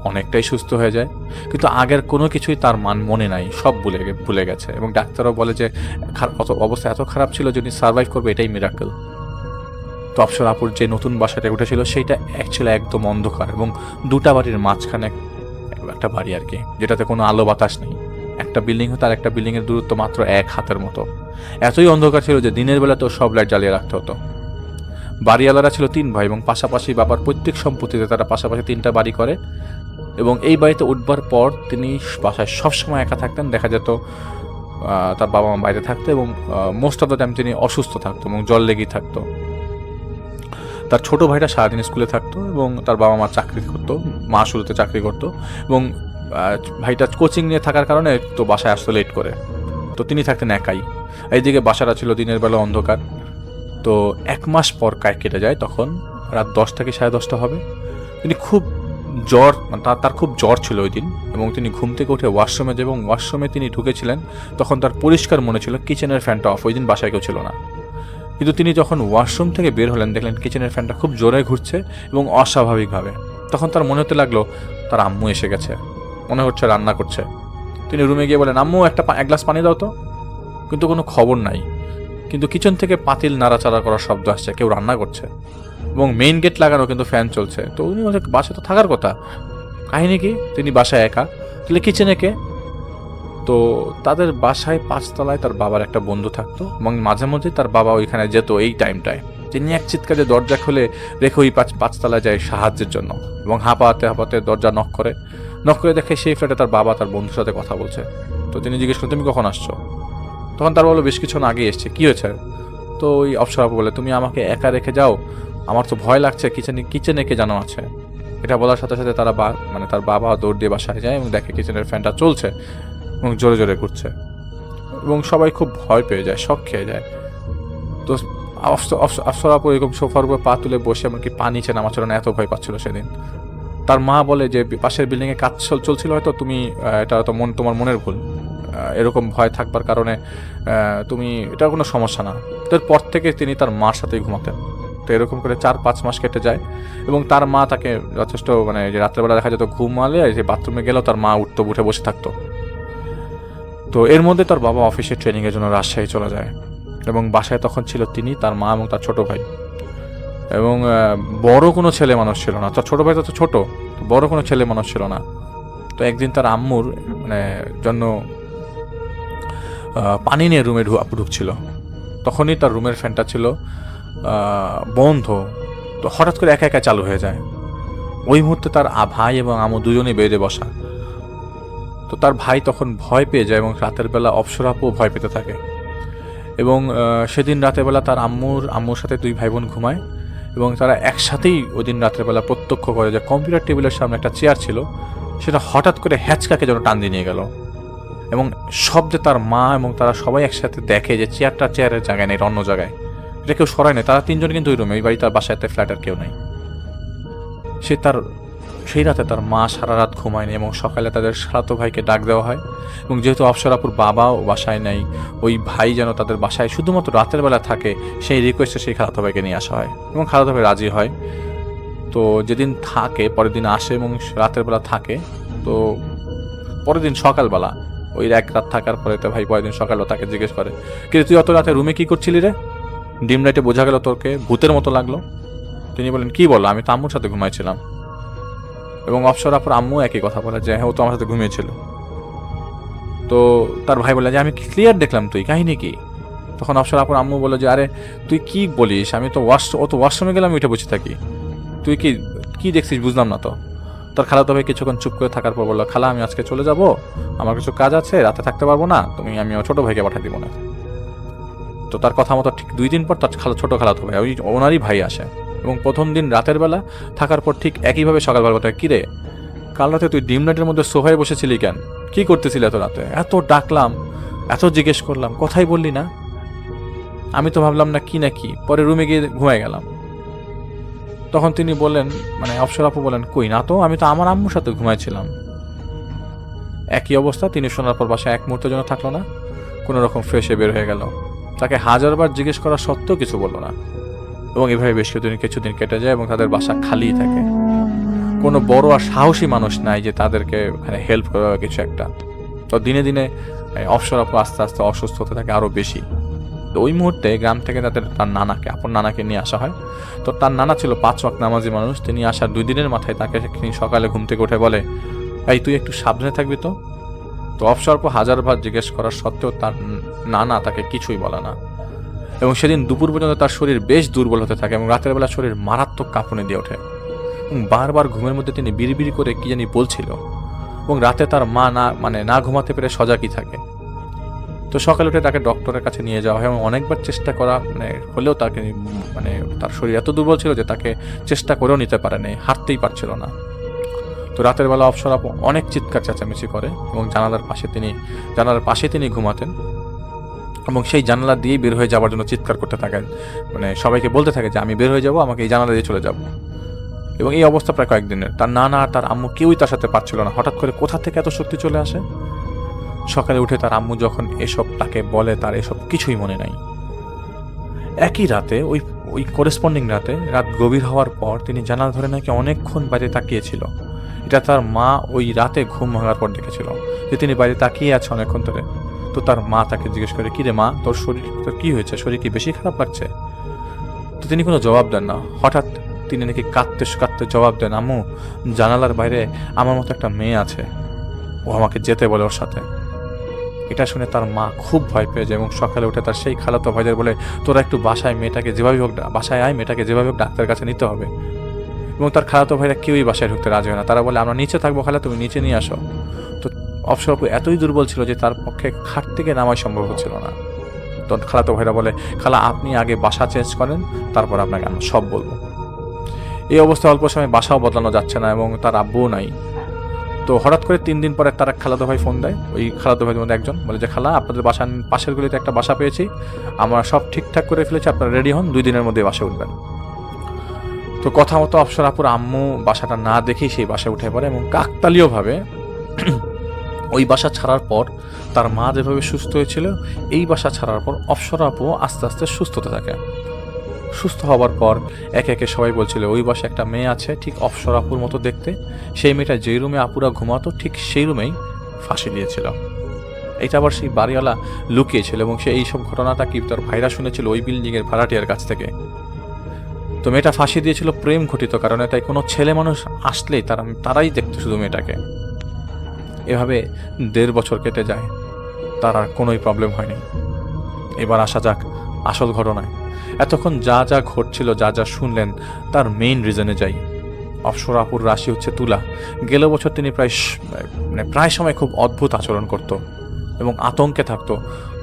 অনেকটাই সুস্থ হয়ে যায়, কিন্তু আগের কোনো কিছুই তার মনে নাই, সব ভুলে গেছে। এবং ডাক্তারও বলে যে অবস্থা এত খারাপ ছিল, যদি সার্ভাইভ করবে এটাই মিরাকেল। তো অপসরা আপুর যে নতুন বাসাটা উঠেছিল সেইটা অ্যাকচুয়ালি একদম অন্ধকার এবং 2টা বাড়ির মাঝখানে একটা বাড়ি আর কি, যেটাতে কোনো আলো বাতাস নেই। একটা বিল্ডিং হতো আর একটা বিল্ডিং এর দূরত্ব মাত্র 1 হাতের মতো। এতই অন্ধকার ছিল যে দিনের বেলা তো সব লাইট জ্বালিয়ে রাখতে হতো। বাড়িওয়ালারা ছিল 3 ভাই এবং পাশাপাশি বাবার পৈতৃক সম্পত্তিতে তারা পাশাপাশি 3টা বাড়ি করে। এবং এই বাড়িতে উঠবার পর তিনি বাসায় সবসময় একা থাকতেন। দেখা যেত তার বাবা মা বাইরে থাকতো এবং মোস্ট অফ দ্য টাইম তিনি অসুস্থ থাকতো এবং জল লেগেই থাকতো। তার ছোট ভাইটা সারাদিন স্কুলে থাকতো এবং তার বাবা মা চাকরি করতো, মা শুরুতে চাকরি করতো এবং ভাইটা কোচিং নিয়ে থাকার কারণে তো বাসায় আসতে লেট করে। তো তিনি থাকতেন একাই। এইদিকে বাসাটা ছিল দিনের বেলা অন্ধকার। তো 1 মাস পর কেটে যায়, তখন রাত 10 থেকে 10:30 হবে। তিনি খুব জ্বর, তার খুব জ্বর ছিল ওই দিন এবং তিনি ঘুম থেকে উঠে ওয়াশরুমে যায় এবং ওয়াশরুমে তিনি ঢুকেছিলেন। তখন তার পরিষ্কার মনে ছিল কিচেনের ফ্যানটা অফ, ওই দিন বাসায় কেউ ছিল না। কিন্তু তিনি যখন ওয়াশরুম থেকে বের হলেন দেখলেন কিচেনের ফ্যানটা খুব জোরে ঘুরছে এবং অস্বাভাবিকভাবে। তখন তার মনে হতে লাগলো তার আম্মু এসে গেছে, মনে হচ্ছে রান্না করছে। তিনি রুমে গিয়ে বলেন আম্মু এক গ্লাস পানি দাও তো, কিন্তু কোনো খবর নাই। কিন্তু কিচেন থেকে পাতিল নাড়াচাড়া করার শব্দ আসছে, কেউ রান্না করছে এবং মেইন গেট লাগানো কিন্তু ফ্যান চলছে। তো উনি বলছে বাসায় তো থাকার কথা, কাহিনী কি? তিনি বাসায় একা, তাহলে কিচেনে কে? তো তাদের বাসায় 5 তলায় তার বাবার একটা বন্ধু থাকতো এবং মাঝে মধ্যে তার বাবা ওইখানে যেত এই টাইমটায়। তিনি এক চিৎকারে দরজা খুলে রেখে ওই 5 তলায় যায় সাহায্যের জন্য এবং হাঁপাতে দরজা নক করে দেখে সেই ফ্ল্যাটে তার বাবা তার বন্ধুর সাথে কথা বলছে। তো তিনি জিজ্ঞেস করেন তুমি কখন আসছো? তখন তার বললো বেশ কিছুক্ষণ আগে এসছে। কি হয়েছে? তো ওই অপসরা আপু বলে তুমি আমাকে একা রেখে যাও, আমার তো ভয় লাগছে, কিচেনে কে জানো আছে। এটা বলার সাথে সাথে তার বাবা দৌড় দিয়ে বাসায় যায় এবং দেখে কিচেনের ফ্যানটা চলছে এবং জোরে জোরে ঘুরছে এবং সবাই খুব ভয় পেয়ে যায়, শক খেয়ে যায়। তো অপসরা আপু এরকম সোফার উপর পা তুলে বসে এমনকি পানি চেয়ে নামা ছিল না, এত ভয় পাচ্ছিল সেদিন। তার মা বলে যে পাশের বিল্ডিংয়ে কাজ চলছিল, হয়তো তুমি এটা তো তোমার মনের ভুল, এরকম ভয় থাকবার কারণে তুমি এটা কোনো সমস্যা না। তারপর থেকে তিনি তার মার সাথেই ঘুমাতেন। তো এরকম করে 4-5 মাস কেটে যায় এবং তার মা তাকে যথেষ্ট যে রাত্রেবেলা দেখা যেত ঘুমালে যে বাথরুমে গেলেও তার মা উঠে বসে থাকতো। তো এর মধ্যে তার বাবা অফিসে ট্রেনিংয়ের জন্য রাজশাহী চলে যায় এবং বাসায় তখন ছিল তিনি, তার মা এবং তার ছোট ভাই। এবং বড় কোনো ছেলে মানুষ ছিল না, তার ছোট ভাই তো ছোট, বড় কোনো ছেলে মানুষ ছিল না। তো একদিন তার আম্মুর জন্য পানি নিয়ে রুমে ঢুকছিল, তখনই তার রুমের ফ্যানটা ছিল বন্ধ। তো হঠাৎ করে একা একা চালু হয়ে যায়। ওই মুহূর্তে তার ভাই এবং আম্মু দুজনেই বেডে বসা। তো তার ভাই তখন ভয় পেয়ে যায় এবং রাতের বেলা অপসরা আপুও ভয় পেতে থাকে। এবং সেদিন রাতের বেলা তার আম্মুর সাথে 2 ভাই বোন ঘুমায় এবং তারা একসাথেই ওই দিন রাতের বেলা প্রত্যক্ষ করে যে কম্পিউটার টেবিলের সামনে একটা চেয়ার ছিল, সেটা হঠাৎ করে হ্যাচকাকে যেন টান দিয়ে নিয়ে গেল এবং শব্দে তার মা এবং তারা সবাই একসাথে দেখে যে চেয়ারের জায়গায় নেই, অন্য জায়গায়। এটা কেউ সরায় নেই, তারা 3জন কিন্তু ওই রুমে, ওই বাড়ি তার বাসায় ফ্ল্যাট আর কেউ নেই। সেই রাতে তার মা সারা রাত ঘুমায়নি এবং সকালে তাদের খালাতো ভাইকে ডাক দেওয়া হয়। এবং যেহেতু অফসরাপুর বাবাও বাসায় নেই, ওই ভাই যেন তাদের বাসায় শুধুমাত্র রাতের বেলা থাকে, সেই রিকোয়েস্টে সেই খালাতো ভাইকে নিয়ে আসা হয় এবং খালাতো ভাই রাজি হয়। তো যেদিন থাকে পরের দিন আসে এবং রাতের বেলা থাকে। তো পরের দিন সকালবেলা ওই এক রাত থাকার পরে তো ভাই পরের দিন সকালবেলা তাকে জিজ্ঞেস করে, কিন্তু তুই অত রাতে রুমে কি করছিলি রে? ডিম লাইটে বোঝা গেল তোকে ভূতের মতো লাগলো। তিনি বলেন, কি বলো? আমি তো আম্মুর সাথে ঘুমাইছিলাম। এবং অফসরাপুর আম্মু একই কথা বলে যে হ্যাঁ, ও তো আমার সাথে ঘুমিয়েছিল। তো তার ভাই বলে যে আমি ক্লিয়ার দেখলাম, তুই কাহিনী কি? তখন অফসরাপুর আম্মু বলে যে আরে তুই কি বলিস, আমি তো ওয়াশরুমে গেলাম, উঠে বসে থাকি, তুই কি দেখছিস বুঝলাম না। তো তার খালাতো ভাই কিছুক্ষণ চুপ করে থাকার পর বললো, খালা আমি আজকে চলে যাব, আমার কিছু কাজ আছে, রাতে থাকতে পারবো না, আমি ছোট ভাইকে পাঠিয়ে দিব না। তো তার কথা মতো ঠিক 2 দিন পর তার ছোট খালাতো ভাই ওনারই ভাই আসে এবং প্রথম দিন রাতের বেলা থাকার পর ঠিক একইভাবে সকালবেলা বলতে, কিরে কাল রাতে তুই ডিম লাইটের মধ্যে সোফায় বসেছিলি কেন? কি করতেছিলি এত রাতে? এত ডাকলাম, এত জিজ্ঞেস করলাম, কথাই বললি না। আমি তো ভাবলাম না কি, পরে রুমে গিয়ে ঘুমাই গেলাম। তখন তিনি বললেন, মানে অফসর আপু বলেন, কই না তো, আমি তো আমার আম্মুর সাথে ঘুমাইছিলাম। একই অবস্থা। তিনি শোনার পর বাসায় এক মুহূর্তের জন্য থাকলো না, কোনো রকম ফ্রেশে বের হয়ে গেল। তাকে হাজারবার জিজ্ঞেস করা সত্ত্বেও কিছু বললো না এবং এভাবে বেশ কিছুদিন কেটে যায় এবং তাদের বাসা খালিই থাকে। কোনো বড় আর সাহসী মানুষ নাই যে তাদেরকে ওখানে হেল্প করবে বা কিছু একটা। তো দিনে দিনে অফসর আপু আস্তে আস্তে অসুস্থ হতে থাকে আরও বেশি। তো ওই মুহূর্তে গ্রাম থেকে তার নানাকে নিয়ে আসা হয়। তো তার নানা ছিল 5 ওয়াক্ত নামাজি মানুষ। তিনি আসার 2 দিনের মাথায় তাকে সকালে ঘুম থেকে উঠে বলে, এই তুই একটু সাবধানে থাকবি তো। অফসর আপু হাজারবার জিজ্ঞেস করার সত্ত্বেও তার নানা তাকে কিছুই বলে না এবং সেদিন দুপুর পর্যন্ত তার শরীর বেশ দুর্বল হতে থাকে এবং রাতের বেলা শরীর মারাত্মক কাঁপুনি দিয়ে ওঠে এবং বারবার ঘুমের মধ্যে তিনি বিড়বিড় করে কি জানি বলছিল এবং রাতে তার মা না ঘুমাতে পেরে সজাগই থাকে। তো সকালে উঠে তাকে ডক্টরের কাছে নিয়ে যাওয়া হয় এবং অনেকবার চেষ্টা করা হলেও তাকে তার শরীর এত দুর্বল ছিল যে তাকে চেষ্টা করেও নিতে পারেনি, হাঁটতেই পারছিল না। তো রাতের বেলা অফসর আপু অনেক চিৎকার চেঁচামেচি করে এবং জানালার পাশে তিনি ঘুমাতেন এবং সেই জানালা দিয়েই বের হয়ে যাওয়ার জন্য চিৎকার করতে থাকেন, সবাইকে বলতে থাকে যে আমি বের হয়ে যাব, আমাকে এই জানালা দিয়ে চলে যাব। এবং এই অবস্থা প্রায় কয়েকদিনের। তার নানা আর তার আম্মু কেউই তার সাথে পারছিল না। হঠাৎ করে কোথা থেকে এত শক্তি চলে আসে? সকালে উঠে তার আম্মু যখন এসব তাকে বলে, তার এসব কিছুই মনে নাই। একই রাতে ওই করেসপন্ডিং রাত গভীর হওয়ার পর তিনি জানালা ধরে নাকি অনেকক্ষণ বাইরে তাকিয়েছিল। এটা তার মা ওই রাতে ঘুম ভাঙার পর দেখেছিল যে তিনি বাইরে তাকিয়ে আছে অনেকক্ষণ ধরে। তো তার মা তাকে জিজ্ঞেস করে, কি রে মা, তোর কি হয়েছে, শরীর কি বেশি খারাপ লাগছে? তো তিনি কোনো জবাব দেন না। হঠাৎ তিনি নাকি কাঁদতে জবাব দেন, আম্মু জানালার বাইরে আমার মতো একটা মেয়ে আছে, ও আমাকে যেতে বলে ওর সাথে। এটা শুনে তার মা খুব ভয় পেয়ে যায় এবং সকালে উঠে তার সেই খালাতো ভাইদের বলে, তোরা একটু বাসায় আয়, মেয়েটাকে যেভাবে হোক ডাক্তারের কাছে নিতে হবে। এবং তার খালাতো ভাইরা কেউই বাসায় ঢুকতে রাজি হয় না। তারা বলে, আমরা নিচে থাকবো, খালা তুমি নিচে নিয়ে আসো। তো অফসর আপু এতই দুর্বল ছিল যে তার পক্ষে খাট থেকে নামাই সম্ভব হচ্ছিল না। তো খালাতো ভাইরা বলে, খালা আপনি আগে বাসা চেঞ্জ করেন, তারপর আপনাকে আমরা সব বলবো। এই অবস্থায় অল্প সময় বাসাও বদলানো যাচ্ছে না এবং তার আব্বুও নাই। তো হঠাৎ করে 3 দিন পরে তার এক খালাতো ভাই ফোন দেয়। ওই খালাতো ভাইদের মধ্যে একজন বলে যে, খালা আপনাদের বাসার পাশের গলিতে একটা বাসা পেয়েছি, আমরা সব ঠিকঠাক করে ফেলেছি, আপনারা রেডি হন, 2 দিনের মধ্যে বাসে উঠবেন। তো কথা মতো অফসর আপুর আম্মু বাসাটা না দেখেই সেই বাসায় উঠে পড়ে এবং কাকতালীয়ভাবে ওই বাসা ছাড়ার পর তার মা যেভাবে সুস্থ হয়েছিল, এই বাসা ছাড়ার পর অফসর আপু আস্তে আস্তে সুস্থ হতে থাকে। সুস্থ হওয়ার পর একে একে সবাই বলছিল, ওই বাসায় একটা মেয়ে আছে ঠিক অফসর আপুর মতো দেখতে, সেই মেয়েটা যেই রুমে আপুরা ঘুমাতো ঠিক সেই রুমেই ফাঁসি দিয়েছিল। এটা আবার সেই বাড়িওয়ালা লুকিয়েছিল এবং সে এইসব ঘটনাটা কি তার ভাইরা শুনেছিল ওই বিল্ডিংয়ের ভাড়াটিয়ার কাছ থেকে। তো মেয়েটা ফাঁসি দিয়েছিল প্রেম ঘটিত কারণে, তাই কোনো ছেলে মানুষ আসলেই তারাই দেখতো শুধু মেয়েটাকে। এভাবে 1.5 বছর কেটে যায়, তার আর কোনোই প্রবলেম হয়নি। এবার আসা যাক আসল ঘটনায়। এতক্ষণ যা যা ঘটছিল, যা যা শুনলেন, তার মেইন রিজনে যাই। অফসর আপুর রাশি হচ্ছে তুলা। গেল বছর তিনি প্রায় সময় খুব অদ্ভুত আচরণ করত এবং আতঙ্কে থাকতো।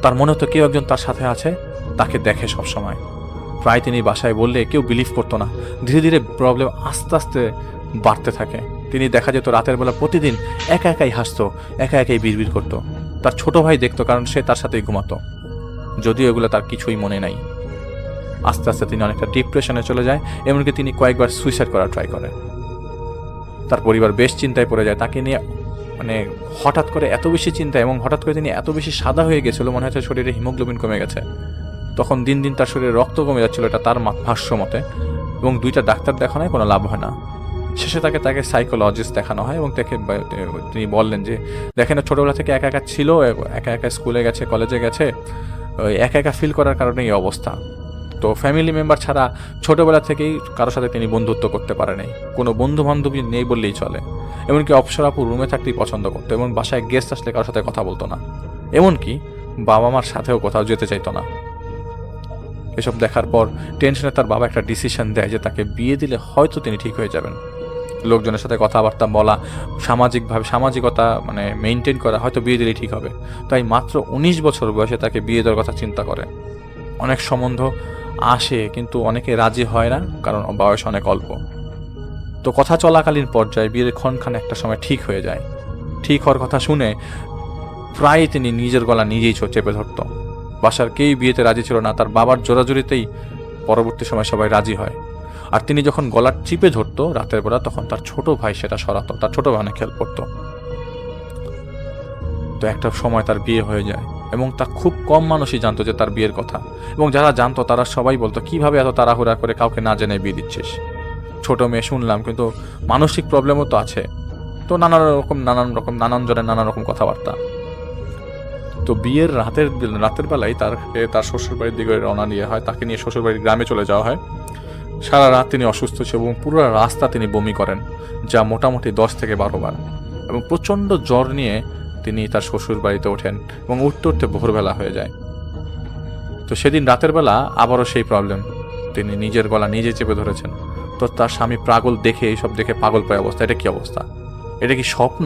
তার মনে হতো কেউ একজন তার সাথে আছে, তাকে দেখে সবসময়। প্রায় তিনি বাসায় বললে কেউ বিলিভ করতো না। ধীরে ধীরে প্রবলেম আস্তে আস্তে বাড়তে থাকে। তিনি দেখা যেত রাতের বেলা প্রতিদিন একা একাই হাসতো, একা একাই বিড়বিড় করতো। তার ছোট ভাই দেখতো, কারণ সে তার সাথেই ঘুমাতো, যদিও এগুলো তার কিছুই মনে নাই। আস্তে আস্তে তিনি অনেকটা ডিপ্রেশনে চলে যায়, এমনকি তিনি কয়েকবার সুইসাইড করার ট্রাই করে। তার পরিবার বেশ চিন্তায় পড়ে যায় তাকে নিয়ে, মানে হঠাৎ করে এত বেশি চিন্তা, এবং হঠাৎ করে তিনি এত বেশি সাদা হয়ে গেছিল, মনে হচ্ছে শরীরে হিমোগ্লোবিন কমে গেছে। তখন দিন দিন তার শরীরে রক্ত কমে যাচ্ছিল, এটা তার ভাষ্য মতে, এবং 2টা ডাক্তার দেখানোয় কোনো লাভ হয় না। শেষে তাকে সাইকোলজিস্ট দেখানো হয়, এবং তিনি বললেন যে দেখেন ছোটবেলা থেকে একা একা ছিল, একা একা স্কুলে গেছে, কলেজে গেছে, ওই একা একা ফিল করার কারণে এই অবস্থা। তো ফ্যামিলি মেম্বার ছাড়া ছোটবেলা থেকেই কারোর সাথে তিনি বন্ধুত্ব করতে পারে নাই, কোনো বন্ধু বান্ধবী নেই বললেই চলে। এমনকি অপ্সরাপু রুমে থাকতেই পছন্দ করতো, এবং বাসায় গেস্ট আসলে কারোর সাথে কথা বলতো না, এমনকি বাবা মার সাথেও কোথাও যেতে চাইতো না। এসব দেখার পর টেনশনে তার বাবা একটা ডিসিশন দেয় যে তাকে বিয়ে দিলে হয়তো তিনি ঠিক হয়ে যাবেন। লোকজনের সাথে কথাবার্তা বলা, সামাজিকতা মানে মেনটেন করা, হয়তো বিয়ে দিলেই ঠিক হবে। তাই মাত্র 19 বছর বয়সে তাকে বিয়ে দেওয়ার কথা চিন্তা করে। অনেক সম্বন্ধ আসে, কিন্তু অনেকে রাজি হয় না, কারণ বয়স অনেক অল্প। তো কথা চলাকালীন পর্যায়ে বিয়ের ক্ষণখানে একটা সময় ঠিক হয়ে যায়। ঠিক হওয়ার কথা শুনে প্রায় তিনি নিজের গলা নিজেই চেপে ধরত। বাসার কেউই বিয়েতে রাজি ছিল না, তার বাবার জোরাজুরিতেই পরবর্তী সময় সবাই রাজি হয়। আর তিনি যখন গলা চিপে ধরতো রাতের বেলা, তখন তার ছোট ভাই সেটা সরাতো, তার ছোট ভাই অনেক হেল্প করতো। তো একটা সময় তার বিয়ে হয়ে যায়, এবং তা খুব কম মানুষই জানতো যে তার বিয়ের কথা, এবং যারা জানতো তারা সবাই বলতো কিভাবে এত তাড়াহুড়া করে কাউকে না জেনে বিয়ে দিচ্ছিস, ছোট মেয়ে শুনলাম, কিন্তু মানসিক প্রবলেমও তো আছে। তো নানান জনের নানা রকম কথাবার্তা। তো বিয়ের রাতের বেলায় তার শ্বশুরবাড়ির দিকে রওনা দিয়ে হয়, তাকে নিয়ে শ্বশুরবাড়ির গ্রামে চলে যাওয়া হয়। সারা রাত তিনি অসুস্থ ছিল, এবং পুরো রাস্তা তিনি বমি করেন, যা মোটামুটি 10 থেকে 12 বার, এবং প্রচণ্ড জ্বর নিয়ে তিনি তার শ্বশুর বাড়িতে ওঠেন, এবং উঠতে উঠতে ভোরবেলা হয়ে যায়। তো সেদিন রাতের বেলা আবারও সেই প্রবলেম, তিনি নিজের গলা নিজে চেপে ধরেছেন। তো তার স্বামী পাগল দেখে, এইসব দেখে পাগল পায় অবস্থা, এটা কি অবস্থা, এটা কি স্বপ্ন,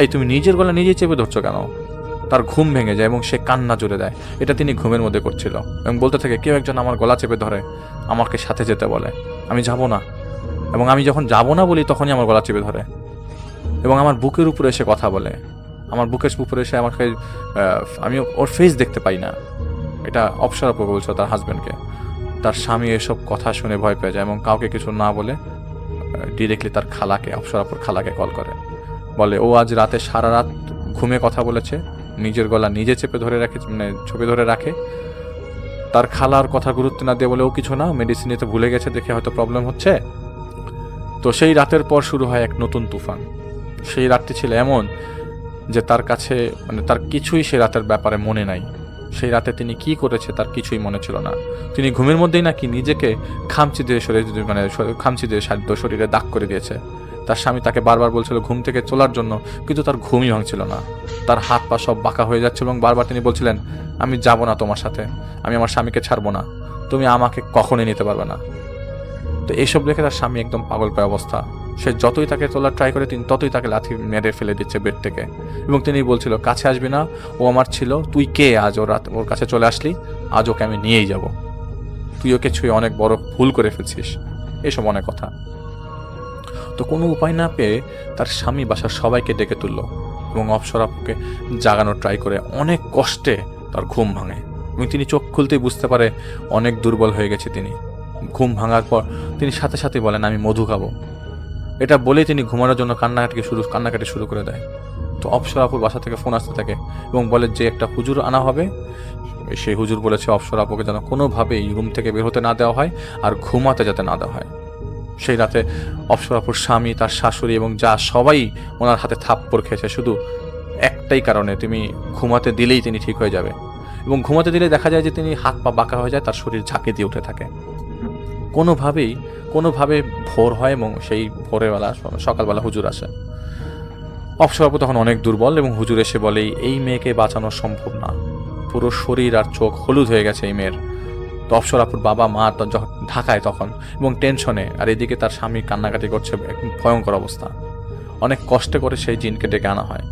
এই তুমি নিজের গলা নিজে চেপে ধরছো কেন? তার ঘুম ভেঙে যায়, এবং সে কান্না জুড়ে দেয়। এটা তিনি ঘুমের মধ্যে করছিল, এবং বলতে থাকে কেউ একজন আমার গলা চেপে ধরে, আমাকে সাথে যেতে বলে, আমি যাব না, এবং আমি যখন যাব না বলি তখনই আমার গলা চেপে ধরে, এবং আমার বুকের উপরে এসে কথা বলে, আমার বুকের উপরে এসে আমাকে, আমি ওর ফেস দেখতে পাই না। এটা অপ্সরাপু বলছে তার হাজব্যান্ডকে। তার স্বামী এসব কথা শুনে ভয় পেয়ে যায়, এবং কাউকে কিছু না বলে ডিরেক্টলি তার খালাকে, অপ্সরাপুর খালাকে কল করে, বলে ও আজ রাতে সারা রাত ঘুমে কথা বলেছে, নিজের গলা নিজে চেপে ধরে রাখে। তার খালার কথা গুরুত্ব না দিয়ে বলে ও কিছু না, মেডিসিন নিতে ভুলে গেছে দেখে হয়তো প্রবলেম হচ্ছে। তো সেই রাতের পর শুরু হয় এক নতুন তুফান। সেই রাতটি ছিল এমন যে তার কাছে তার কিছুই সে রাতের ব্যাপারে মনে নাই। সেই রাতে তিনি কি করেছে তার কিছুই মনে ছিল না। তিনি ঘুমের মধ্যেই নাকি নিজেকে খামচি দিয়ে শরীরে দাগ করে দিয়েছে। তার স্বামী তাকে বারবার বলছিল ঘুম থেকে তোলার জন্য, কিন্তু তার ঘুমই ভাঙছিল না। তার হাত পা সব বাঁকা হয়ে যাচ্ছিল, এবং বারবার তিনি বলছিলেন আমি যাব না তোমার সাথে, আমি আমার স্বামীকে ছাড়বো না, তুমি আমাকে কখনোই নিতে পারবে না। তো এইসব দেখে তার স্বামী একদম পাগল পায় অবস্থা। সে যতই তাকে তোলার ট্রাই করে, তিনি ততই তাকে লাথি মেরে ফেলে দিচ্ছে বেড থেকে, এবং তিনি বলছিল কাছে আসবি না, ও আমার ছিল, তুই কে আজ ওর কাছে চলে আসলি, আজ ওকে আমি নিয়েই যাব, তুই ওকে ছুঁয়ে অনেক বড় ভুল করে ফেলছিস, এসব অনেক কথা। তো কোনো উপায় না পেয়ে তার স্বামী বাসার সবাইকে ডেকে তুলল, এবং অপ্সরাপুকে জাগানোর ট্রাই করে অনেক কষ্টে তার ঘুম ভাঙে, এবং তিনি চোখ খুলতেই বুঝতে পারে অনেক দুর্বল হয়ে গেছে তিনি। ঘুম ভাঙার পর তিনি সাথে সাথে বলেন আমি মধু খাবো। এটা বলেই তিনি ঘুমানোর জন্য কান্নাকাটি শুরু করে দেয়। তো অপ্সরাপুর বাসা থেকে ফোন আসতে থাকে, এবং বলে যে একটা হুজুর আনা হবে। সেই হুজুর বলেছে অপ্সরাপুকে যেন কোনোভাবেই রুম থেকে বের হতে না দেওয়া হয়, আর ঘুমাতে যাতে না দেওয়া হয়। সেই রাতে অপ্সরাপুর স্বামী, তার শাশুড়ি এবং যা সবাই ওনার হাতে থাপ্পড় খেয়েছে, শুধু একটাই কারণে, তুমি ঘুমাতে দিলেই তিনি ঠিক হয়ে যাবে। এবং ঘুমাতে দিলে দেখা যায় যে তিনি হাত পা বাঁকা হয়ে যায়, তার শরীর ঝাঁকে দিয়ে উঠে থাকে। কোনোভাবে ভোর হয়, এবং সেই ভোরের বেলা সকালবেলা হুজুর আসে। অপ্সরাপু তখন অনেক দুর্বল, এবং হুজুর এসে বলে এই মেয়েকে বাঁচানো সম্ভব না, পুরো শরীর আর চোখ হলুদ হয়ে গেছে এই মেয়ের। তো অপ্সরাপুর বাবা মা ঢাকায় তখন, এবং টেনশনে, আর এদিকে তার স্বামী কান্নাকাটি করছে, ভয়ঙ্কর অবস্থা। অনেক কষ্টে করে সেই জিনকে ডেকে আনা হয়।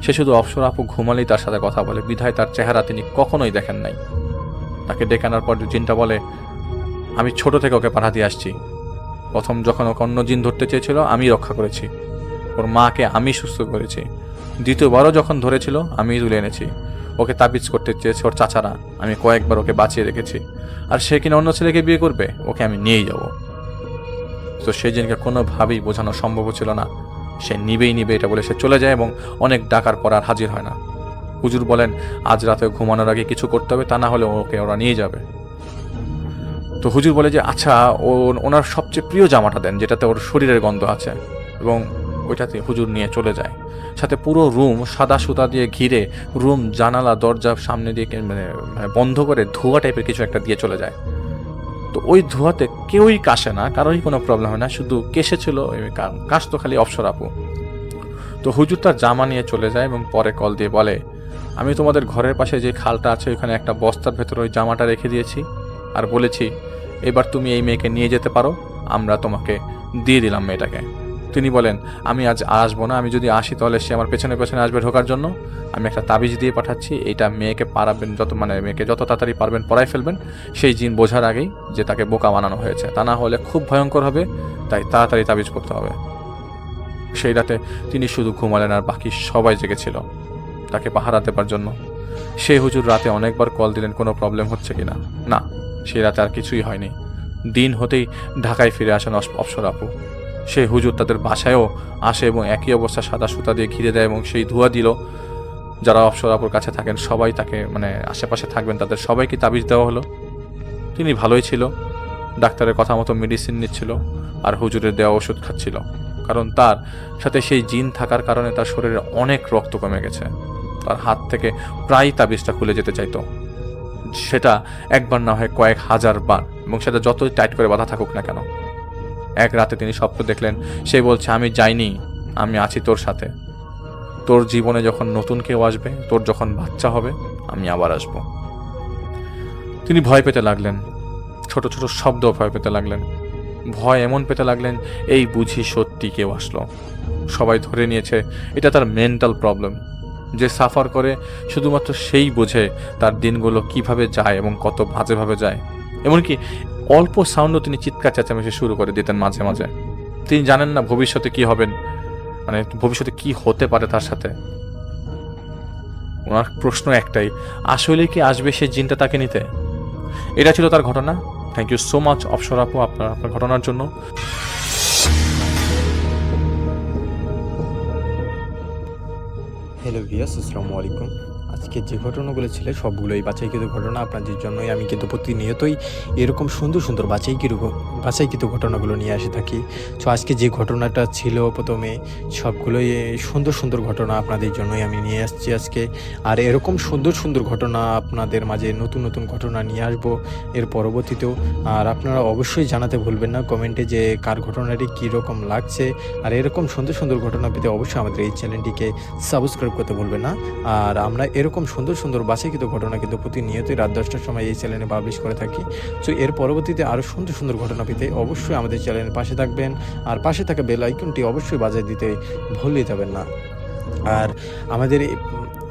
সে শুধু অপ্সরাপু ঘুমালেই তার সাথে কথা বলে, বিধায় তার চেহারা তিনি কখনোই দেখেন নাই। তাকে ডেকে আনার পর জিনটা বলে আমি ছোট থেকে ওকে পাঠা দিয়ে আসছি, প্রথম যখন ওকে অন্য জিন ধরতে চেয়েছিল আমি রক্ষা করেছি, ওর মাকে আমি সুস্থ করেছি, দ্বিতীয়বারও যখন ধরেছিল আমি তুলে এনেছি, ওকে তাবিজ করতে চেয়েছে ওর চাচারা, আমি কয়েকবার ওকে বাঁচিয়ে রেখেছি, আর সে কিনা অন্য ছেলেকে বিয়ে করবে, ওকে আমি নিয়েই যাব। তো সেই জিনকে কোনোভাবেই বোঝানো সম্ভব ছিল না। সে নিবেই নিবে এটা বলে সে চলে যায় এবং অনেক ডাকার পর আর হাজির হয় না। হুজুর বলেন আজ রাতে ঘুমানোর আগে কিছু করতে হবে, তা না হলে ওকে ওরা নিয়ে যাবে। তো হুজুর বলে যে আচ্ছা ওনার সবচেয়ে প্রিয় জামাটা দেন যেটাতে ওর শরীরের গন্ধ আছে, এবং ওইটাতে হুজুর নিয়ে চলে যায়। সাথে পুরো রুম সাদা সুতা দিয়ে ঘিরে, রুম জানালা দরজা সামনে দিয়ে মানে বন্ধ করে ধোঁয়া টাইপের কিছু একটা দিয়ে চলে যায়। তো ওই ধোঁয়াতে কেউই কাশে না, কারোরই কোনো প্রবলেম হয় না, শুধু কেসেছিল কাশতো খালি অপসর আপু। তো হুজুর তার জামা নিয়ে চলে যায় এবং পরে কল দিয়ে বলে আমি তোমাদের ঘরের পাশে যে খালটা আছে ওইখানে একটা বস্তার ভেতরে ওই জামাটা রেখে দিয়েছি, আর বলেছি এবার তুমি এই মেয়েকে নিয়ে যেতে পারো, আমরা তোমাকে দিয়ে দিলাম মেয়েটাকে। তিনি বলেন আমি আজ আসবো না, আমি যদি আসি তাহলে সে আমার পেছনে পেছনে আসবে ঢোকার জন্য। আমি একটা তাবিজ দিয়ে পাঠাচ্ছি, এইটা মেয়েকে পারাবেন মেয়েকে যত তাড়াতাড়ি পারবেন পড়াই ফেলবেন, সেই জিন বোঝার আগেই যে তাকে বোকা বানানো হয়েছে, তা না হলে খুব ভয়ঙ্কর হবে, তাই তাড়াতাড়ি তাবিজ করতে হবে। সেই রাতে তিনি শুধু ঘুমালেন আর বাকি সবাই জেগেছিল তাকে পাহারা দেবার জন্য। সেই হুজুর রাতে অনেকবার কল দিলেন কোনো প্রবলেম হচ্ছে কিনা, না সেই রাতে আর কিছুই হয়নি। দিন হতেই ঢাকায় ফিরে আসেন অপসর আপু। সেই হুজুর তাদের বাসায়ও আসে এবং একই অবস্থা সাদা সুতা দিয়ে ঘিরে দেয় এবং সেই ধোঁয়া দিল। যারা অপসর আপুর কাছে থাকেন সবাই তাকে আশেপাশে থাকবেন তাদের সবাইকে তাবিজ দেওয়া হলো। তিনি ভালোই ছিল, ডাক্তারের কথা মতো মেডিসিন নিচ্ছিল আর হুজুরের দেওয়া ওষুধ খাচ্ছিল, কারণ তার সাথে সেই জিন থাকার কারণে তার শরীরে অনেক রক্ত কমে গেছে। তার হাত থেকে প্রায় তাবিজটা খুলে যেতে চাইতো, সেটা একবার না হয় কয়েক হাজার বার, এবং সেটা যতই টাইট করে বাঁধা থাকুক না কেন। এক রাতে তিনি স্বপ্ন দেখলেন, সে বলছে আমি যাইনি, আমি আছি তোর সাথে, তোর জীবনে যখন নতুন কেউ আসবে, তোর যখন বাচ্চা হবে, আমি আবার আসব। তিনি ভয় পেতে লাগলেন, ছোট ছোট শব্দ ভয় পেতে লাগলেন, ভয় এমন পেতে লাগলেন এই বুঝি সত্যি কেউ আসলো। সবাই ধরে নিয়েছে এটা তার মেন্টাল প্রবলেম। যে সাফার করে শুধুমাত্র সেই বোঝে তার দিনগুলো কিভাবে যায় এবং কত বাজেভাবে যায়। এমনকি অল্প সাউন্ডও তিনি চিৎকার চেঁচামেচি শুরু করে দিতেন মাঝে মাঝে। তিনি জানেন না ভবিষ্যতে কি হবেন, ভবিষ্যতে কি হতে পারে তার সাথে। ওনার প্রশ্ন একটাই, আসলে কি আসবে সেই জিনটা তাকে নিতে? এটা ছিল তার ঘটনা। থ্যাংক ইউ সো মাচ অপসর আপু আপনার ঘটনার জন্য। হ্যালো ভিয়াস, আসসালামু আলাইকুম। আজকে যে ঘটনাগুলো ছিল সবগুলোই বাছাইকৃত ঘটনা। আপনাদের জন্যই আমি কিন্তু প্রতিনিয়তই এরকম সুন্দর সুন্দর বাছাইকৃত ঘটনাগুলো নিয়ে আসে থাকি। সো আজকে যে ঘটনাটা ছিল প্রথমে, সবগুলোই সুন্দর সুন্দর ঘটনা আপনাদের জন্যই আমি নিয়ে আসছি আজকে। আর এরকম সুন্দর সুন্দর ঘটনা আপনাদের মাঝে নতুন নতুন ঘটনা নিয়ে আসবো এর পরবর্তীতেও। আর আপনারা অবশ্যই জানাতে ভুলবেন না কমেন্টে যে কার ঘটনাটি কীরকম লাগছে। আর এরকম সুন্দর সুন্দর ঘটনা পেতে অবশ্যই আমাদের এই চ্যানেলটিকে সাবস্ক্রাইব করতে ভুলবেন না। আর আমরা এরকম সুন্দর সুন্দর বাছাইকৃত ঘটনা কিন্তু প্রতিনিয়তই রাত 10টার সময় এই চ্যানেলে পাবলিশ করে থাকি। সো এর পরবর্তীতে আরও সুন্দর সুন্দর ঘটনা পেতে অবশ্যই আমাদের চ্যানেলের পাশে থাকবেন, আর পাশে থাকা বেল আইকনটি অবশ্যই বাজিয়ে দিতে ভুলে যাবেন না। আর আমাদের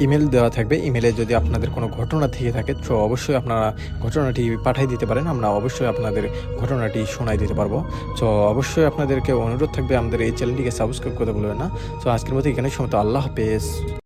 ইমেল দেওয়া থাকবে, ইমেলে যদি আপনাদের কোনো ঘটনা থেকে থাকে তো অবশ্যই আপনারা ঘটনাটি পাঠিয়ে দিতে পারেন, আমরা অবশ্যই আপনাদের ঘটনাটি শোনাই দিতে পারবো। তো অবশ্যই আপনাদেরকে অনুরোধ থাকবে আমাদের এই চ্যানেলটিকে সাবস্ক্রাইব করতে ভুলবেন না। তো আজকের মতো এখানে সময়, আল্লাহ হাফেজ।